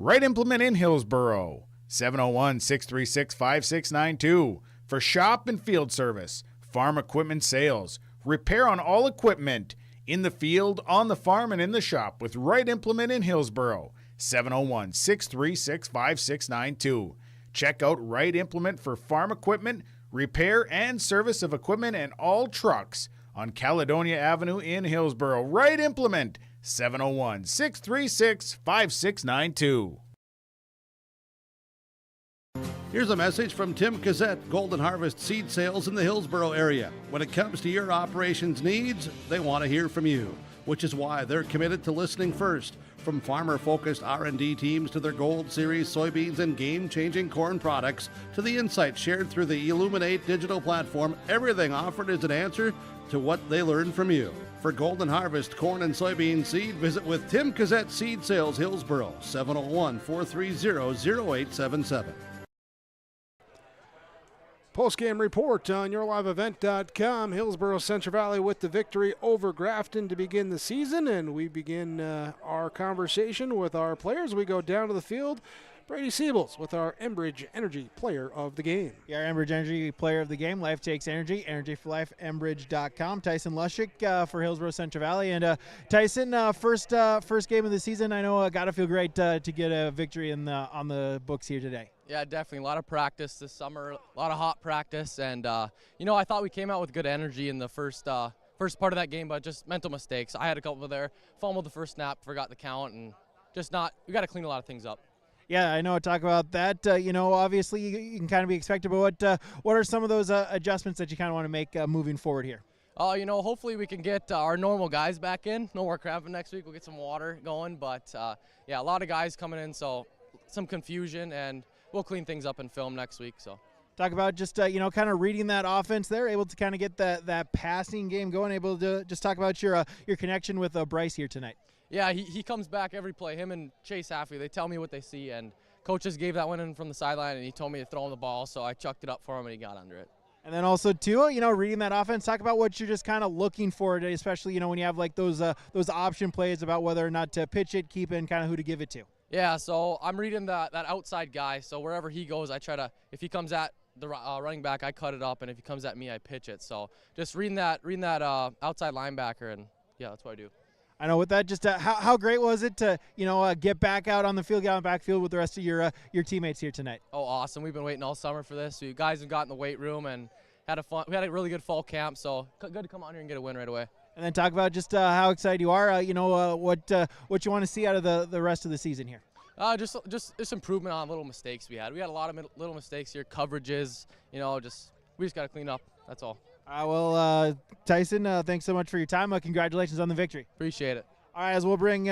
Right Implement in Hillsboro, 701-636-5692 for shop and field service, farm equipment sales, repair on all equipment, in the field, on the farm, and in the shop with Right Implement in Hillsboro, 701-636-5692. Check out Right Implement for farm equipment, repair and service of equipment and all trucks on Caledonia Avenue in Hillsboro. Right Implement, 701-636-5692. Here's a message from Tim Cassette, Golden Harvest Seed Sales in the Hillsboro area. When it comes to your operations needs, they want to hear from you, which is why they're committed to listening first. From farmer-focused R&D teams to their Gold Series soybeans and game-changing corn products to the insights shared through the Illuminate digital platform, everything offered is an answer to what they learned from you. For Golden Harvest corn and soybean seed, visit with Tim Cassette Seed Sales Hillsboro, 701-430-0877. Postgame report on yourliveevent.com. Hillsboro Central Valley with the victory over Grafton to begin the season, and we begin our conversation with our players. We go down to the field. Brady Siebels with our Enbridge Energy Player of the Game. Yeah, our Enbridge Energy Player of the Game. Life takes energy. Energy for life. Enbridge.com. Tyson Lushik for Hillsboro Central Valley. And Tyson, first game of the season. I know got to feel great to get a victory on the books here today. Yeah, definitely. A lot of practice this summer, a lot of hot practice. And, I thought we came out with good energy in the first part of that game, but just mental mistakes. I had a couple there. Fumbled the first snap, forgot the count, and we got to clean a lot of things up. Yeah, I know. Talk about that. Obviously you can kind of be expected, but what are some of those adjustments that you kind of want to make moving forward here? Hopefully we can get our normal guys back in. No more cramping next week. We'll get some water going, but a lot of guys coming in, so some confusion, and we'll clean things up in film next week. So. Talk about just, kind of reading that offense there, able to kind of get that passing game going, able to just talk about your connection with Bryce here tonight. Yeah, he comes back every play. Him and Chase Haffey, they tell me what they see, and coaches gave that one in from the sideline, and he told me to throw him the ball, so I chucked it up for him, and he got under it. And then also, too, reading that offense, talk about what you're just kind of looking for, especially, when you have, like, those option plays about whether or not to pitch it, keep it, and kind of who to give it to. Yeah, so I'm reading that outside guy, so wherever he goes, I try to, if he comes at the running back, I cut it up, and if he comes at me, I pitch it. So just reading that outside linebacker, and, yeah, that's what I do. I know. With that, just how great was it to get back out on the field, get on the backfield with the rest of your teammates here tonight? Oh, awesome! We've been waiting all summer for this. You guys have got in the weight room and we had a really good fall camp. So good to come out here and get a win right away. And then talk about just how excited you are. What you want to see out of the rest of the season here. Just improvement on little mistakes we had. We had a lot of little mistakes here, coverages. We just got to clean up. That's all. Tyson, thanks so much for your time. Congratulations on the victory. Appreciate it. All right, as we'll bring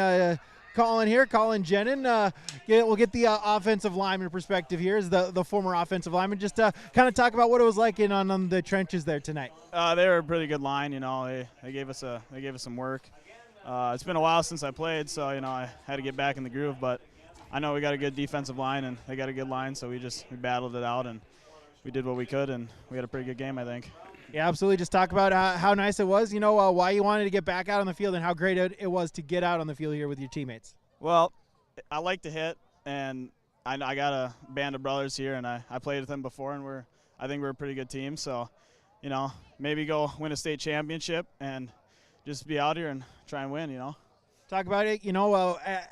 Colin here, Colin Jenin. We'll get the offensive lineman perspective here as the former offensive lineman. Just kind of talk about what it was like on the trenches there tonight. They were a pretty good line. They gave us some work. It's been a while since I played, so I had to get back in the groove. But I know we got a good defensive line and they got a good line, so we battled it out and we did what we could, and we had a pretty good game, I think. Yeah, absolutely. Just talk about how nice it was, why you wanted to get back out on the field and how great it was to get out on the field here with your teammates. Well, I like to hit, and I got a band of brothers here, and I played with them before, and I think we're a pretty good team. So, maybe go win a state championship and just be out here and try and win, Talk about it,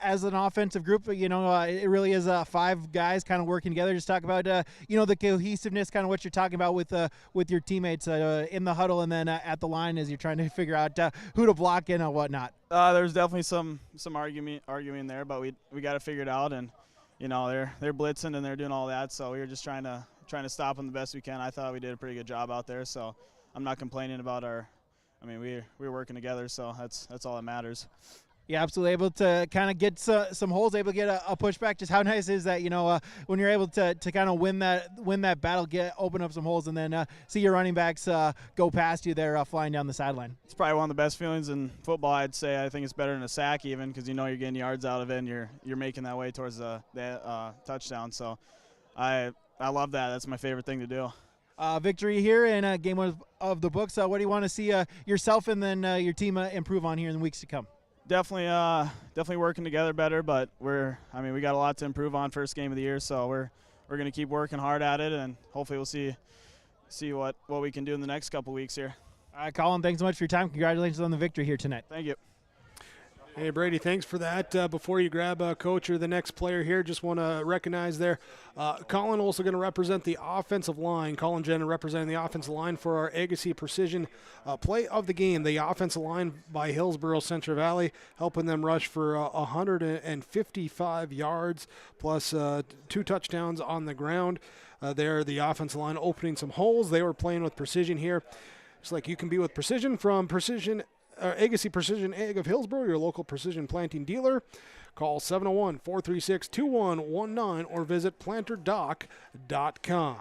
as an offensive group, it really is 5 guys kind of working together. Just talk about, the cohesiveness, kind of what you're talking about with your teammates in the huddle and then at the line as you're trying to figure out who to block in and whatnot. There's definitely some arguing there, but we got to figure it out. And, they're blitzing and they're doing all that, so we were just trying to stop them the best we can. I thought we did a pretty good job out there, so I'm not complaining about we were working together, so that's all that matters. Yeah, absolutely. Able to kind of get some holes, able to get a pushback. Just how nice is that, when you're able to kind of win that battle, open up some holes, and then see your running backs go past you there flying down the sideline. It's probably one of the best feelings in football, I'd say. I think it's better than a sack even because you're getting yards out of it and you're making that way towards the touchdown. So I love that. That's my favorite thing to do. Victory here in game 1 of the books. What do you want to see yourself and then your team improve on here in the weeks to come? Definitely working together better, but we got a lot to improve on first game of the year, so we're going to keep working hard at it, and hopefully we'll see what we can do in the next couple weeks here. All right, Colin, thanks so much for your time. Congratulations on the victory here tonight. Thank you. Hey, Brady, thanks for that. Before you grab Coach or the next player here, just want to recognize there, Colin also going to represent the offensive line. Colin Jenner representing the offensive line for our Agassy Precision play of the game. The offensive line by Hillsboro Central Valley, helping them rush for 155 yards plus 2 touchdowns on the ground. There, the offensive line opening some holes. They were playing with precision here. Just like you can be with precision from Agassy Precision Ag of Hillsboro, your local precision planting dealer. Call 701-436-2119 or visit planterdoc.com.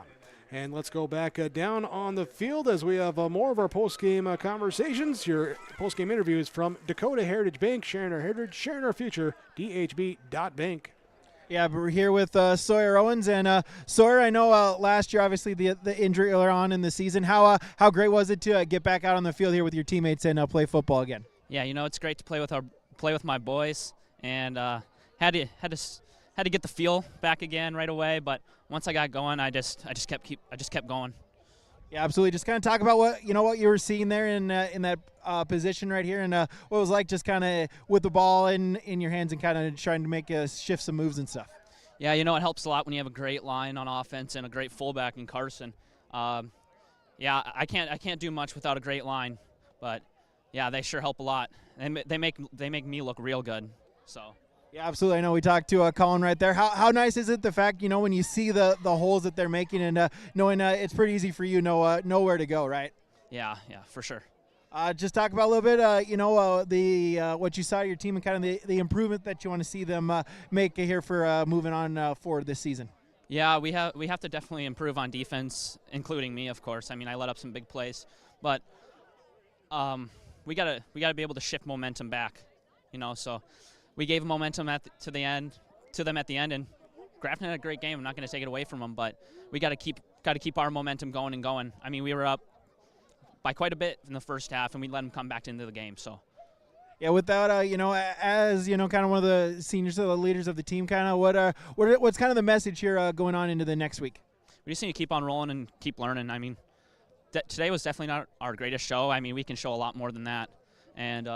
And let's go back down on the field as we have more of our post-game conversations. Your post-game interviews from Dakota Heritage Bank, sharing our heritage, sharing our future, dhb.bank. Yeah, but we're here with Sawyer Owens. And Sawyer, I know last year, obviously, the injury earlier on in the season. How great was it to get back out on the field here with your teammates and play football again? Yeah, it's great to play with my boys, and had to get the feel back again right away. But once I got going, I just kept going. Yeah, absolutely. Just kind of talk about what you were seeing there in that position right here, and what it was like just kind of with the ball in your hands and kind of trying to make shift some moves and stuff. Yeah, it helps a lot when you have a great line on offense and a great fullback in Carson. I can't do much without a great line, but yeah, they sure help a lot. And they make me look real good. So. Yeah, absolutely. I know we talked to Colin right there. How nice is it the fact, when you see the holes that they're making and knowing it's pretty easy for you know where to go, right? Yeah, for sure. Just talk about a little bit, what you saw your team and kind of the improvement that you want to see them make here for moving on forward this season. Yeah, we have to definitely improve on defense, including me, of course. I mean, I let up some big plays, but we gotta be able to shift momentum back, so. We gave momentum to them at the end, and Grafton had a great game. I'm not going to take it away from them, but we got to keep our momentum going and going. I mean, we were up by quite a bit in the first half, and we let them come back into the game. So, yeah, with that, as kind of one of the seniors, the leaders of the team, kind of what's kind of the message here going on into the next week? We just need to keep on rolling and keep learning. I mean, today was definitely not our greatest show. I mean, we can show a lot more than that, and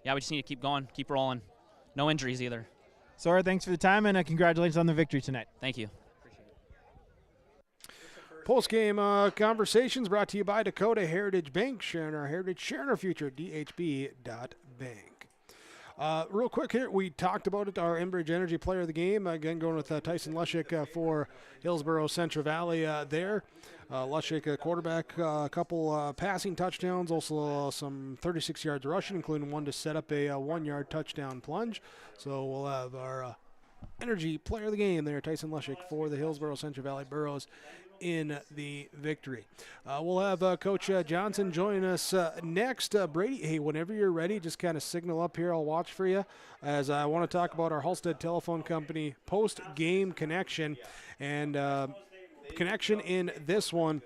we just need to keep going, keep rolling. No injuries either. Sawyer, thanks for the time, and congratulations on the victory tonight. Thank you. Post-game conversations brought to you by Dakota Heritage Bank, sharing our heritage, sharing our future, dhb.bank. Real quick here, we talked about it, our Enbridge Energy Player of the Game, again going with Tyson Lushik for Hillsboro Central Valley there. Lushik, quarterback, a couple passing touchdowns, also some 36 yards rushing, including one to set up a 1-yard touchdown plunge. So we'll have our Energy Player of the Game there, Tyson Lushik for the Hillsboro Central Valley Burrows in the victory. We'll have Coach Johnson join us next. Brady, hey, whenever you're ready, just kind of signal up here. I'll watch for you as I want to talk about our Halstead Telephone Company post-game connection. And connection in this one,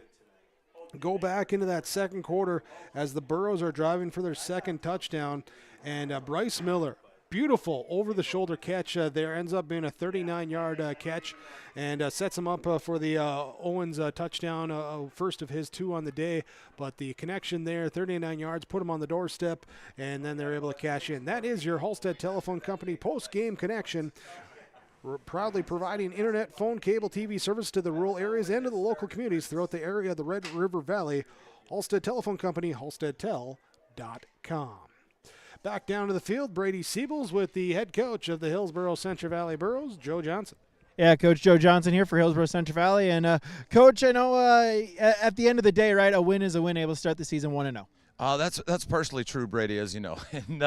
go back into that second quarter as the Burrows are driving for their second touchdown. And Bryce Miller, beautiful over-the-shoulder catch there, ends up being a 39-yard catch and sets him up for the Owens touchdown, first of his 2 on the day. But the connection there, 39 yards, put him on the doorstep, and then they're able to cash in. That is your Halstead Telephone Company post-game connection. We're proudly providing internet, phone, cable, TV service to the rural areas and to the local communities throughout the area of the Red River Valley. Halstead Telephone Company, halsteadtel.com. Back down to the field, Brady Siebels with the head coach of the Hillsboro Central Valley Burrows, Joe Johnson. Yeah, Coach Joe Johnson here for Hillsboro Central Valley. And, Coach, I know at the end of the day, right, a win is a win, able to start the season 1-0. That's partially true, Brady, as you know. And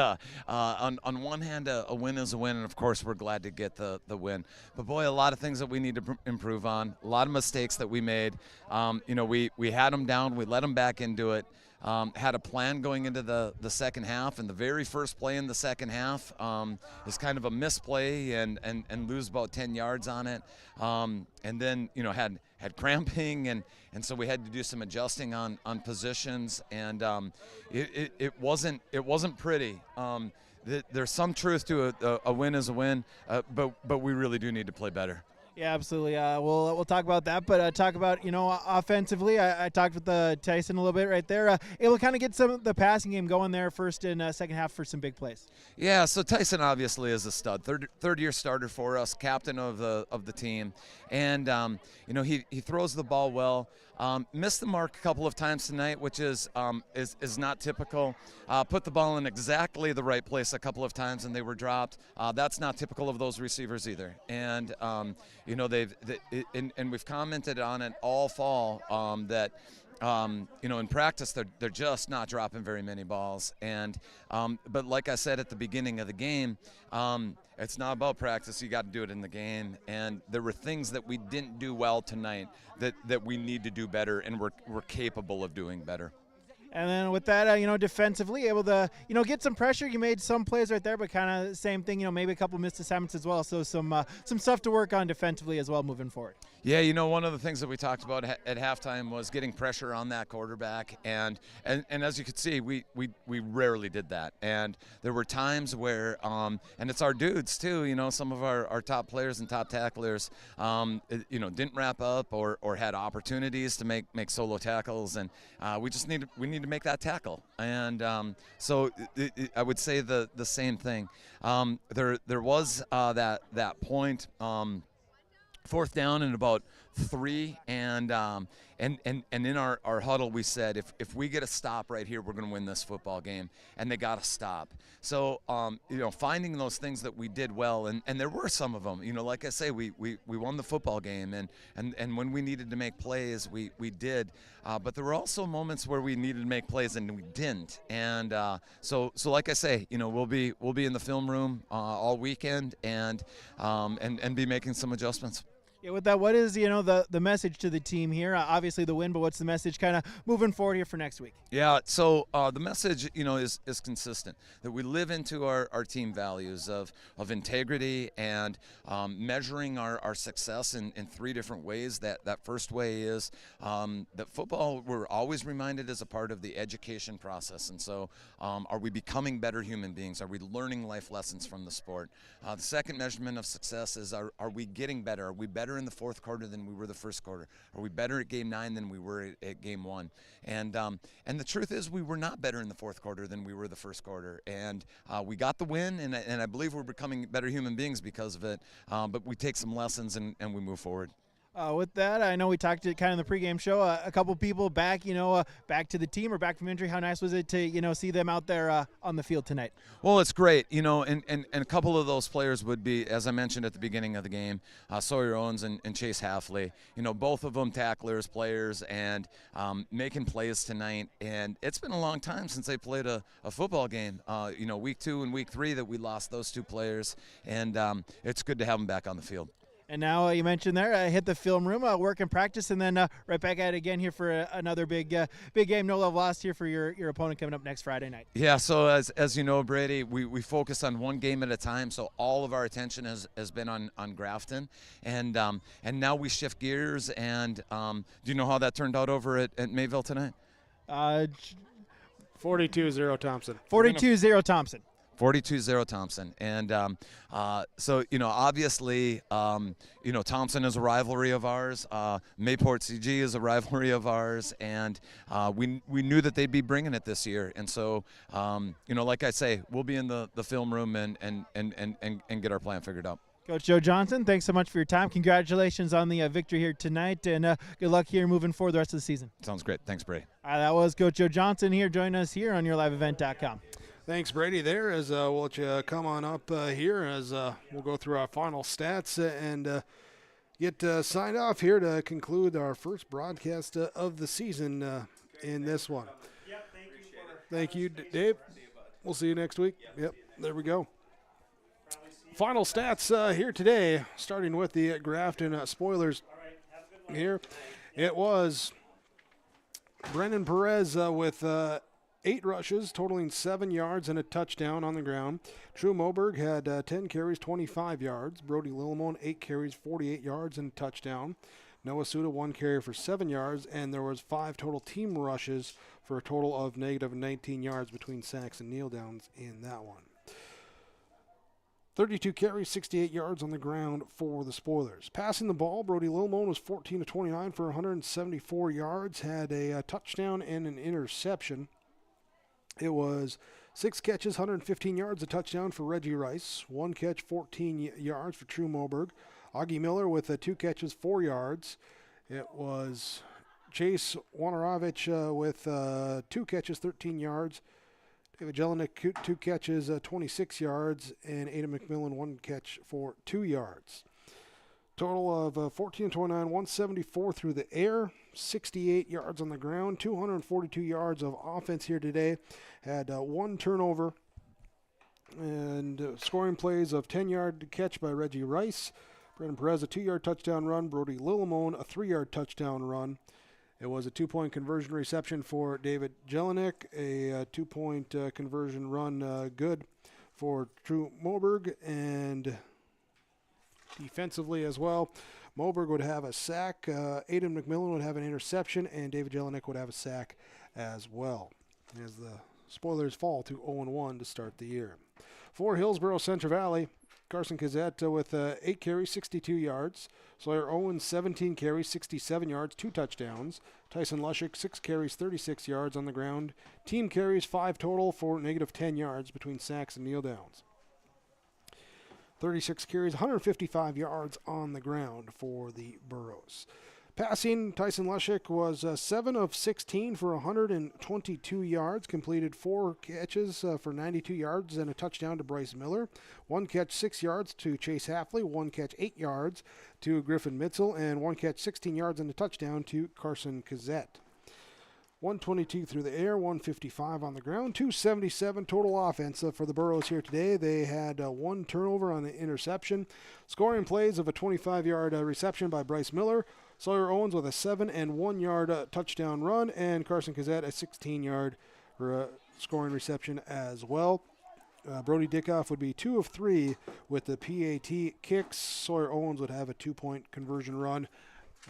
on one hand, a win is a win, and of course we're glad to get the win. But boy, a lot of things that we need to improve on, a lot of mistakes that we made. We had them down, we let them back into it. Had a plan going into the second half, and the very first play in the second half is kind of a misplay and lose about 10 yards on it. And then had cramping, and so we had to do some adjusting on positions, and it wasn't pretty. There's some truth to a win is a win, but we really do need to play better. Yeah, absolutely. We'll talk about that, but talk about offensively. I talked with Tyson a little bit right there. Able to kind of get some of the passing game going there first and second half for some big plays. Yeah, so Tyson obviously is a stud, third year starter for us, captain of the team, and he throws the ball well. Missed the mark a couple of times tonight, which is not typical. Put the ball in exactly the right place a couple of times, and they were dropped. That's not typical of those receivers either. And we've commented on it all fall that. In practice, they're just not dropping very many balls. And but like I said at the beginning of the game, it's not about practice. You got to do it in the game. And there were things that we didn't do well tonight that we need to do better, and we're capable of doing better. And then with that, defensively, able to, get some pressure. You made some plays right there, but kind of same thing, maybe a couple missed assignments as well. So some stuff to work on defensively as well moving forward. Yeah, one of the things that we talked about at halftime was getting pressure on that quarterback, and as you could see, we rarely did that. And there were times where, and it's our dudes too, some of our top players and top tacklers, didn't wrap up or had opportunities to make solo tackles, and we need to make that tackle. And so I would say the same thing. There was that point. Fourth down and about 3, and in our huddle we said if we get a stop right here, we're going to win this football game, and they got to stop. So finding those things that we did well, and there were some of them. Like I say, we won the football game, and when we needed to make plays, we did. But there were also moments where we needed to make plays and we didn't. And so like I say, we'll be in the film room all weekend and be making some adjustments. Yeah, with that, what is the message to the team here? Obviously the win, but what's the message kind of moving forward here for next week? Yeah, so the message is consistent, that we live into our team values of integrity and measuring our success in 3 different ways. That first way is that football, we're always reminded, is a part of the education process. And so are we becoming better human beings? Are we learning life lessons from the sport? The second measurement of success is are we getting better? Are we better in the fourth quarter than we were the first quarter? Are we better at game 9 than we were at game 1? And the truth is we were not better in the fourth quarter than we were the first quarter. And we got the win, and I believe we're becoming better human beings because of it. But we take some lessons and we move forward. With that, I know we talked to kind of the pregame show. A couple people back, back to the team or back from injury. How nice was it to, see them out there on the field tonight? Well, it's great, and a couple of those players would be, as I mentioned at the beginning of the game, Sawyer Owens and Chase Halfley. Both of them tacklers, players, and making plays tonight. And it's been a long time since they played a football game. Week 2 and week 3 that we lost those 2 players, and it's good to have them back on the field. And now you mentioned there, hit the film room, work and practice, and then right back at it again here for another big game, no love lost here for your opponent coming up next Friday night. Yeah, so as you know, Brady, we focus on one game at a time, so all of our attention has been on Grafton. And now we shift gears, and do you know how that turned out over at Mayville tonight? 42-0 Thompson. 42-0 Thompson. 42-0 Thompson. And so, obviously, Thompson is a rivalry of ours. Mayport CG is a rivalry of ours. And we knew that they'd be bringing it this year. And so, like I say, we'll be in the film room and get our plan figured out. Coach Joe Johnson, thanks so much for your time. Congratulations on the victory here tonight, and good luck here moving forward the rest of the season. Sounds great. Thanks, Brady. That was Coach Joe Johnson here. Join us here on yourliveevent.com. Thanks, Brady, there, as we'll let you come on up here as we'll go through our final stats and get signed off here to conclude our first broadcast of the season in this one. Thank you, Dave. We'll see you next week. Yep, there we go. Final stats here today, starting with the Grafton Spoilers here. It was Brendan Perez with 8 rushes, totaling 7 yards and a touchdown on the ground. True Moberg had 10 carries, 25 yards. Brody Lillimon, 8 carries, 48 yards and a touchdown. Noah Suda, 1 carry for 7 yards, and there was 5 total team rushes for a total of negative 19 yards between sacks and kneel downs in that one. 32 carries, 68 yards on the ground for the Spoilers. Passing the ball, Brody Delelman was 14 to 29 for 174 yards, had a touchdown and an interception. It was 6 catches, 115 yards, a touchdown for Reggie Rice. 1 catch, 14 yards for True Moberg. Augie Miller with 2 catches, 4 yards. It was Chase Wanarovich with 2 catches, 13 yards. David Jelinek, 2 catches, 26 yards, and Adam McMillan, 1 catch for 2 yards. Total of 14 29, 174 through the air, 68 yards on the ground, 242 yards of offense here today. Had 1 turnover and scoring plays of 10-yard catch by Reggie Rice. Brandon Perez, a 2-yard touchdown run. Brody Delelman, a 3-yard touchdown run. It was a 2-point conversion reception for David Jelinek, a 2-point conversion run good for True Moberg, and defensively as well, Moberg would have a sack, Aiden McMillan would have an interception, and David Jelinek would have a sack as well, as the Spoilers fall to 0-1 to start the year. For Hillsboro Central Valley, Carson Kazette with 8 carries, 62 yards. Sawyer Owens, 17 carries, 67 yards, 2 touchdowns. Tyson Lushik, 6 carries, 36 yards on the ground. Team carries 5 total for -10 yards between sacks and kneel downs. 36 carries, 155 yards on the ground for the Burrows. Passing, Tyson Lushik was 7 of 16 for 122 yards, completed 4 catches for 92 yards and a touchdown to Bryce Miller. 1 catch, 6 yards to Chase Hafley, 1 catch, 8 yards to Griffin Mitzel, and 1 catch, 16 yards and a touchdown to Carson Kazette. 122 through the air, 155 on the ground, 277 total offense for the Burrows here today. They had 1 turnover on an interception. Scoring plays of a 25-yard reception by Bryce Miller. Sawyer Owens with a 7 and 1 yard touchdown run, and Carson Kazette a 16-yard scoring reception as well. Brody Dickoff would be 2 of 3 with the PAT kicks. Sawyer Owens would have a 2-point conversion run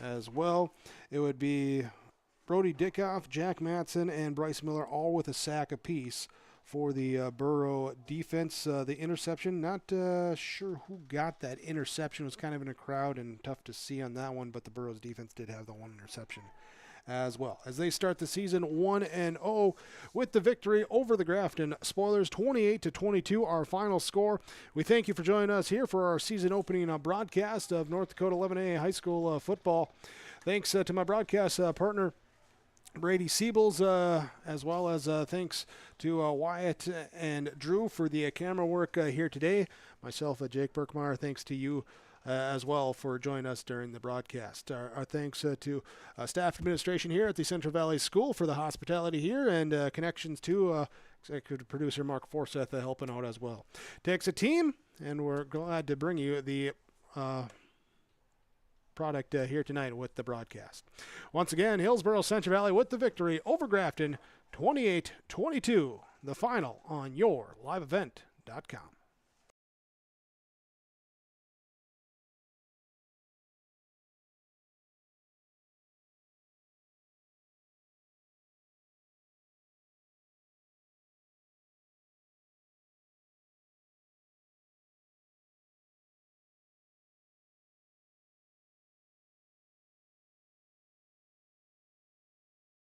as well. It would be Brody Dickoff, Jack Matson, and Bryce Miller all with a sack apiece for the Burrow defense. The interception, not sure who got that interception. It was kind of in a crowd and tough to see on that one, but the Burrows defense did have the 1 interception as well. As they start the season 1-0 with the victory over the Grafton Spoilers, 28-22, our final score. We thank you for joining us here for our season opening broadcast of North Dakota 11A high school football. Thanks to my broadcast partner, Brady Siebels, as well as thanks to Wyatt and Drew for the camera work here today. Myself, Jake Berkmeyer, thanks to you as well for joining us during the broadcast. Our thanks to staff administration here at the Central Valley School for the hospitality here, and connections to executive producer Mark Forsyth helping out as well. Takes a team, and we're glad to bring you the product here tonight with the broadcast. Once again, Hillsboro Central Valley with the victory over Grafton, 28-22, the final on your liveevent.com.